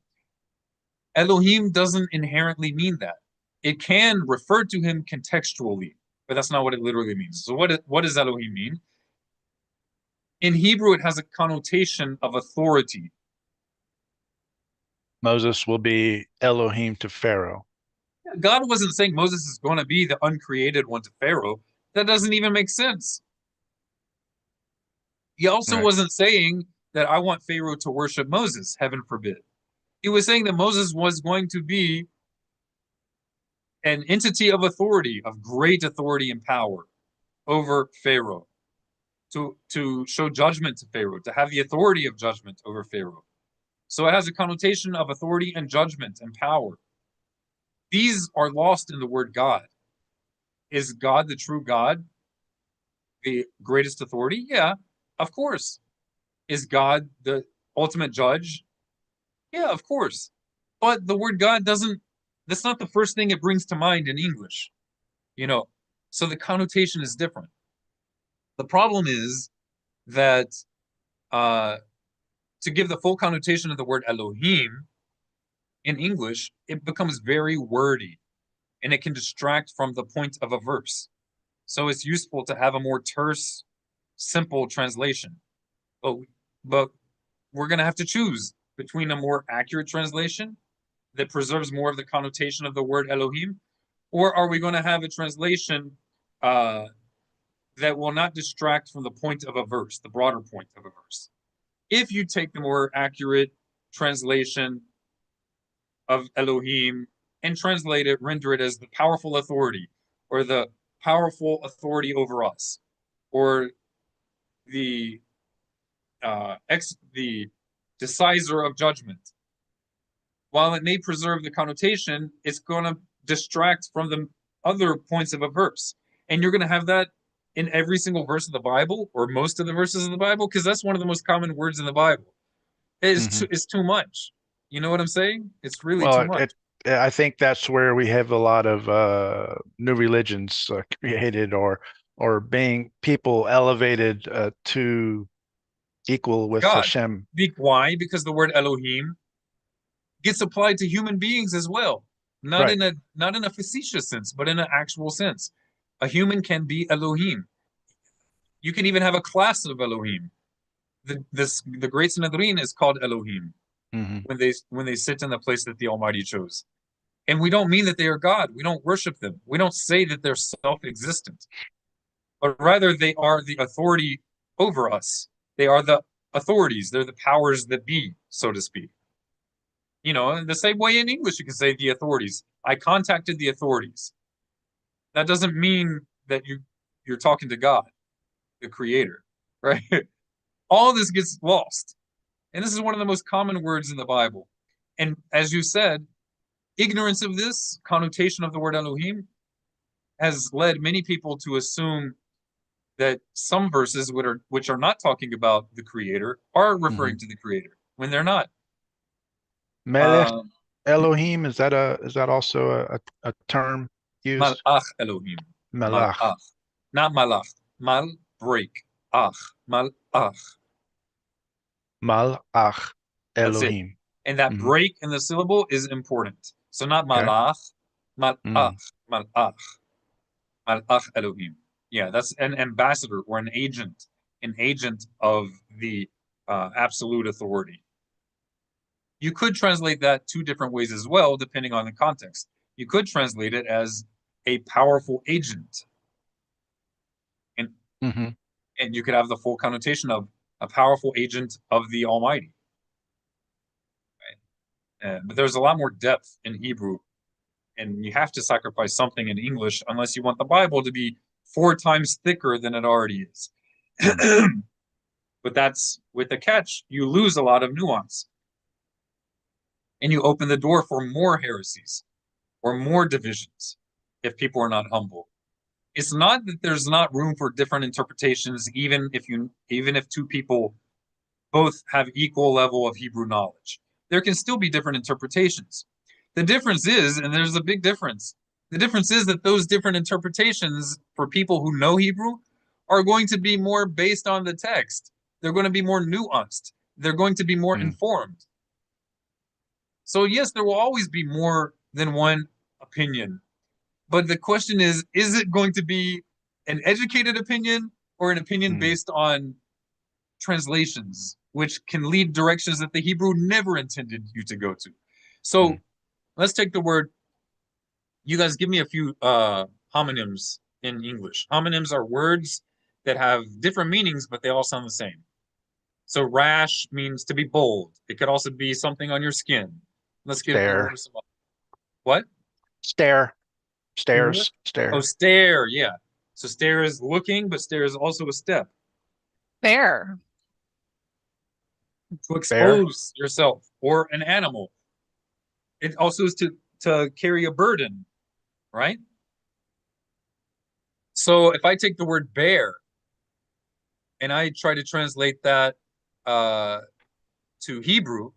Elohim doesn't inherently mean that. It can refer to him contextually, but that's not what it literally means. So what does Elohim mean? In Hebrew, it has a connotation of authority. Moses will be Elohim to Pharaoh. God wasn't saying Moses is going to be the uncreated one to Pharaoh. That doesn't even make sense. He also wasn't saying that I want Pharaoh to worship Moses, heaven forbid. He was saying that Moses was going to be an entity of authority, of great authority and power over Pharaoh, to show judgment to Pharaoh, to have the authority of judgment over Pharaoh. So it has a connotation of authority and judgment and power. These are lost in the word God. Is God the true God? The greatest authority? Yeah, of course. Is God the ultimate judge? Yeah, of course. But the word God that's not the first thing it brings to mind in English. So the connotation is different. The problem is that to give the full connotation of the word Elohim in English, it becomes very wordy and it can distract from the point of a verse. So it's useful to have a more terse, simple translation. But we're going to have to choose between a more accurate translation that preserves more of the connotation of the word Elohim, or are we going to have a translation that will not distract from the point of a verse, the broader point of a verse? If you take the more accurate translation of Elohim and translate it, render it as the powerful authority, or the powerful authority over us, or the decider of judgment, while it may preserve the connotation, it's going to distract from the other points of a verse. And you're going to have that in every single verse of the Bible, or most of the verses of the Bible, because that's one of the most common words in the Bible. It's too much. You know what I'm saying? It's really too much. I think that's where we have a lot of new religions created, or being people elevated to equal with God. Hashem. Why? Because the word Elohim gets applied to human beings as well. Not Right. in a facetious sense, but in an actual sense. A human can be Elohim. You can even have a class of Elohim. The great Sanhedrin is called Elohim Hmm. when they sit in the place that the Almighty chose. And we don't mean that they are God. We don't worship them. We don't say that they're self-existent, but rather they are the authority over us. They are the authorities. They're the powers that be, so to speak. You know, in the same way in English, you can say the authorities. I contacted the authorities. That doesn't mean that you're talking to God, the creator, right? All this gets lost. And this is one of the most common words in the Bible. And as you said, ignorance of this connotation of the word Elohim has led many people to assume that some verses which are not talking about the creator are referring to the creator when they're not. Melech Elohim, is that also a term used? Malach Elohim. Melach. Malach. Not malach. Mal, break. Ach. Malach. Malach That's it. Elohim. And that Mhm. break in the syllable is important. So not Okay. malach, malach, Mm. malach, malach Elohim. Yeah, that's an ambassador or an agent of the absolute authority. You could translate that two different ways as well, depending on the context. You could translate it as a powerful agent, Hmm. and you could have the full connotation of a powerful agent of the Almighty. Right? But there's a lot more depth in Hebrew, and you have to sacrifice something in English unless you want the Bible to be 4 times thicker than it already is. But that's with the catch, you lose a lot of nuance. And you open the door for more heresies or more divisions if people are not humble. It's not that there's not room for different interpretations, even if two people both have equal level of Hebrew knowledge. There can still be different interpretations. The difference is, and there's a big difference, the difference is that those different interpretations for people who know Hebrew are going to be more based on the text. They're going to be more nuanced. They're going to be more informed. So yes, there will always be more than one opinion. But the question is it going to be an educated opinion or an opinion based on translations, which can lead directions that the Hebrew never intended you to go to? So let's take the word. You guys give me a few homonyms in English. Homonyms are words that have different meanings, but they all sound the same. So rash means to be bold. It could also be something on your skin. Let's get Stare. some. What? Stare. Stairs. Stare. Oh, stare. Yeah. So stare is looking, but stare is also a step. Fair. To expose yourself or an animal. It also is to carry a burden, right? So if I take the word bear and I try to translate that to Hebrew,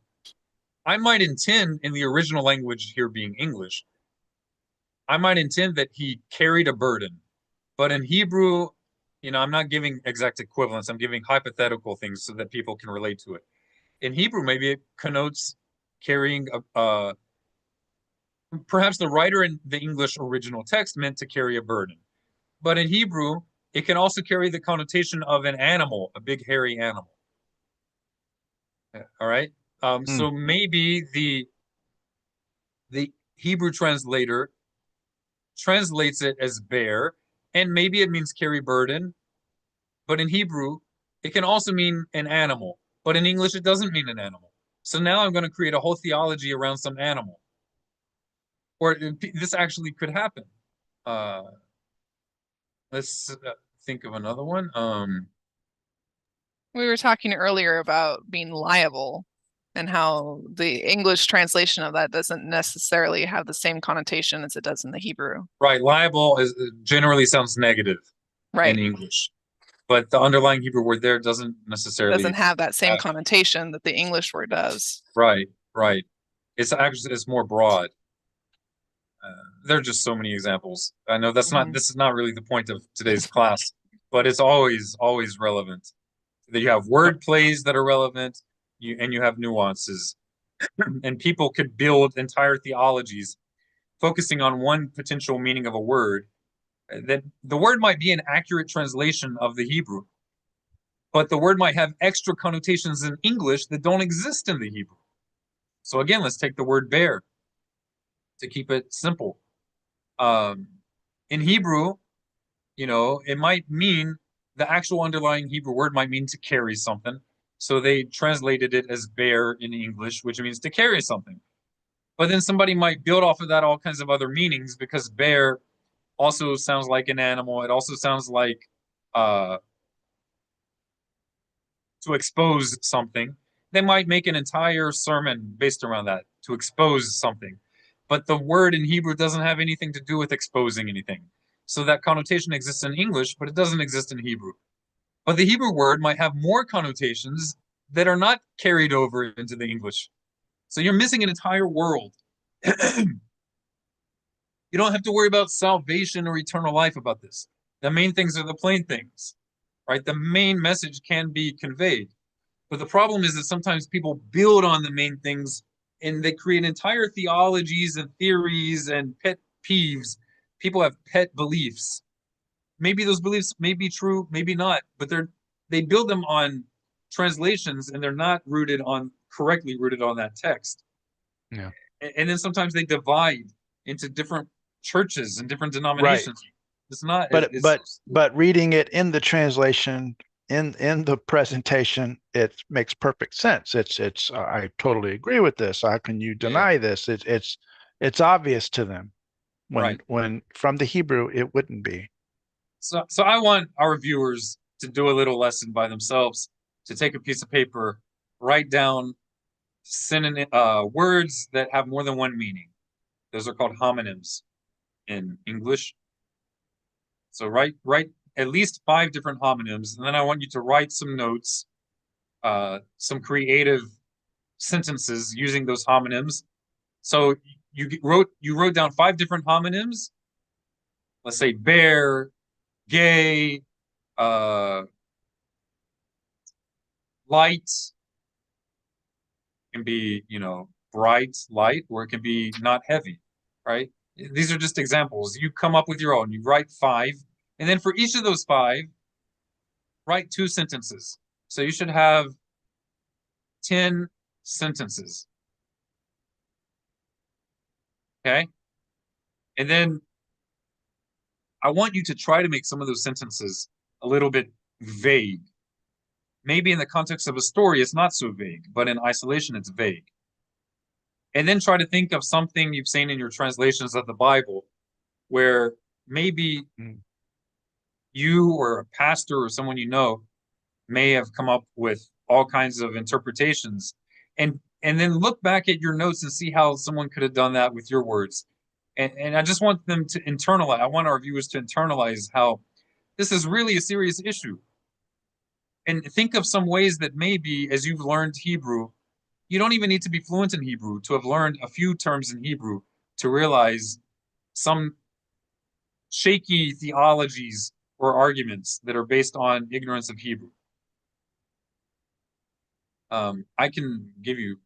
I might intend, in the original language here being English, I might intend that he carried a burden. But in Hebrew, I'm not giving exact equivalents. I'm giving hypothetical things so that people can relate to it. In Hebrew, maybe it connotes carrying perhaps the writer in the English original text meant to carry a burden. But in Hebrew, it can also carry the connotation of an animal, a big hairy animal. All right. So maybe the Hebrew translator translates it as bear, and maybe it means carry burden. But in Hebrew, it can also mean an animal. But in English, it doesn't mean an animal. So now I'm going to create a whole theology around some animal. Or this actually could happen. Let's think of another one. We were talking earlier about being liable and how the English translation of that doesn't necessarily have the same connotation as it does in the Hebrew. Right. Liable generally sounds negative in English, but the underlying Hebrew word there doesn't necessarily have that same connotation that the English word does. Right. It's more broad. There are just so many examples. I know this is not really the point of today's class, but it's always relevant. That you have word plays that are relevant, and you have nuances. and people could build entire theologies focusing on one potential meaning of a word, that the word might be an accurate translation of the Hebrew, but the word might have extra connotations in English that don't exist in the Hebrew. So again, let's take the word bear to keep it simple. In Hebrew, it might mean the actual underlying Hebrew word might mean to carry something. So they translated it as bear in English, which means to carry something. But then somebody might build off of that all kinds of other meanings, because bear also sounds like an animal. It also sounds like to expose something. They might make an entire sermon based around that, to expose something. But the word in Hebrew doesn't have anything to do with exposing anything. So that connotation exists in English, but it doesn't exist in Hebrew. But the Hebrew word might have more connotations that are not carried over into the English. So you're missing an entire world. You don't have to worry about salvation or eternal life about this. The main things are the plain things, right? The main message can be conveyed. But the problem is that sometimes people build on the main things and they create entire theologies and theories and pet peeves. People have pet beliefs. Maybe those beliefs may be true, maybe not, but they build them on translations and they're not correctly rooted on that text. Yeah. And then sometimes they divide into different churches and different denominations. It's not, But reading it in the translation, in the presentation, it makes perfect sense. It's I totally agree with this. How can you deny this? It's obvious to them. When from the Hebrew it wouldn't be. So I want our viewers to do a little lesson by themselves, to take a piece of paper, write down words that have more than one meaning. Those are called homonyms in English. So write at least 5 different homonyms, and then I want you to write some notes, some creative sentences using those homonyms. So you wrote down 5 different homonyms. Let's say bear, gay, light can be, bright, light, or it can be not heavy, right? These are just examples. You come up with your own. You write 5, and then for each of those 5, write 2 sentences. So you should have 10 sentences. Okay? And then I want you to try to make some of those sentences a little bit vague. Maybe in the context of a story, it's not so vague, but in isolation, it's vague. And then try to think of something you've seen in your translations of the Bible where maybe you or a pastor or someone you know may have come up with all kinds of interpretations. And then look back at your notes and see how someone could have done that with your words. And I just want them to internalize. I want our viewers to internalize how this is really a serious issue. And think of some ways that maybe, as you've learned Hebrew, you don't even need to be fluent in Hebrew to have learned a few terms in Hebrew to realize some shaky theologies or arguments that are based on ignorance of Hebrew. I can give you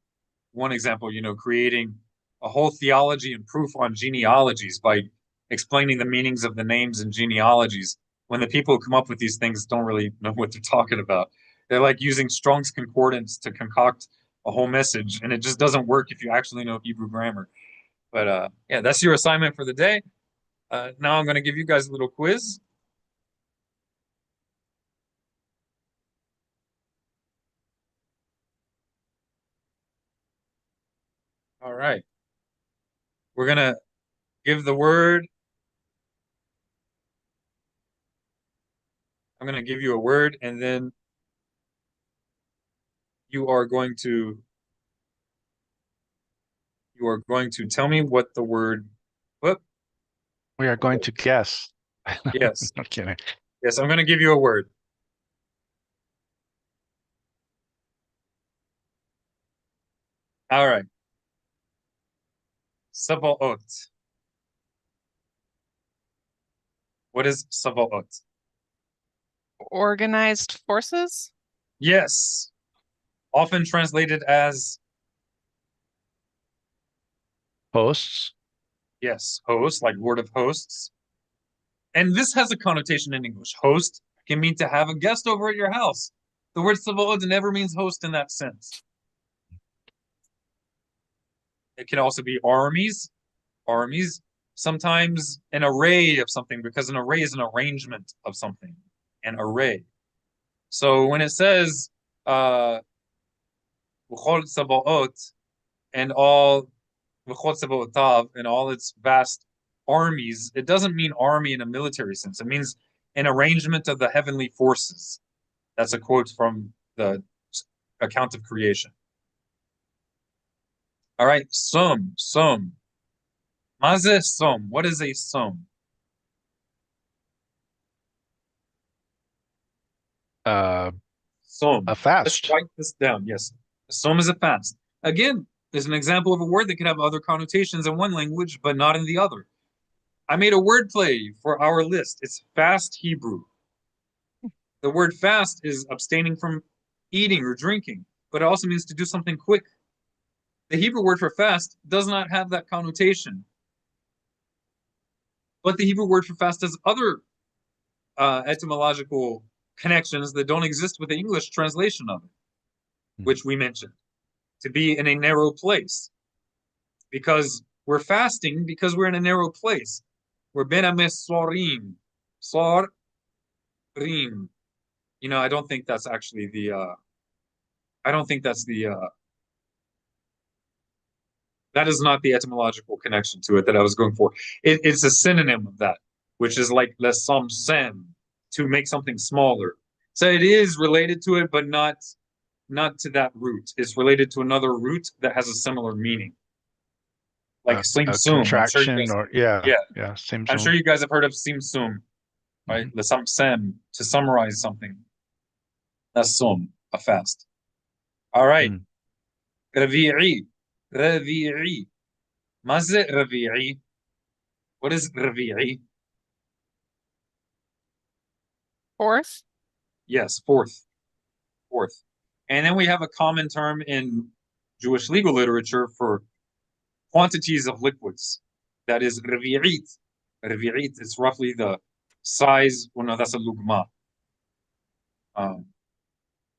one example, creating a whole theology and proof on genealogies by explaining the meanings of the names and genealogies, when the people who come up with these things don't really know what they're talking about. They're like using Strong's Concordance to concoct a whole message, and it just doesn't work if you actually know Hebrew grammar. But yeah, that's your assignment for the day. Now I'm going to give you guys a little quiz. All right. We're going to give the word. I'm going to give you a word, and then you are going to tell me what the word. Whoop. We are going to guess. Yes. I'm kidding. Yes, I'm going to give you a word. All right. Savaot. What is Savaot? Organized forces? Yes. Often translated as Hosts. Yes, host, like Lord of Hosts. And this has a connotation in English. Host can mean to have a guest over at your house. The word Sabaoth never means host in that sense. It can also be armies. Armies, sometimes an array of something, because an array is an arrangement of something. An array. So when it says V'chol Sabaoth and all V'chol Sabaotav and all its vast armies, it doesn't mean army in a military sense. It means an arrangement of the heavenly forces. That's a quote from the account of creation. All right, sum. Maze sum. What is a sum? Sum. A fast. Let's write this down. Yes, a sum is a fast. Again, there's an example of a word that could have other connotations in one language, but not in the other. I made a word play for our list. It's fast Hebrew. The word fast is abstaining from eating or drinking, but it also means to do something quick. The Hebrew word for fast does not have that connotation. But the Hebrew word for fast has other etymological connections that don't exist with the English translation of it, which we mentioned. To be in a narrow place. Because we're fasting because we're in a narrow place. We're ben amesorim. Sorim. You know, I don't think that's actually the that is not the etymological connection to it that I was going for. It's a synonym of that, which is like lesamsem, to make something smaller. So it is related to it, but not to that root. It's related to another root that has a similar meaning. Like a simsum. contraction or yeah. I'm sure you guys have heard of simsum, right? Lesamsem, to summarize something. That's sum, a fast. All right. Ravi'i. Ravi'i. Maze ravi'i. What is ravi'i? Fourth. Yes, fourth. And then we have a common term in Jewish legal literature for quantities of liquids. That is ravi'it. Ravi'it is roughly the size. Well, no, that's a lugma.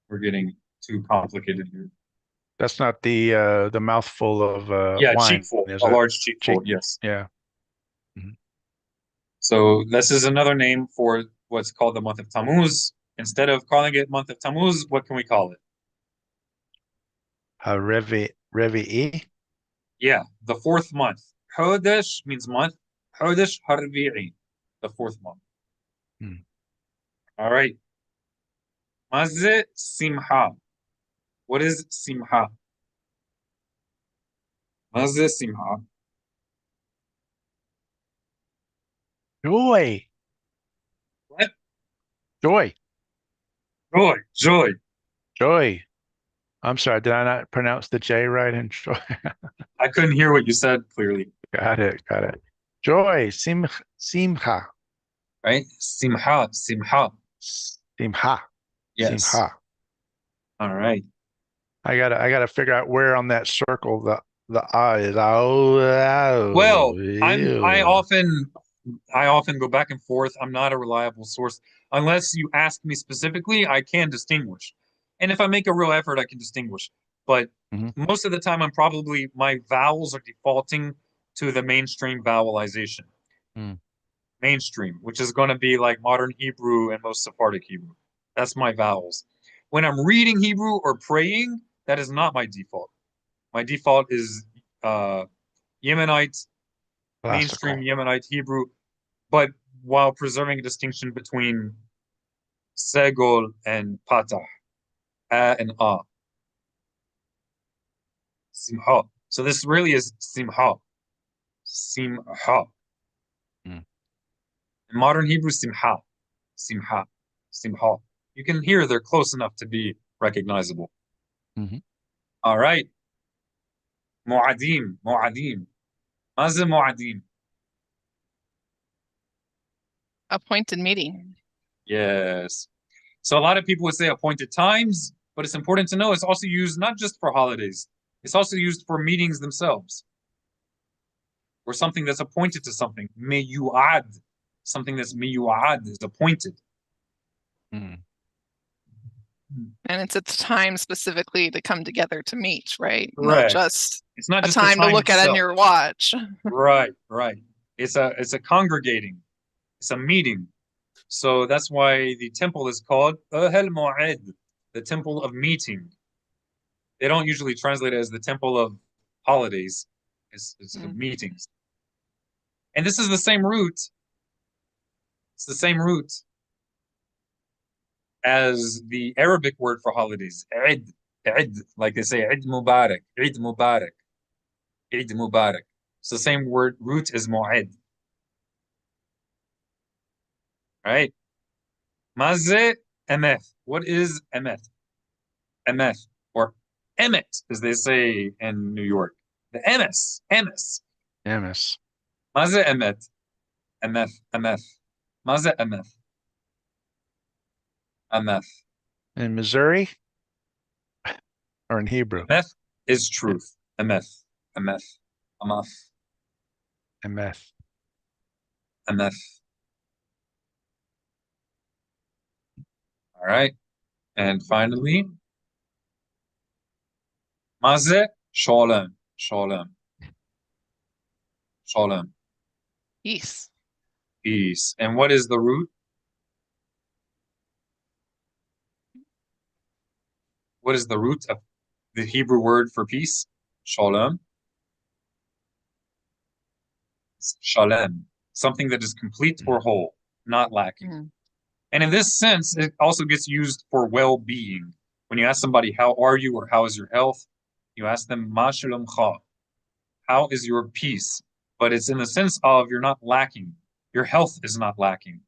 We're getting too complicated here. That's not the mouthful of Yeah, wine, cheekful, is a it? large cheekful, yes. Yeah. So this is another name for what's called the month of Tammuz. Instead of calling it month of Tammuz, what can we call it? Revi'i. Yeah, the fourth month. Chodesh means month. Chodesh Harvi'i, the fourth month. All right. Maze Simha. What is Simha? Maze Simha. Joy. What? Joy. Joy. I'm sorry, did I not pronounce the J right in joy? I couldn't hear what you said clearly. Got it. Joy. Simcha. Right? Simha. Simha. Yes. Simha. All right. I gotta figure out where on that circle the I is. Oh, Well, ew. I often go back and forth. I'm not a reliable source. Unless you ask me specifically, I can distinguish. And if I make a real effort, I can distinguish. But most of the time, my vowels are defaulting to the mainstream vowelization. Mainstream, which is going to be like modern Hebrew and most Sephardic Hebrew. That's my vowels. When I'm reading Hebrew or praying, that is not my default. My default is Yemenite, mainstream Yemenite Hebrew, but while preserving a distinction between segol and patah, and simha. So this really is simha. In modern Hebrew, simha. You can hear they're close enough to be recognizable. All right. Mu'adim. Maze mu'adim. Appointed meeting. Yes. So a lot of people would say appointed times, but it's important to know it's also used not just for holidays. It's also used for meetings themselves. or something that's appointed to something. Meyu'ad, something that's meyu'ad is appointed. Hmm. And it's at the time specifically to come together to meet, right? Not Correct. just It's not a just the time to look at on itself. your watch. Right, right. It's a congregating. It's a meeting. So that's why the temple is called Ahel Mu'ed, the temple of meeting. They don't usually translate it as the temple of holidays. It's of meetings. And this is the same root. It's the same root as the Arabic word for holidays. Eid, Eid, like they say, Eid Mubarak, Eid Mubarak, Eid Mubarak. It's the same word root as Mu'ed. Right? Maze Emeth. What is Emeth? Emeth, or Emmet, as they say in New York. The Emes, Emes. Emes. Maze Emeth. Emeth, Emeth. Maze Emeth. Emeth. In Missouri? Or in Hebrew? Emeth is truth. Emeth, Emeth, Amath, Emeth. Emeth. All right. And finally, Maze Shalom. Shalom. Shalom. Peace. Peace. And what is the root? What is the root of the Hebrew word for peace? Shalom. It's shalem. Something that is complete or whole, not lacking. Mm. And in this sense, it also gets used for well-being. When you ask somebody, how are you, or how is your health? You ask them, Ma shalomcha. How is your peace? But it's in the sense of you're not lacking. Your health is not lacking.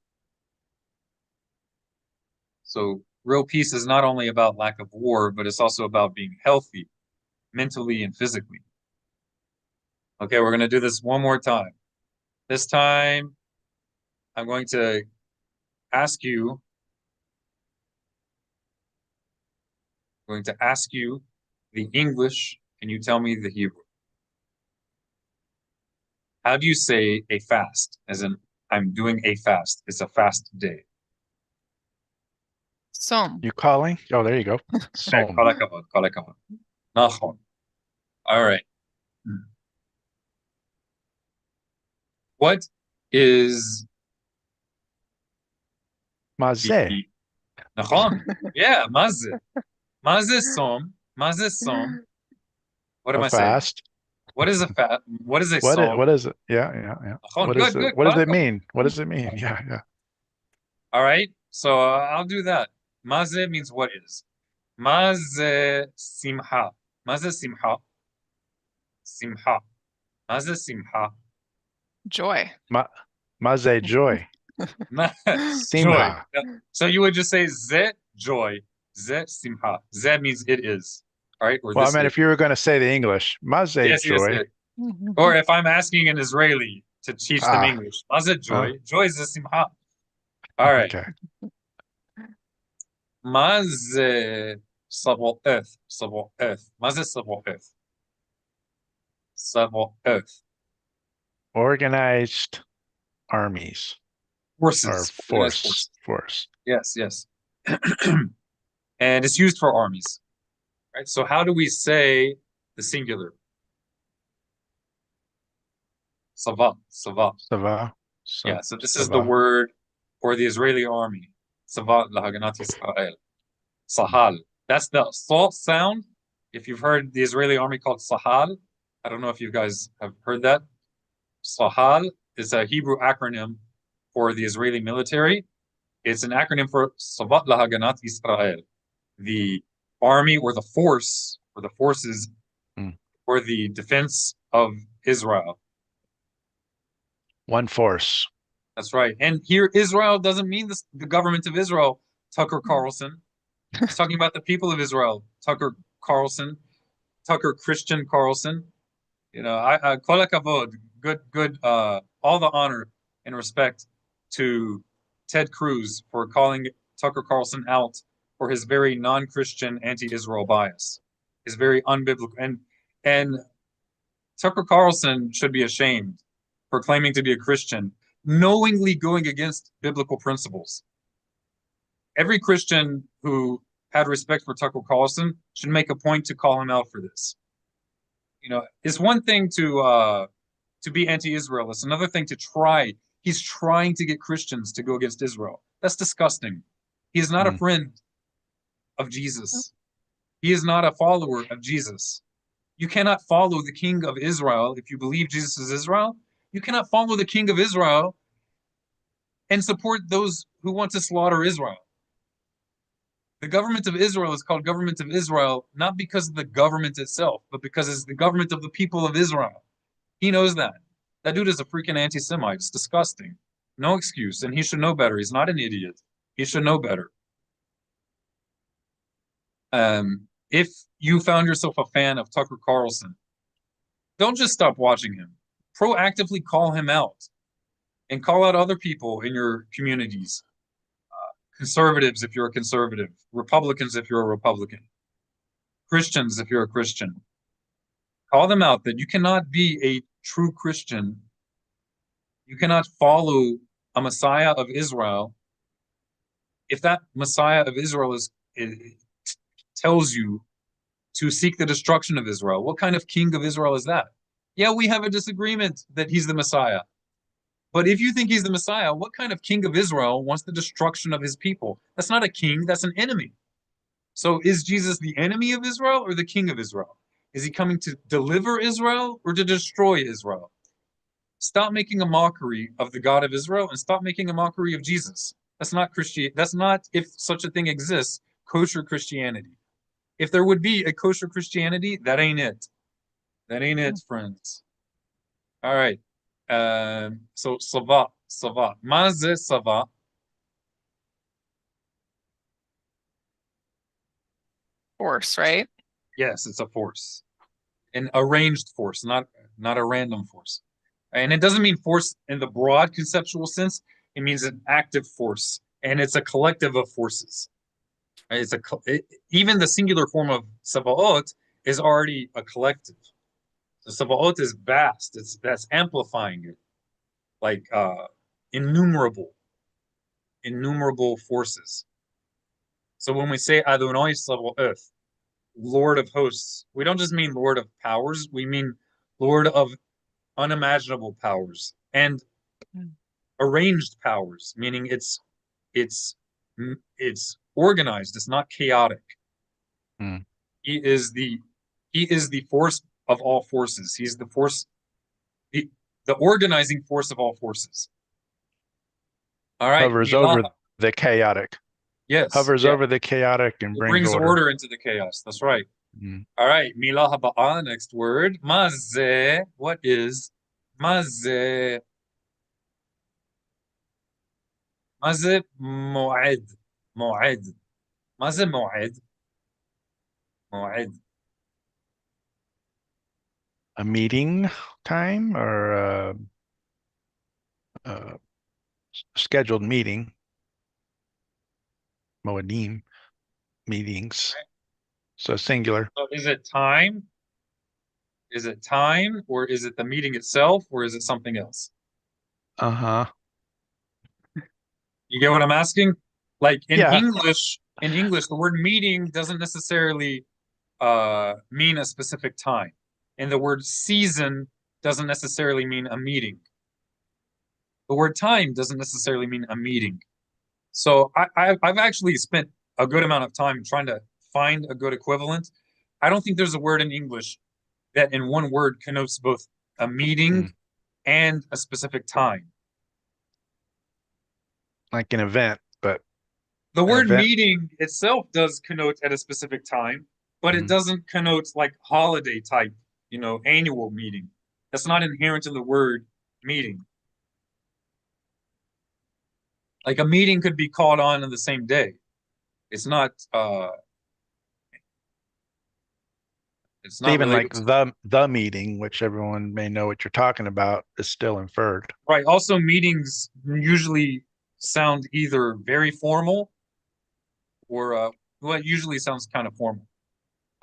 So real peace is not only about lack of war, but it's also about being healthy, mentally and physically. Okay, we're going to do this one more time. This time, I'm going to ask you, the English, and you tell me the Hebrew. How do you say a fast? As in, I'm doing a fast. It's a fast day. Som. You calling? Oh, there you go. Okay, Som. kol hakavod, kol hakavod. Nachon. All right. What is Mazeh. the Nachon? Yeah, mazeh. Mazeh som. Mazeh som. What am A I saying? fast. What is a fast? What is a What som? is it? Yeah, yeah, yeah. Nachon. What Good, is it? good. What does Kol it hakavod. mean? What does it mean? Yeah, yeah. All right. So I'll do that. Mazeh means what is. Mazeh simha. Mazeh simha. Simha. Mazeh simha. Joy. Mazeh, joy. Joy. Simha. So you would just say ze joy, ze simha. Ze means it is. All right, or Well, I this mean, is. if you were going to say the English, Mazeh, Yes, joy. yes. Or if I'm asking an Israeli to teach them Ah. English, maze joy, joy is a simha. All right, Okay. maze savo'eth, savo'eth, maze savo'eth, savo'eth. Organized armies Forces, or organized force. forces. Force. Yes, yes. And it's used for armies. Right? So how do we say the singular? Sava, Sava. Sava. Yeah, so this is the word for the Israeli army. Sava lahaganat Israel. Sahal. That's the salt sound. If you've heard the Israeli army called Sahal, I don't know if you guys have heard that. Sahal is a Hebrew acronym for the Israeli military. It's an acronym for Savat lahaganat Israel. The army or the force or the forces for the defense of Israel. One force. That's right. And here, Israel doesn't mean the government of Israel, Tucker Carlson. He's talking about the people of Israel, Tucker Carlson, Tucker Christian Carlson. You know, I kol hakavod, good, all the honor and respect to Ted Cruz for calling Tucker Carlson out for his very non-Christian anti-Israel bias, his very unbiblical, and Tucker Carlson should be ashamed proclaiming to be a Christian, knowingly going against biblical principles. Every Christian who had respect for Tucker Carlson should make a point to call him out for this. You know, it's one thing to be anti-Israel. It's another thing to try. He's trying to get Christians to go against Israel. That's disgusting. He is not a friend of Jesus. He is not a follower of Jesus. You cannot follow the king of Israel if you believe Jesus is Israel. You cannot follow the king of Israel and support those who want to slaughter Israel. The government of Israel is called government of Israel, not because of the government itself, but because it's the government of the people of Israel. He knows that. That dude is a freaking anti-Semite. It's disgusting. No excuse, and he should know better. He's not an idiot. He should know better. If you found yourself a fan of Tucker Carlson, don't just stop watching him. Proactively call him out and call out other people in your communities. Conservatives if you're a conservative, Republicans if you're a Republican, Christians if you're a Christian. Call them out that you cannot be a true Christian. You cannot follow a Messiah of Israel if that Messiah of Israel tells you to seek the destruction of Israel. What kind of king of Israel is that? Yeah, we have a disagreement that he's the Messiah. But if you think he's the Messiah, what kind of king of Israel wants the destruction of his people? That's not a king, that's an enemy. So is Jesus the enemy of Israel or the king of Israel? Is he coming to deliver Israel or to destroy Israel? Stop making a mockery of the God of Israel and stop making a mockery of Jesus. That's not Christianity. That's not, if such a thing exists, kosher Christianity. If there would be a kosher Christianity, that ain't it. That ain't it, friends. All right. So sava. Maze sava. Force, right? Yes, it's a force. An arranged force, not a random force. And it doesn't mean force in the broad conceptual sense. It means an active force, and it's a collective of forces. It's even the singular form of Savaot is already a collective. So Savaot is vast. That's amplifying it, like innumerable forces. So when we say Adonai Savaoth, Lord of hosts, we don't just mean Lord of powers. We mean Lord of unimaginable powers and arranged powers, meaning it's organized. It's not chaotic. He is the force of all forces. He's the force, the organizing force of all forces. All right. Hovers over the chaotic. Yes. Hovers over the chaotic and brings order into the chaos. That's right. All right. Milah haba'a, next word. Mazeh. What is mazeh? Mazeh mu'ad. Mu'ad. Mazeh mu'ad. Mu'ad. A meeting time or a scheduled meeting. Moedim, meetings. So singular. So is it time? Is it time, or is it the meeting itself, or is it something else? Uh-huh. You get what I'm asking? Like in Yeah. English, the word meeting doesn't necessarily mean a specific time. And the word season doesn't necessarily mean a meeting. The word time doesn't necessarily mean a meeting. So I've actually spent a good amount of time trying to find a good equivalent. I don't think there's a word in English that in one word connotes both a meeting and a specific time. Like an event, but the word meeting itself does connote at a specific time, but it doesn't connote like holiday type, annual meeting. That's not inherent in the word meeting. Like a meeting could be called on the same day. It's not even like the meeting, which everyone may know what you're talking about, is still inferred. Right. Also, meetings usually sound either very formal or well, it usually sounds kind of formal.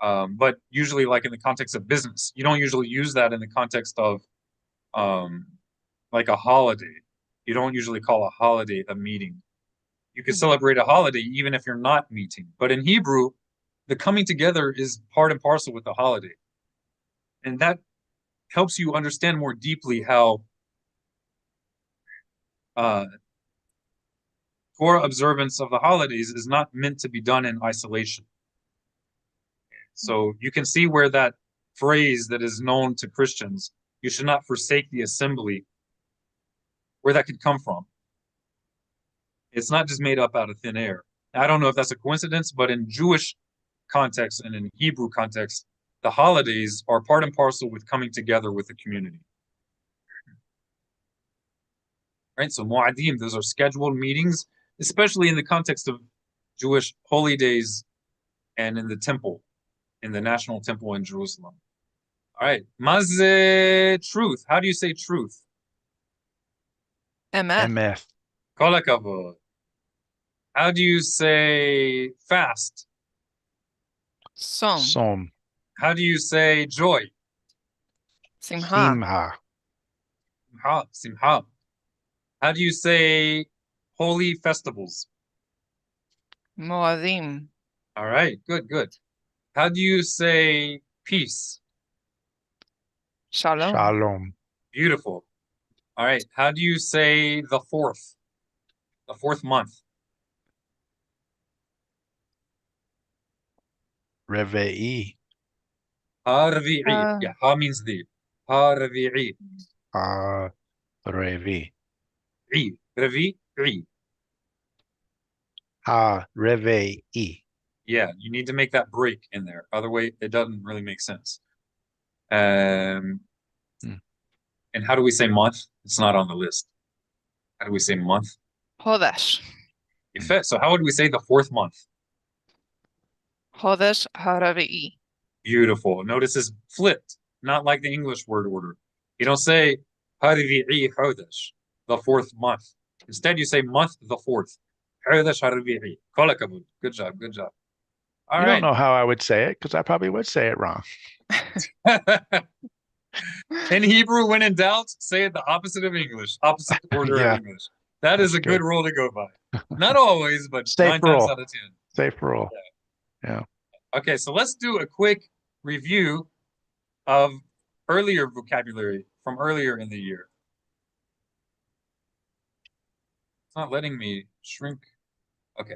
But usually like in the context of business. You don't usually use that in the context of like a holiday. You don't usually call a holiday a meeting. You can Mhm. celebrate a holiday even if you're not meeting. But in Hebrew, the coming together is part and parcel with the holiday. And that helps you understand more deeply how Torah observance of the holidays is not meant to be done in isolation. So you can see where that phrase that is known to Christians, you should not forsake the assembly, where that could come from. It's not just made up out of thin air. I don't know if that's a coincidence, but in Jewish context and in Hebrew context, the holidays are part and parcel with coming together with the community. Right? So Mu'adim, those are scheduled meetings, especially in the context of Jewish holy days and in the temple, in the national temple in Jerusalem. All right. Maze truth. How do you say truth? Emet. Emeth. Kol hakavod. How do you say fast? Som. Som. How do you say joy? Simha. Simha. Simha. Simha. How do you say holy festivals? Moadim. All right. Good, good. How do you say peace? Shalom. Shalom. Beautiful. All right. How do you say the fourth? The fourth month? Reve'i. Harvi'i. Yeah, ha means the. Harvi'i. Revi. I. Revi'i. Reve'i. Yeah, you need to make that break in there. Other way, it doesn't really make sense. And how do we say month? It's not on the list. How do we say month? Hodesh. So how would we say the fourth month? Hodesh haravi'i. Beautiful. Notice it's flipped, not like the English word order. You don't say Harvi'i Hodesh, the fourth month. Instead, you say month the fourth. Hodesh Harvi'i. Kol hakavod. Good job. Good job. All You right. don't know how I would say it because I probably would say it wrong. In Hebrew, when in doubt, say it the opposite of English, opposite order Yeah. of English. That is That's a good good. rule to go by. Not always, but Safe 9 times rule. out of 10. Safe rule. Yeah. Okay, so let's do a quick review of earlier vocabulary from earlier in the year. It's not letting me shrink. Okay.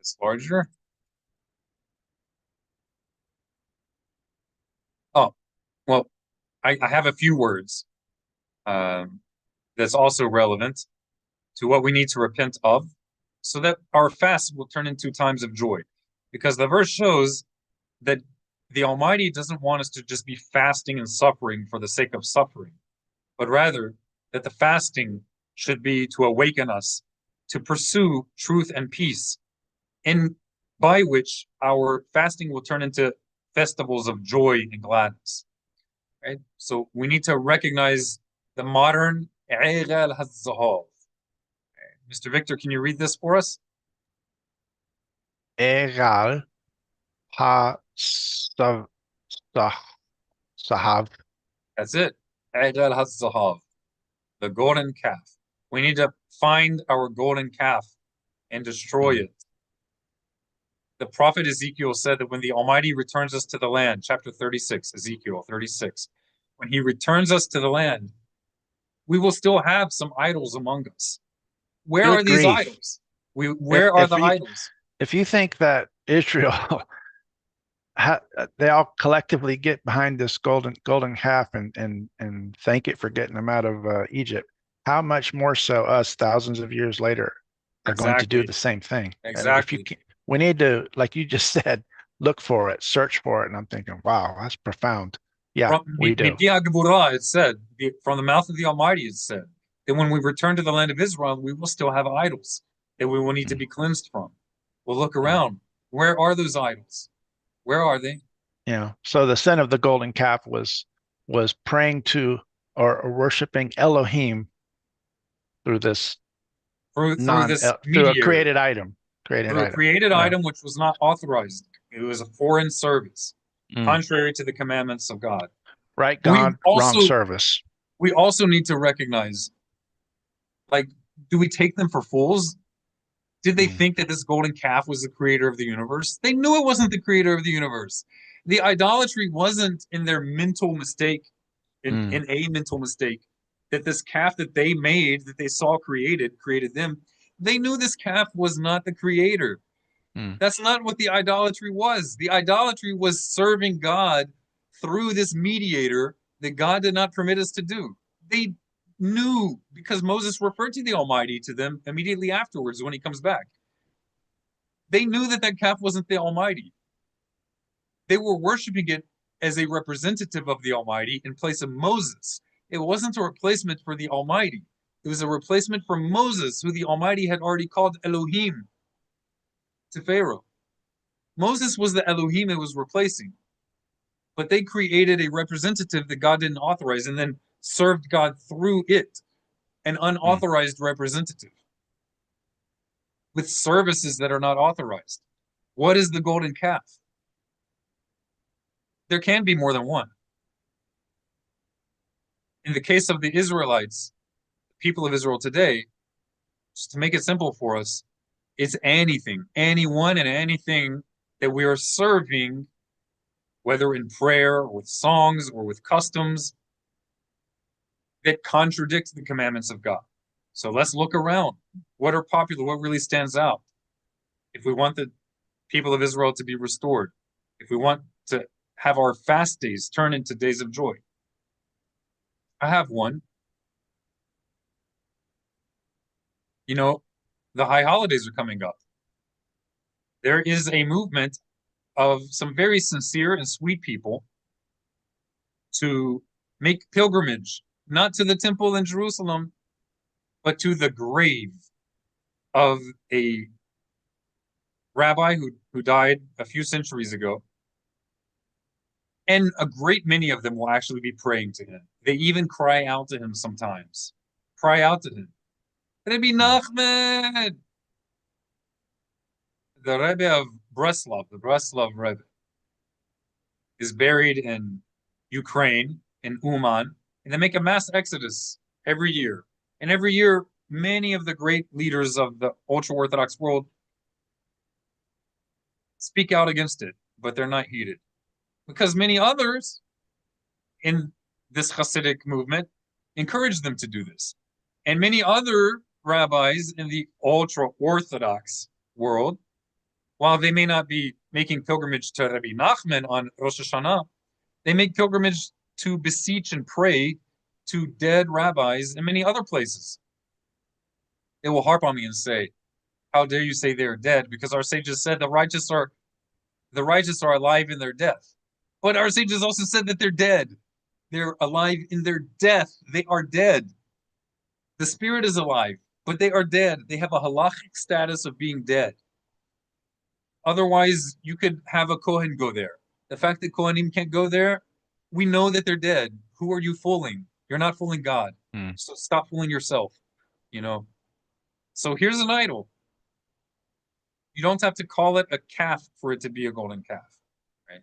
It's larger. Oh, well, I have a few words that's also relevant to what we need to repent of, so that our fast will turn into times of joy. Because the verse shows that the Almighty doesn't want us to just be fasting and suffering for the sake of suffering, but rather that the fasting should be to awaken us to pursue truth and peace, in by which our fasting will turn into festivals of joy and gladness. Right? So we need to recognize the modern Eid al-Zahal. Mr. Victor, can you read this for us? Egal sahav. That's it. Eid al-Zahav, the golden calf. We need to find our golden calf and destroy it. The prophet Ezekiel said that when the Almighty returns us to the land, chapter 36, Ezekiel 36, when he returns us to the land, we will still have some idols among us. Where Good are these grief. idols? Where are the idols? If you think that Israel, they all collectively get behind this golden calf and thank it for getting them out of Egypt, how much more so us thousands of years later are going to do Exactly. the same thing? Exactly. If you we need to, like you just said, look for it, search for it. And I'm thinking, wow, that's profound. Yeah, we do. Mipi HaGeburah, it said, from the mouth of the Almighty, it said, that when we return to the land of Israel, we will still have idols that we will need to be cleansed from. We'll look around. Where are those idols? Where are they? Yeah. So the sin of the golden calf was praying to or worshiping Elohim through this Through this through a mediator. created item. Through a created item which was not authorized. It was a foreign service, contrary to the commandments of God. Right We God, wrong also service. we also need to recognize, like, do we take them for fools? Did they Mm. think that this golden calf was the creator of the universe? They knew it wasn't the creator of the universe. The idolatry wasn't in their mental mistake, in a mental mistake, that this calf that they made, that they saw created them. They knew this calf was not the creator. Mm. That's not what the idolatry was. The idolatry was serving God through this mediator that God did not permit us to do. They knew, because Moses referred to the Almighty to them immediately afterwards when he comes back. They knew that that calf wasn't the Almighty. They were worshiping it as a representative of the Almighty in place of Moses. It wasn't a replacement for the Almighty. It was a replacement for Moses, who the Almighty had already called Elohim to Pharaoh. Moses was the Elohim it was replacing. But they created a representative that God didn't authorize and then served God through it, an unauthorized representative with services that are not authorized. What is the golden calf? There can be more than one. In the case of the Israelites, the people of Israel today, just to make it simple for us, it's anything, anyone and anything that we are serving, whether in prayer or with songs or with customs, that contradicts the commandments of God. So let's look around. What are popular? What really stands out? If we want the people of Israel to be restored, if we want to have our fast days turn into days of joy, I have one. You know, the high holidays are coming up. There is a movement of some very sincere and sweet people to make pilgrimage, not to the temple in Jerusalem, but to the grave of a rabbi who died a few centuries ago. And a great many of them will actually be praying to him. They even cry out to him sometimes. Cry out to him. Rabbi Nachman, the Rebbe of Breslov, the Breslov Rebbe, is buried in Ukraine, in Uman, and they make a mass exodus every year. And every year, many of the great leaders of the ultra-Orthodox world speak out against it, but they're not heeded. Because many others in this Hasidic movement encourage them to do this. And many other rabbis in the ultra-Orthodox world, while they may not be making pilgrimage to Rabbi Nachman on Rosh Hashanah, they make pilgrimage to beseech and pray to dead rabbis in many other places. They will harp on me and say, how dare you say they're dead? Because our sages said the righteous are alive in their death. But our sages also said that they're dead. They're alive in their death. They are dead. The spirit is alive, but they are dead. They have a halachic status of being dead. Otherwise, you could have a Kohen go there. The fact that Kohanim can't go there, we know that they're dead. Who are you fooling? You're not fooling God. So stop fooling yourself, you know. So here's an idol. You don't have to call it a calf for it to be a golden calf, right?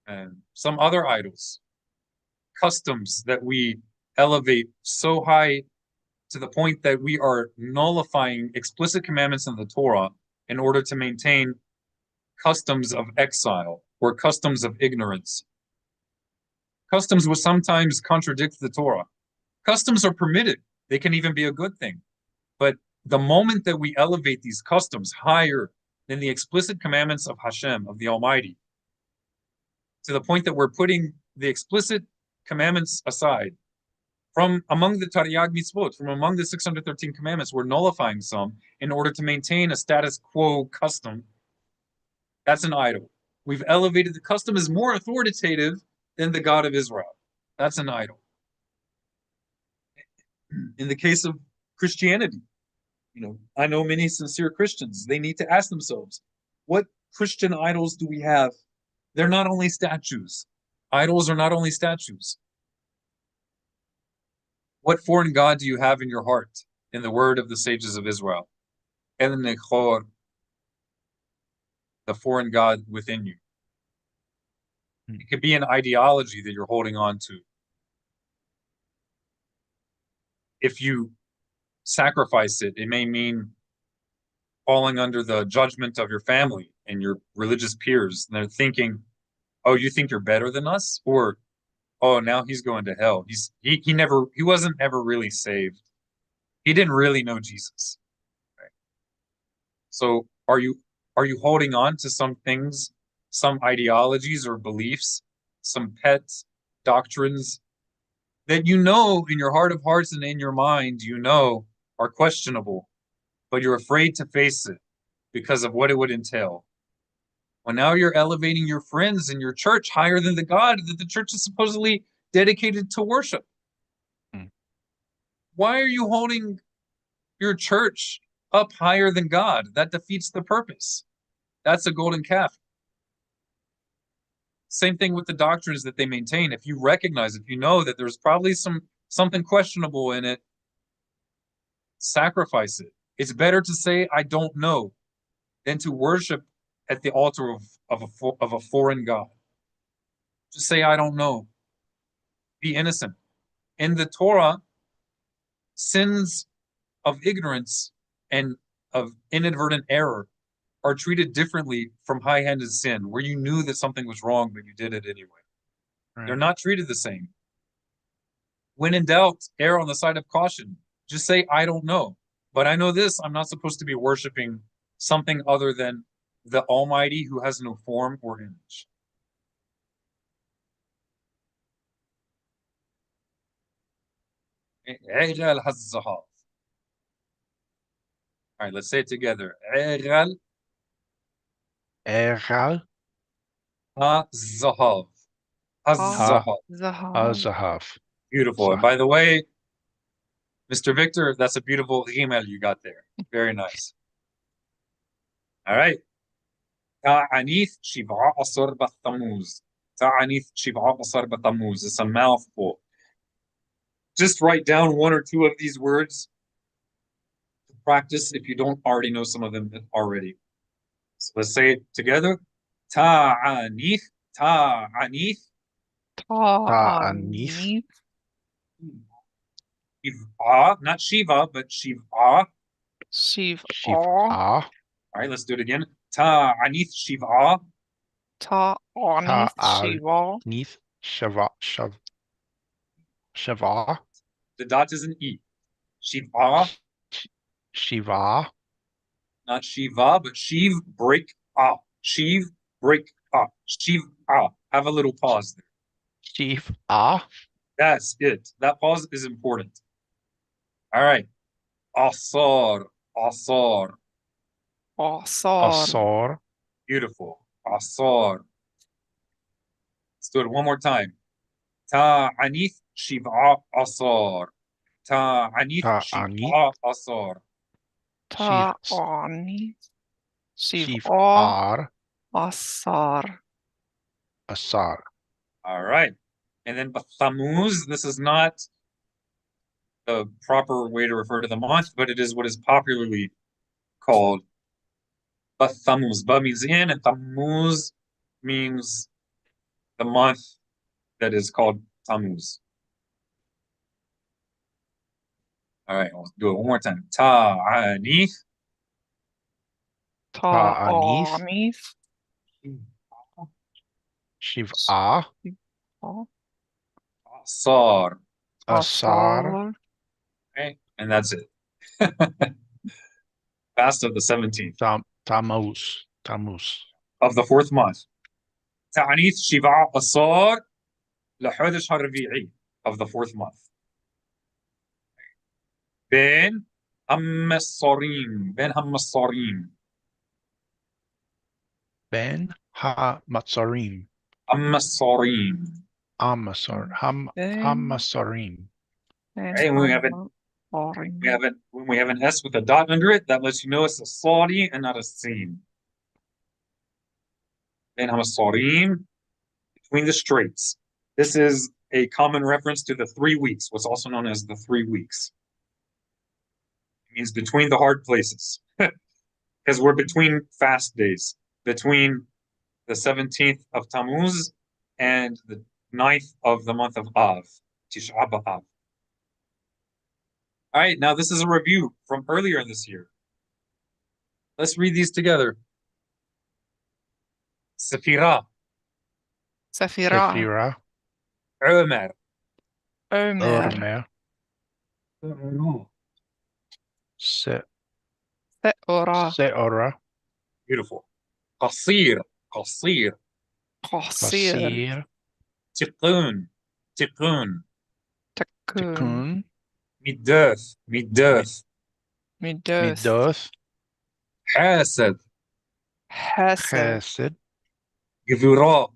And some other idols, customs that we elevate so high to the point that we are nullifying explicit commandments in the Torah in order to maintain customs of exile or customs of ignorance. Customs will sometimes contradict the Torah. Customs are permitted. They can even be a good thing. But the moment that we elevate these customs higher than the explicit commandments of Hashem, of the Almighty, to the point that we're putting the explicit commandments aside, from among the Tariag mitzvot, from among the 613 commandments, we're nullifying some in order to maintain a status quo custom. That's an idol. We've elevated the custom as more authoritative than the God of Israel. That's an idol. In the case of Christianity, you know, I know many sincere Christians. They need to ask themselves, what Christian idols do we have? They're not only statues. Idols are not only statues. What foreign god do you have in your heart? In the word of the sages of Israel, El Nechor, the foreign god within you. It could be an ideology that you're holding on to. If you sacrifice it, it may mean falling under the judgment of your family and your religious peers. And they're thinking, oh, you think you're better than us? Or, oh, now he's going to hell. He wasn't ever really saved. He didn't really know Jesus. Right? So are you holding on to some things, some ideologies or beliefs, some pet doctrines that you know in your heart of hearts and in your mind, you know are questionable, but you're afraid to face it because of what it would entail? Well, now you're elevating your friends in your church higher than the God that the church is supposedly dedicated to worship. Why are you holding your church up higher than God? That defeats the purpose. That's a golden calf. Same thing with the doctrines that they maintain. If you recognize, if you know that there's probably something questionable in it, sacrifice it. It's better to say, I don't know, than to worship at the altar of a foreign God. Just say, I don't know. Be innocent. In the Torah, sins of ignorance and of inadvertent error are treated differently from high-handed sin, where you knew that something was wrong, but you did it anyway. Right. They're not treated the same. When in doubt, err on the side of caution. Just say, I don't know. But I know this, I'm not supposed to be worshiping something other than the Almighty who has no form or image. All right, let's say it together. Egal, Ha-zahav. Ha-zahav. Zahav. Azahav. Beautiful. And by the way, Mr. Victor, that's a beautiful email you got there. Very nice. All right. Ta'anith Shiv'a Asar Bathamuz. Ta'anith Shiv'a Asar Bathamuz. It's a mouthful. Just write down one or two of these words to practice if you don't already know some of them already. So let's say it together. Ta'anith, Ta'anith, Ta'anith. Shiv'a, not Shiva, but Shiv'a. Shiv'a. Shiv'ah. All right, let's do it again. Ta'anith Shiv'a. Ta'anith. Shiva. Neath. Shava. The dot is an E. Shiv'a, Shiva. not Shiva, but Shiv break ah. Shiv break ah. Shiv ah. Have a little pause there. Shiv'ah. That's it. That pause is important. All right. Asar. Asar. Asar. Asar. Beautiful. Asar. Let's do it one more time. Ta'anith Shiv'a Asar. Ta'anith Shiv'a Asar. Ta'anith. Shiv'a. Shiv'ar. Asar. Asar. All right. And then Bathamuz, this is not the proper way to refer to the month, but it is what is popularly called Bathamuz. Ba means in, and Tammuz means the month that is called Tammuz. All right, I'll do it one more time. Ta'anith. Ta'anith. Shiv'ah. Asar. Asar. Okay, and that's it. Fast of the 17th Tammuz. Tammuz. of the 4th month. Ta'anith Shiva Asar لحدش الربيعي of the 4th month. Ben Hammasarim. Ben Hammasarim. Ben Ha-Matzarim. Hammasarim. Amasar. Hammasarim. Hey, when we have an S with a dot under it, that lets you know it's a Saudi and not a Sin. Ben Hammasarim, between the straits. This is a common reference to the 3 weeks, what's also known as the 3 weeks. It means between the hard places. Because we're between fast days, between the 17th of Tammuz and the 9th of the month of Av, Tish'a B'Av. All right, now this is a review from earlier in this year. Let's read these together. Safira, Safira, Sefira, Umar, Omer, Se- Seora, Seora, beautiful. Qasir, Qasir, Qasir, Qasir, Tiqun, Tiqun, Takun, Tikkun, Middath, Middath, Midoth, Midoth, Hasad, Hesed, Chesed, Gevurah,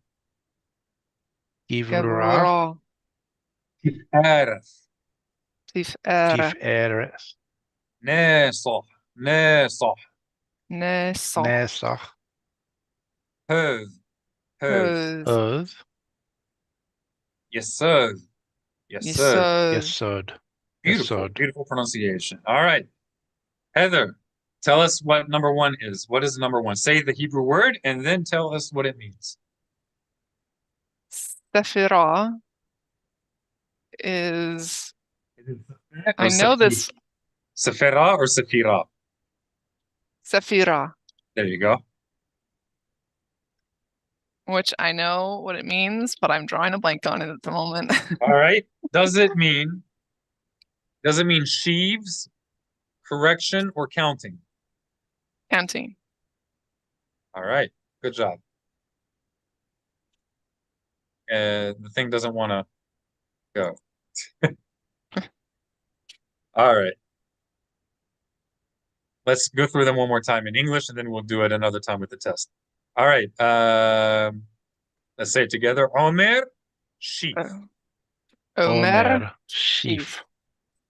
Givurah, Gevurah, Arif, Tiferet, Tiferet, Nasah, Nasah, Nesach, Nesach, Hud, Hud, Hoz, Uz, Yesod, Yesod. Yisod, Yesod, Beautiful, Yesod. beautiful pronunciation. All right. Heather, tell us what number 1 is. What is number 1? Say the Hebrew word and then tell us what it means. Sephirah is, Or I know this, Sephirah or Sephirah? Sephirah, There you go. which I know what it means, but I'm drawing a blank on it at the moment. All right. Does it mean sheaves, correction, or counting? Counting. All right. Good job. The thing doesn't want to go. All right. Let's go through them one more time in English, and then we'll do it another time with the test. All right. Let's say it together. Omer, sheaf. Omer, Sheaf,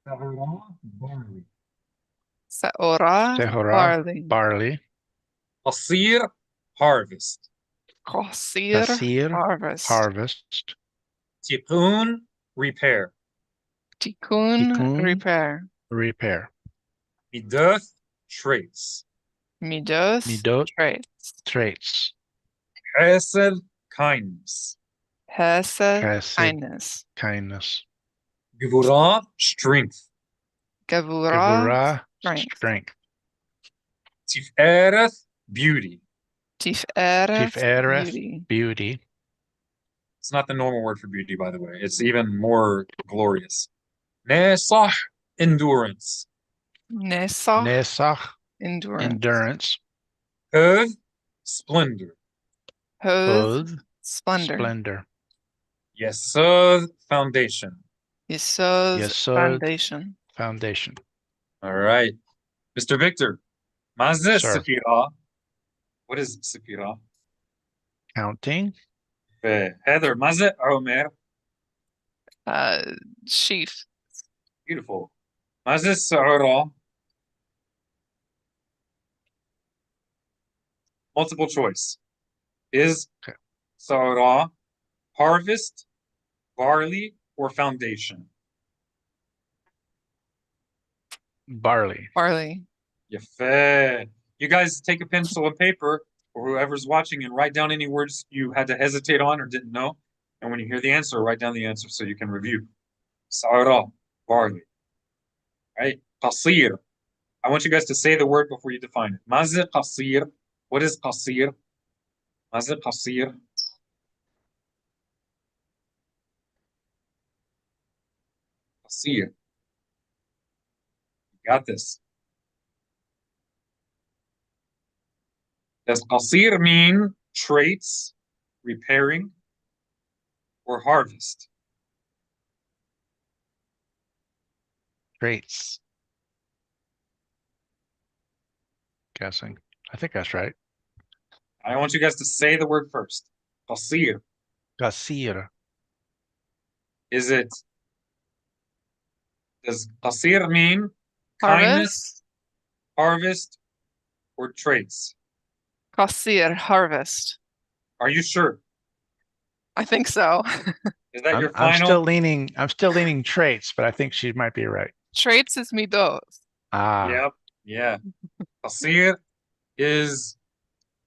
Barley. Seorah, Sehorah, barley, barley, Qasir, harvest. Qasir, Qasir, harvest, harvest, Tiqun, repair. Tikkun, Tikkun, repair, repair, Midoth, traits. Midoth, Midot, traits, traits, Hesed, kindness. Hesed, Chesed, kindness, kindness, Gevurah, strength. Gevurah, Gevurah, strength, strength, Tifereth, beauty. Tiferet, Tiferet, beauty, beauty, It's not the normal word for beauty, by the way. It's even more glorious. Nesah, endurance. Nesach, Nesach, endurance, endurance, Hod, splendor. Hod, Hod, splendor, splendor, Yesod, foundation. Yesod, Yesod, foundation. foundation. All right. Mr. Victor, Mazeh Sir. Sefirah. What is Sefirah? Counting, Heather, Mazeh Omer. Sheaf, Beautiful. Mazeh Sa'urah. Multiple choice. Is Okay. Sa'urah harvest, barley, or foundation? barley, barley, Yafeh. You guys take a pencil and paper, or whoever's watching, and write down any words you had to hesitate on or didn't know. And when you hear the answer, write down the answer so you can review. Sa'urah, barley. Right? Qasir. I want you guys to say the word before you define it. Mazeh qasir. What is qasir? Mazeh qasir. Qasir. You got this. Does qasir mean traits, repairing, or harvest? traits. Guessing. I think that's right. I want you guys to say the word first. Qasir. Qasir, Is it? Does qasir mean kindness, harvest, harvest, or traits? Qasir, harvest. Are you sure? I think so. Is that your I'm final? still leaning traits, but I think she might be right. Traits is midos. Ah, Yep. Yeah. Qasir is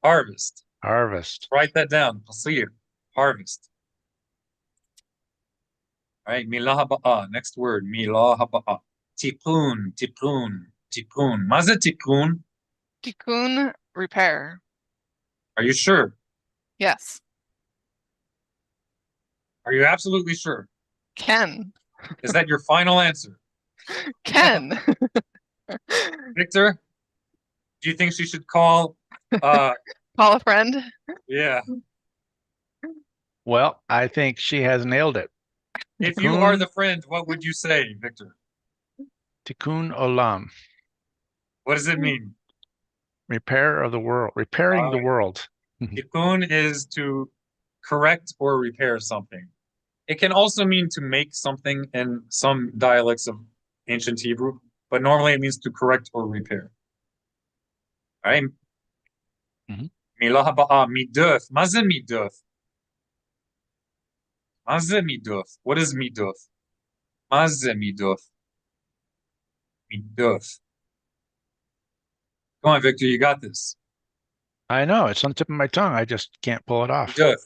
harvest. harvest. Write that down. Qasir, harvest. All right, milah haba'a. Next word, milah haba'a. Tikkun, tikkun, tikkun. Maza tikkun? Tikkun, repair. Are you sure? Yes. Are you absolutely sure? Ken. Is that your final answer? Ken. Victor, do you think she should call? Call a friend. Yeah. Well, I think she has nailed it. If you are Tikkun, the friend, what would you say, Victor? tikkun olam, What does it mean? repair of the world, repairing the Alright. world. Tikkun is to correct or repair something. It can also mean to make something in some dialects of ancient Hebrew, but normally it means to correct or repair. All right. Mhm. Milah haba'a, midoth. Maze midoth? Maze midoth? What is midoth? Maze midoth? Midoth. Come on, Victor, you got this. I know, it's on the tip of my tongue. I just can't pull it off. Midoth.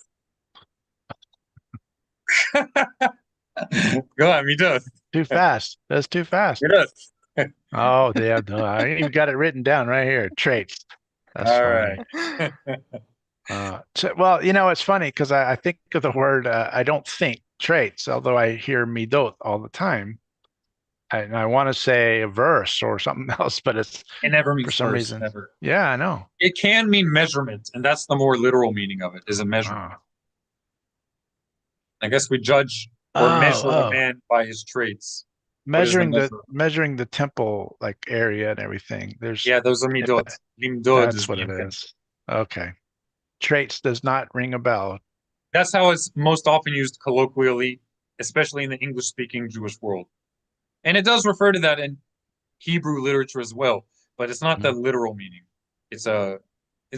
Go on, midoth. Too fast. That's too fast. Midoth. Oh, yeah, duh, I even got it written down right here. Traits. That's All funny. right. Well, it's funny because I think of the word, I don't think traits, although I hear midot all the time. And I want to say a verse or something else, but it's It never for means some verse, reason. never. Yeah, I know. It can mean measurement, and that's the more literal meaning of it, is a measurement. Oh, I guess we judge or measure a oh, man by his traits. What is the measure? measuring the temple like area and everything. There's Yeah, those are midot. Limdod is that's what the it infinite. is. Okay. Traits does not ring a bell. That's how it's most often used colloquially, especially in the English-speaking Jewish world. And it does refer to that in Hebrew literature as well, but it's not the literal meaning. It's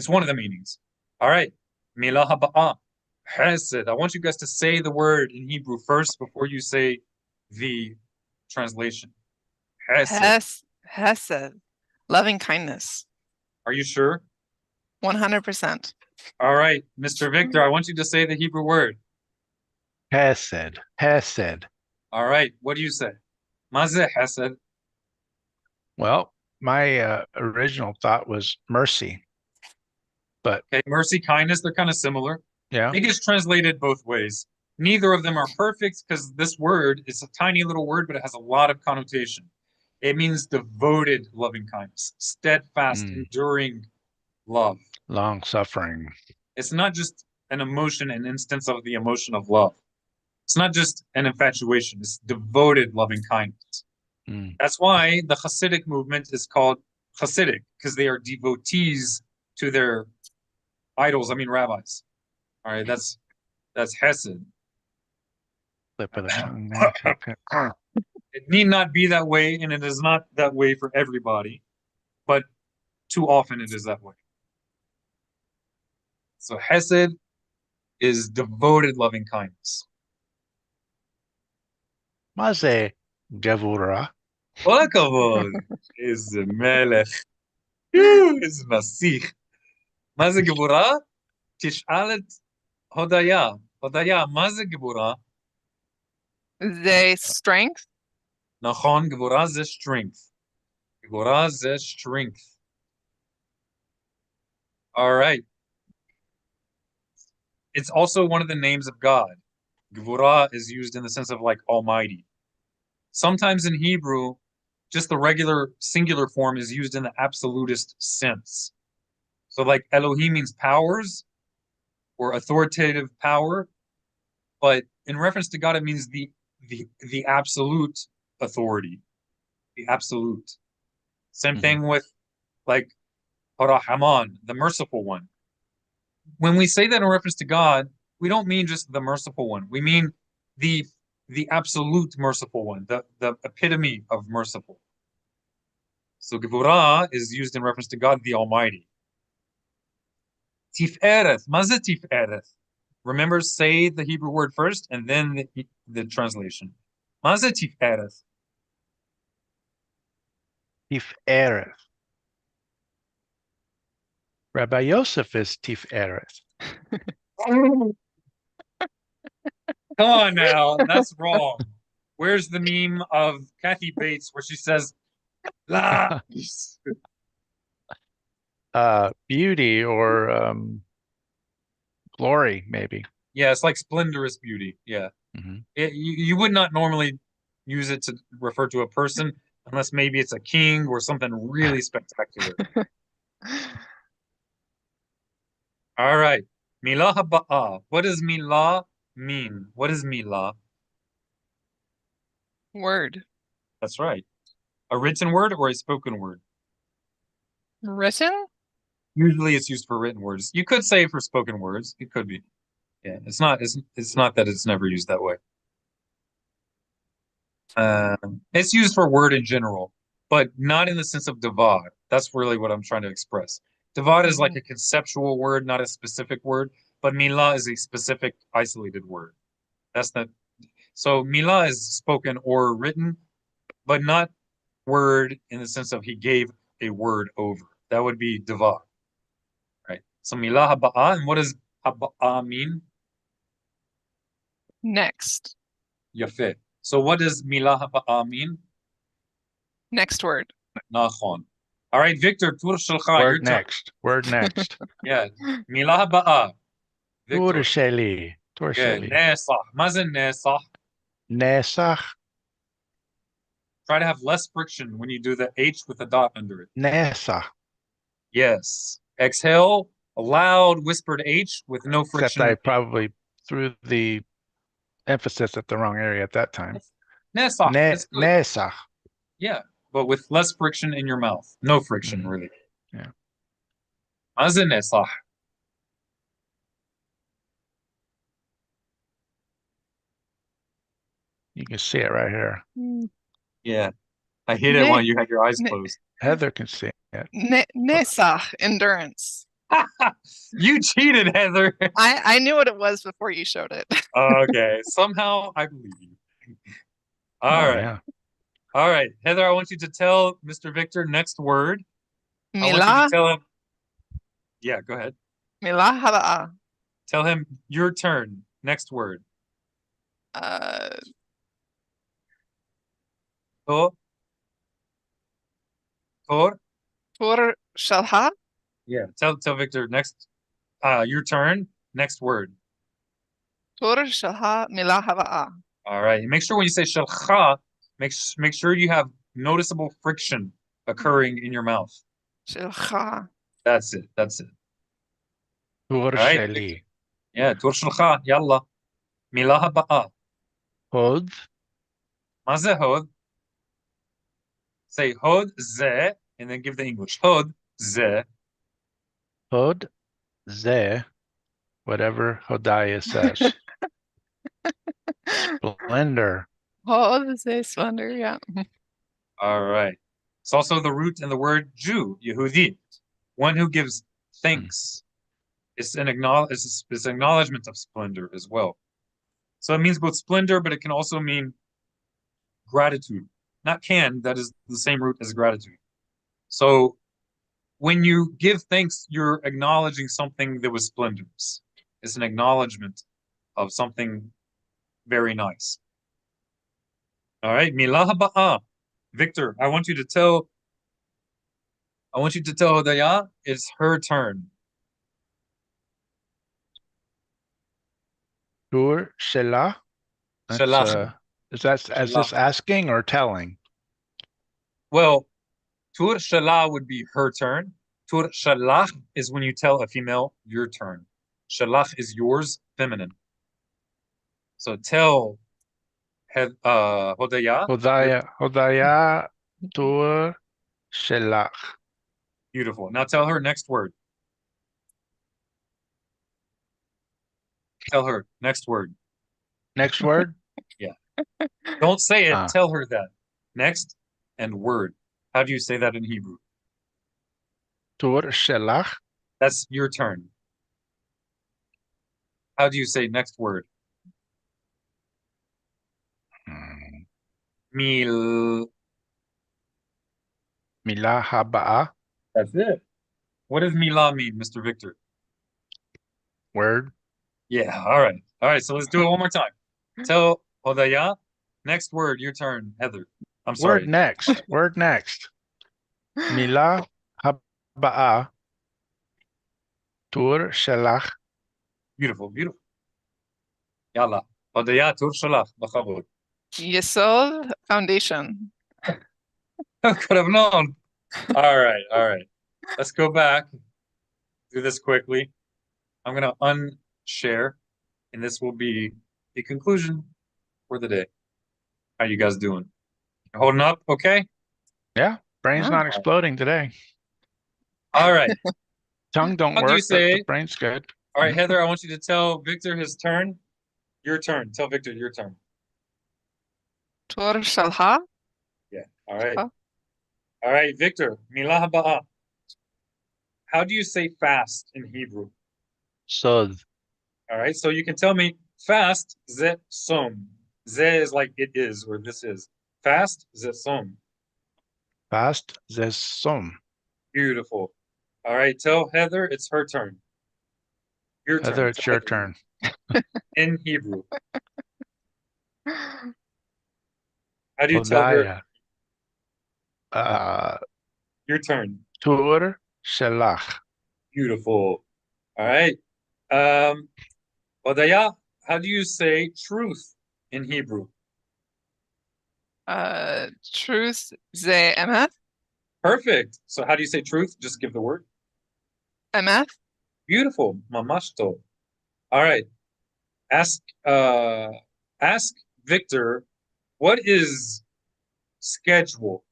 one of the meanings. All right. Milah haba'a, hesed. I want you guys to say the word in Hebrew first before you say the translation. Hesed. Hesed. Loving kindness. Are you sure? 100%. All right, Mr. Victor, I want you to say the Hebrew word. Hesed. Hesed. All right, what do you say? Mazeh hesed. Well, my original thought was mercy, but Okay, mercy, kindness, they're kind of similar. yeah. It gets translated both ways. Neither of them are perfect because this word is a tiny little word, but it has a lot of connotation. It means devoted loving kindness, steadfast, enduring love. Long suffering. It's not just an emotion, an instance of the emotion of love. It's not just an infatuation, it's devoted loving kindness. That's why the Hasidic movement is called Hasidic, because they are devotees to their idols, rabbis. All right, that's Hesed. Slip of the tongue there. Okay. It need not be that way, and it is not that way for everybody, but too often it is that way. So Hesed is devoted loving kindness. Maze Gevura. כל הכבוד. איזה מלך. איזה נסיך. מה זה גבורה? תשאל את הודיה. הודיה, מה זה גבורה? They strength. נכון, גבורה זה strength. גבורה זה strength. All right. It's also one of the names of God. Gvura is used in the sense of like almighty. Sometimes in Hebrew, just the regular singular form is used in the absolutist sense. So like Elohim means powers or authoritative power, but in reference to God, it means the absolute authority, the absolute. Same thing with like Rahman, the merciful one. When we say that in reference to God, we don't mean just the merciful one. We mean the absolute merciful one, the epitome of merciful. So Gevurah is used in reference to God, the Almighty. Tif'ereth, maze tif'ereth. Remember, say the Hebrew word first and then the translation. Maze tif'ereth. Tif'ereth. Rabbi Yosef is Tif'ereth. Come on now, that's wrong. Where's the meme of Kathy Bates where she says, "La"? Beauty or glory, maybe. Yeah, it's like splendorous beauty. Yeah, Mhm. you would not normally use it to refer to a person unless maybe it's a king or something really spectacular. All right, milah ba'a. What does milah mean? What is milah? Word. That's right. A written word or a spoken word? Written? Usually it's used for written words. You could say for spoken words. It could be. Yeah, it's not that it's never used that way. It's used for word in general, but not in the sense of divad. That's really what I'm trying to express. Divad is like a conceptual word, not a specific word, but milah is a specific isolated word. That's the so milah is spoken or written, but not word in the sense of he gave a word over. That would be divad. Right. So milah haba'a, and what does haba'a mean? Next. Yafet. So what does milah haba'a mean? Next word. Nachon. All right, Victor, tur shalcha, your Word turn. next. Word next. Yeah, milah haba'a. Victor. Torsheli. Good. Torsheli. Nesah. Mazen nesah. Nesach. Try to have less friction when you do the H with a dot under it. Nesach. Yes. Exhale, a loud whispered H with no Except friction. I probably threw the emphasis at the wrong area at that time. Nesah. That's good. Nesach. Yeah, but with less friction in your mouth. No friction, really. Yeah. Mazen nesah. You can see it right here. Yeah. I hit it while you had your eyes closed. Heather can see it. Nesach. Endurance. You cheated, Heather. I knew what it was before you showed it. Okay. Somehow I believe you. All right. Yeah. All right. Heather, I want you to tell Mr. Victor next word. I want you to Milah. tell him. Yeah, go ahead. Milah haba'a. Tell him your turn. Next word. Tor. Tor. Tur shalha. Yeah. Tell Victor next. Your turn. Next word. Tur shalha milah haba'a. All right. Make sure when you say shalcha, make sure you have noticeable friction occurring in your mouth. Shilcha. That's it. That's it. Torsheli. Yeah. Tur shalcha. Yalla. Milah haba'a. Hod. מה זה הוד? Say hod ze, and then give the English. Hod ze. Hod. Ze. Whatever Hodiah says. Splendor. Oh, this is splendor. Yeah. All right. It's also the root in the word Jew, Yehudi, one who gives thanks. It's an acknowledgement of splendor as well. So it means both splendor, but it can also mean gratitude. Not can, that is the same root as gratitude. So when you give thanks, you're acknowledging something that was splendorous. It's an acknowledgement of something very nice. All right, milah haba'a. Victor, I want you to tell Hodaya it's her turn. Tur Shelah. Shalach. Is this asking or telling? Well, tur shalah would be her turn. Tur shalach is when you tell a female your turn. Shalach is yours, feminine. So tell Hodaya. Hodaya Tur Shelach. Beautiful. Now tell her next word. Tell her next word. Next word? Don't say it. Ah. Tell her that. Next and word. How do you say that in Hebrew? Tur Shelach. That's your turn. How do you say next word? Mil. Milah Haba'a. That's it. What does milah mean, Mr. Victor? Word. Yeah. All right. All right. So let's do it one more time. Tell Hodaya. Next word, your turn, Heather. I'm Word sorry. next. Word next. Mila haba'a. Tur shalach. Beautiful, beautiful. Yalla. Hodaya tur shalach. B'chavod. Yesod, foundation. Could have known. All right, all right. Let's go back. Do this quickly. I'm gonna unshare, and this will be the conclusion for the day. How you guys doing? Holding up? Okay. Yeah, brain's Yeah. not exploding today. All right. Tongue don't How do you work, but the say- brain's good. All right, Heather. I want you to tell Victor his turn. Your turn. Tell Victor your turn. Tur shalha. Yeah. All right. Oh. All right, Victor. Milah ba'a. How do you say fast in Hebrew? Sod. All right. So you can tell me fast. Ze som. Ze is like it is or this is. Fast. Ze som. Fast zes som. Beautiful. All right. Tell Heather it's her turn. Your turn. Heather, it's Tell your Heather turn. in Hebrew. How do you tell her Hodaya. your turn? Tur shalach. Beautiful. All right. Odaya, how do you say truth in Hebrew? Truth, ze emeth. Perfect. So how do you say truth? Just give the word. Emeth. Beautiful. Mamashto. All right. Ask Victor, what is schedule?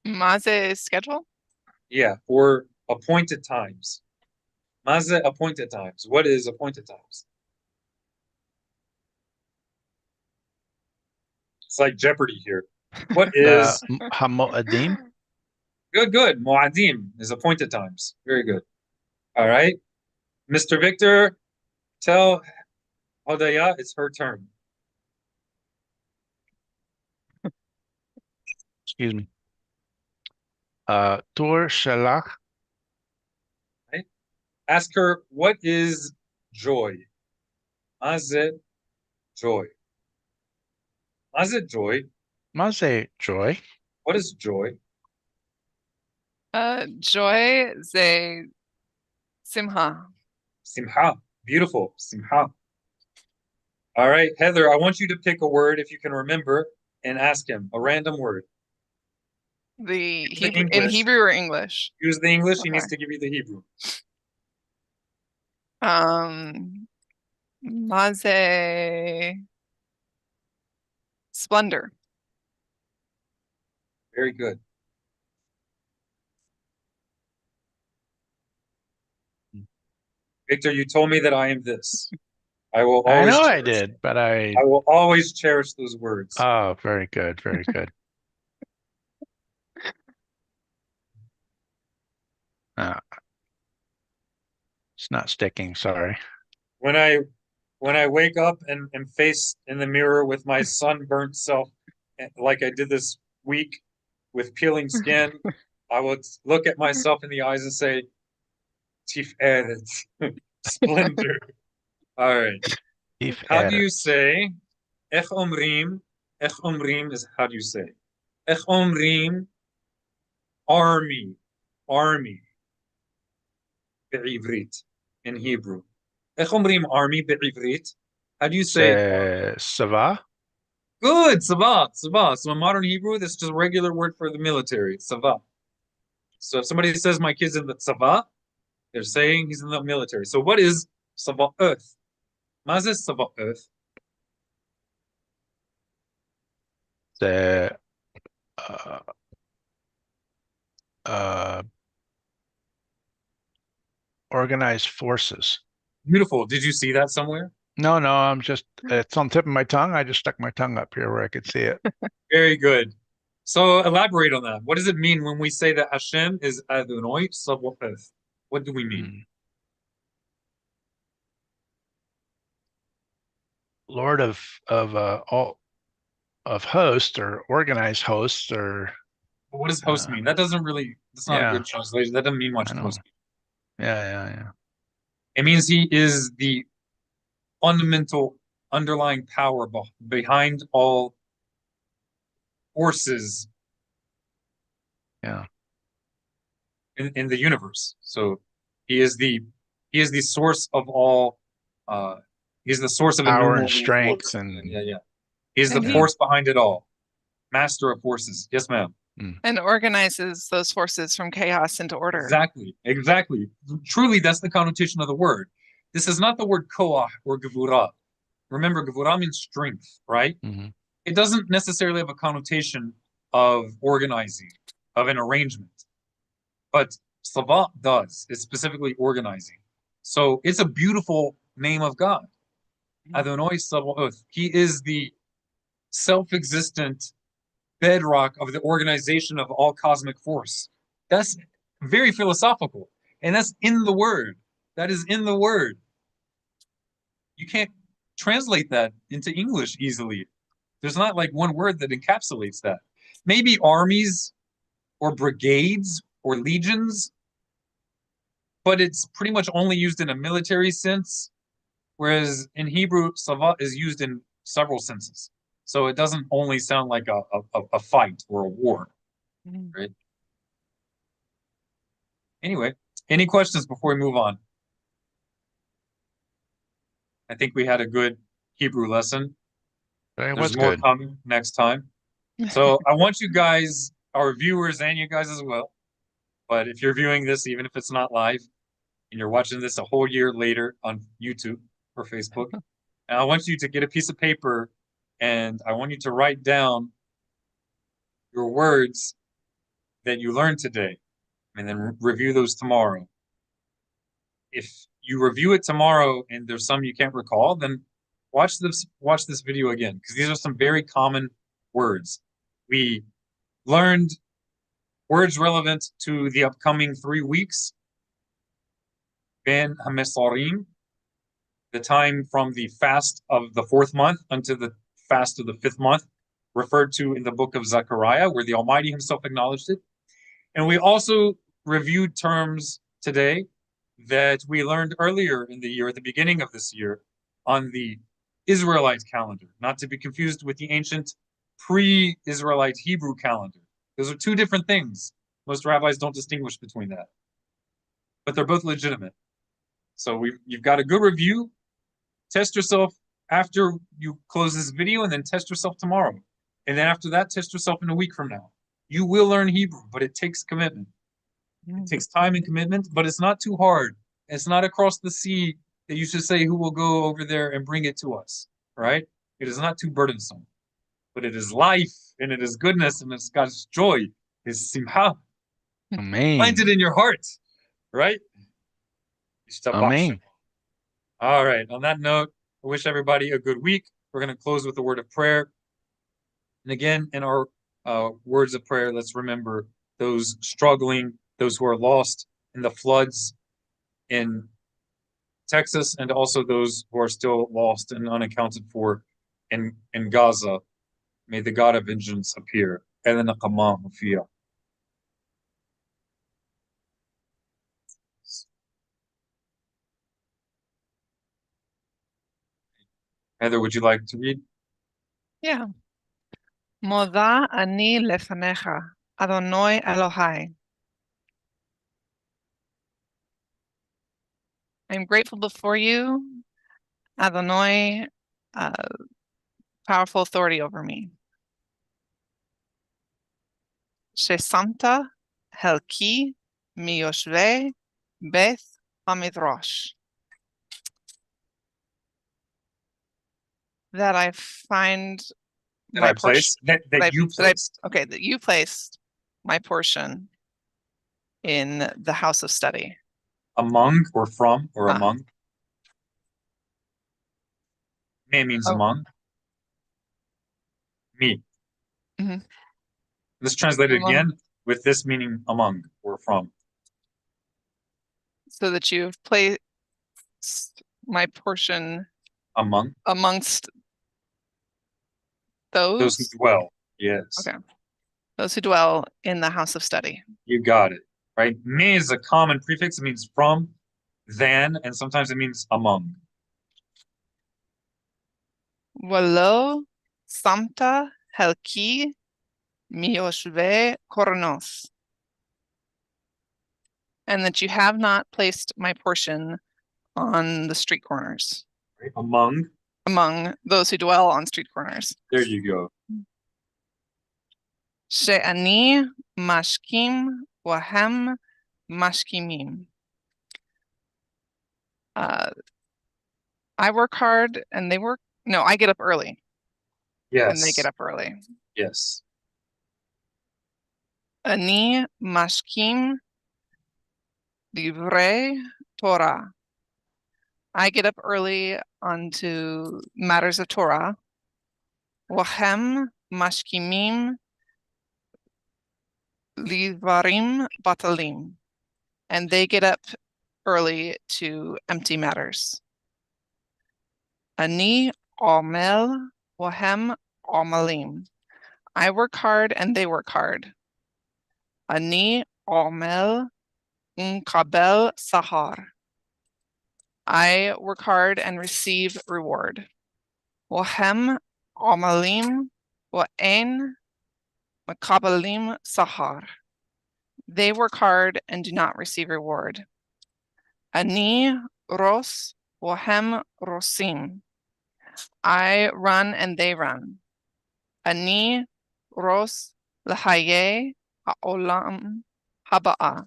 Maze schedule. Yeah, or appointed times. Maze appointed times. What is appointed times? It's like Jeopardy here. What is Hamoadim. good, good. Muadim is appointed times. Very good. All right. Mr. Victor, tell Hodaya it's her turn. Excuse me. Tur shalach. Ask her, what is joy? Maze joy. Maze joy. Maze joy. What is joy? Joy, ze simha. Simha. Beautiful. Simha. All right, Heather, I want you to pick a word if you can remember and ask him a random word. The The Hebrew in English. Hebrew or English? Use the English. He needs Okay. to give you the Hebrew. Maze splendor. Very good. Victor, you told me that I am this. I will I always know I cherish- did, but I will always cherish those words. Oh, very good, very good. It's not sticking, sorry. When I wake up and face in the mirror with my sunburnt self, like I did this week with peeling skin, I would look at myself in the eyes and say, Tiferet, splendor. All right. If How do you say, Ech omrim? Ech omrim is how do you say? Ech omrim, army, army. Be'ivrit, in Hebrew. Ech omrim army be'ivrit? How do you say? Sava? Good, Sava, Sava. So in modern Hebrew, this is just a regular word for the military, Sava. So if somebody says my kid's in the Sava, they're saying he's in the military. So what is Sava Earth? Mazes Sava Earth? The organized forces. Beautiful. Did you see that somewhere? No, I'm just, it's on the tip of my tongue. I just stuck my tongue up here where I could see it. Very good. So elaborate on that. What does it mean when we say that Hashem is Adonai Sabaoth? What do we mean? Lord of all of hosts or organized hosts or But what does host mean? That doesn't really, that's not a yeah. good translation. That doesn't mean much I to know. most people. Yeah. It means he is the fundamental underlying power behind all forces Yeah. in the universe. So he is the source of all he's the source of Power and innumerable strength forces. and Yeah. He's the And he- force behind it all. Master of forces. Yes, ma'am. And organizes those forces from chaos into order. Exactly. Truly, that's the connotation of the word. This is not the word koach or gevurah. Remember, gevurah means strength, right? Mhm. It doesn't necessarily have a connotation of organizing, of an arrangement. But Savat does. It's specifically organizing. So it's a beautiful name of God. Adonai Sabaoth. He is the self-existent bedrock of the organization of all cosmic force. That's very philosophical. And that's in the word. That is in the word. You can't translate that into English easily. There's not like one word that encapsulates that. Maybe armies or brigades or legions, but it's pretty much only used in a military sense. Whereas in Hebrew, Savat is used in several senses. So it doesn't only sound like a fight or a war. Mhm. Right? Anyway, any questions before we move on? I think we had a good Hebrew lesson. It There's was more good. coming next time. So I want you guys, our viewers, and you guys as well. But if you're viewing this, even if it's not live, and you're watching this a whole year later on YouTube or Facebook, and I want you to get a piece of paper and I want you to write down your words that you learned today and then review those tomorrow. If you review it tomorrow and there's some you can't recall, then watch this video again, because these are some very common words. We learned words relevant to the upcoming 3 weeks. Ben HaMesarim, the time from the fast of the 4th month until the fast of the 5th month, referred to in the book of Zechariah, where the Almighty himself acknowledged it. And we also reviewed terms today that we learned earlier in the year, at the beginning of this year, on the Israelite calendar, not to be confused with the ancient pre-Israelite Hebrew calendar. Those are two different things. Most rabbis don't distinguish between that, but they're both legitimate. So you've got a good review. Test yourself after you close this video, and then test yourself tomorrow. And then after that, test yourself in a week from now. You will learn Hebrew, but it takes commitment. It takes time and commitment, but it's not too hard. It's not across the sea that you should say who will go over there and bring it to us, right? It is not too burdensome, but it is life, and it is goodness, and it's God's joy, His simha. Amen. Find it in your heart, right? Amen. All right. On that note, I wish everybody a good week. We're going to close with a word of prayer. And again, in our words of prayer, let's remember those struggling, those who are lost in the floods in Texas, and also those who are still lost and unaccounted for in Gaza. May the God of vengeance appear. Heather, would you like to read? Yeah. Moda ani lefanecha, Adonai Elohai. I'm grateful before you, Adonai, powerful authority over me. Shesanta helki miyoshve Beth Hamidrash. That I find That my I placed? That you placed. okay, that you placed my portion in the house of study. Among or from or Ah. among? Me means Oh. among. Me. Mhm. Let's translate it Among. again with this meaning among or from. So that you've placed my portion Among amongst those who dwell. Yes. Okay. Those who dwell in the house of study. You got it. Right? Me is a common prefix. It means from, than, and sometimes it means among. Velo samta helki mioshve kornos. And that you have not placed my portion on the street corners, Right? Among, among those who dwell on street corners. there you go. She'ani mashkim wahem mashkimim. I work hard and they work. No, I get up early and they Yes, get up early. yes. Ani mashkim livrei Torah. I get up early onto matters of Torah. Wahem mashkimim livarim batalim. And they get up early to empty matters. Ani omel wahem omalim. I work hard and they work hard. Ani omel unkabel sahar. I work hard and receive reward. Wahem omalim wa'en makabalim sahar. They work hard and do not receive reward. Ani ros wahem rosim. I run and they run. Ani ros lahaye ha'olam haba'a.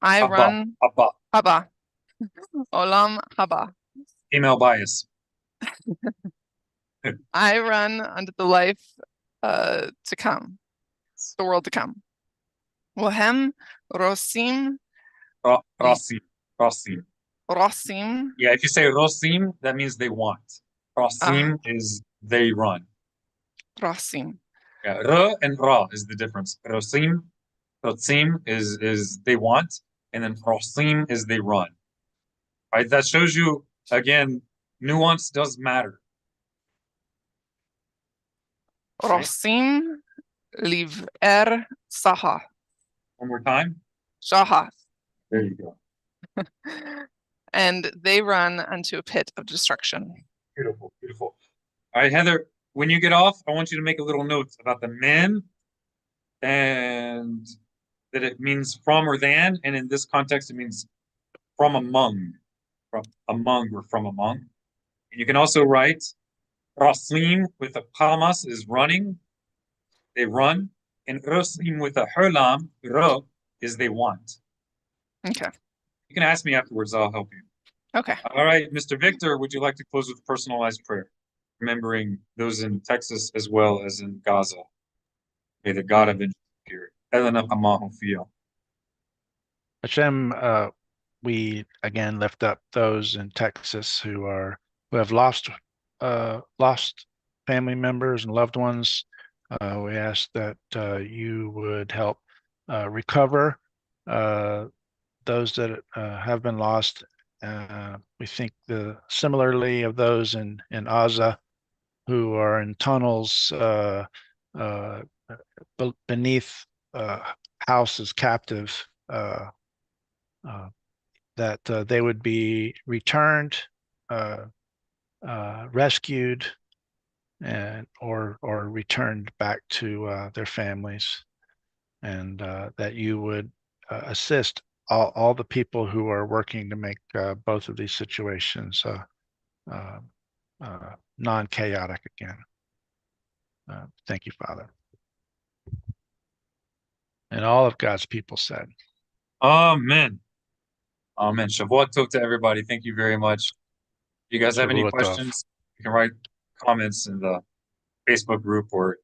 I Abba, run Abba, haba. Olam haba. female bias. I run unto the life to come, the world to come. Wahem rosim Rosim, Rosim. rosim. Yeah, if you say Rosim, that means they want. Rosim is they run. Rosim. Yeah, R and Ra is the difference. Rosim, Rosim is they want, and then Rosim is they run. Right? That shows you again, nuance does matter. Rosim liver saha. One more time. Shaha. There you go. And they run unto a pit of destruction. Beautiful, beautiful. All right, Heather, when you get off, I want you to make a little note about the men and that it means from or than. And in this context, it means from among or from among. And you can also write Raslim with a palmas is running. They run. And Raslim with a herlam, ro, is they want. Okay. You can ask me afterwards, I'll help you. Okay. All right, Mr. Victor, would you like to close with personalized prayer? Remembering those in Texas as well as in Gaza. May the God of vengeance appear. Elena Amahu Fio. Hashem, we again lift up those in Texas who have lost family members and loved ones. We ask that you would help recover those that have been lost. We think similarly of those in Gaza who are in tunnels beneath houses captive, that they would be returned, rescued, and or returned back to their families, and that you would assist all the people who are working to make both of these situations non-chaotic again. Thank you, Father. And all of God's people said, Amen. Amen. Shavuot Tov to everybody. Thank you very much. If you guys have any Shavuot Tov. questions, you can write comments in the Facebook group or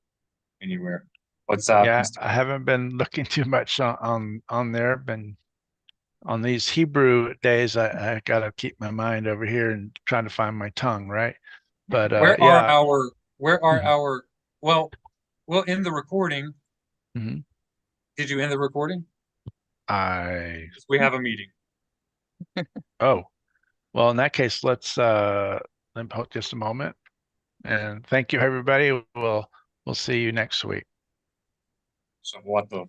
anywhere. WhatsApp. Yeah, Instagram. I haven't been looking too much on there. Been on these Hebrew days. I gotta keep my mind over here and trying to find my tongue, right? But where yeah. are our well in the recording. Mhm. Did you end the recording? We have a meeting. Oh, well, in that case, let's let me hold just a moment. And thank you, everybody. We'll see you next week. Shavuot Tov.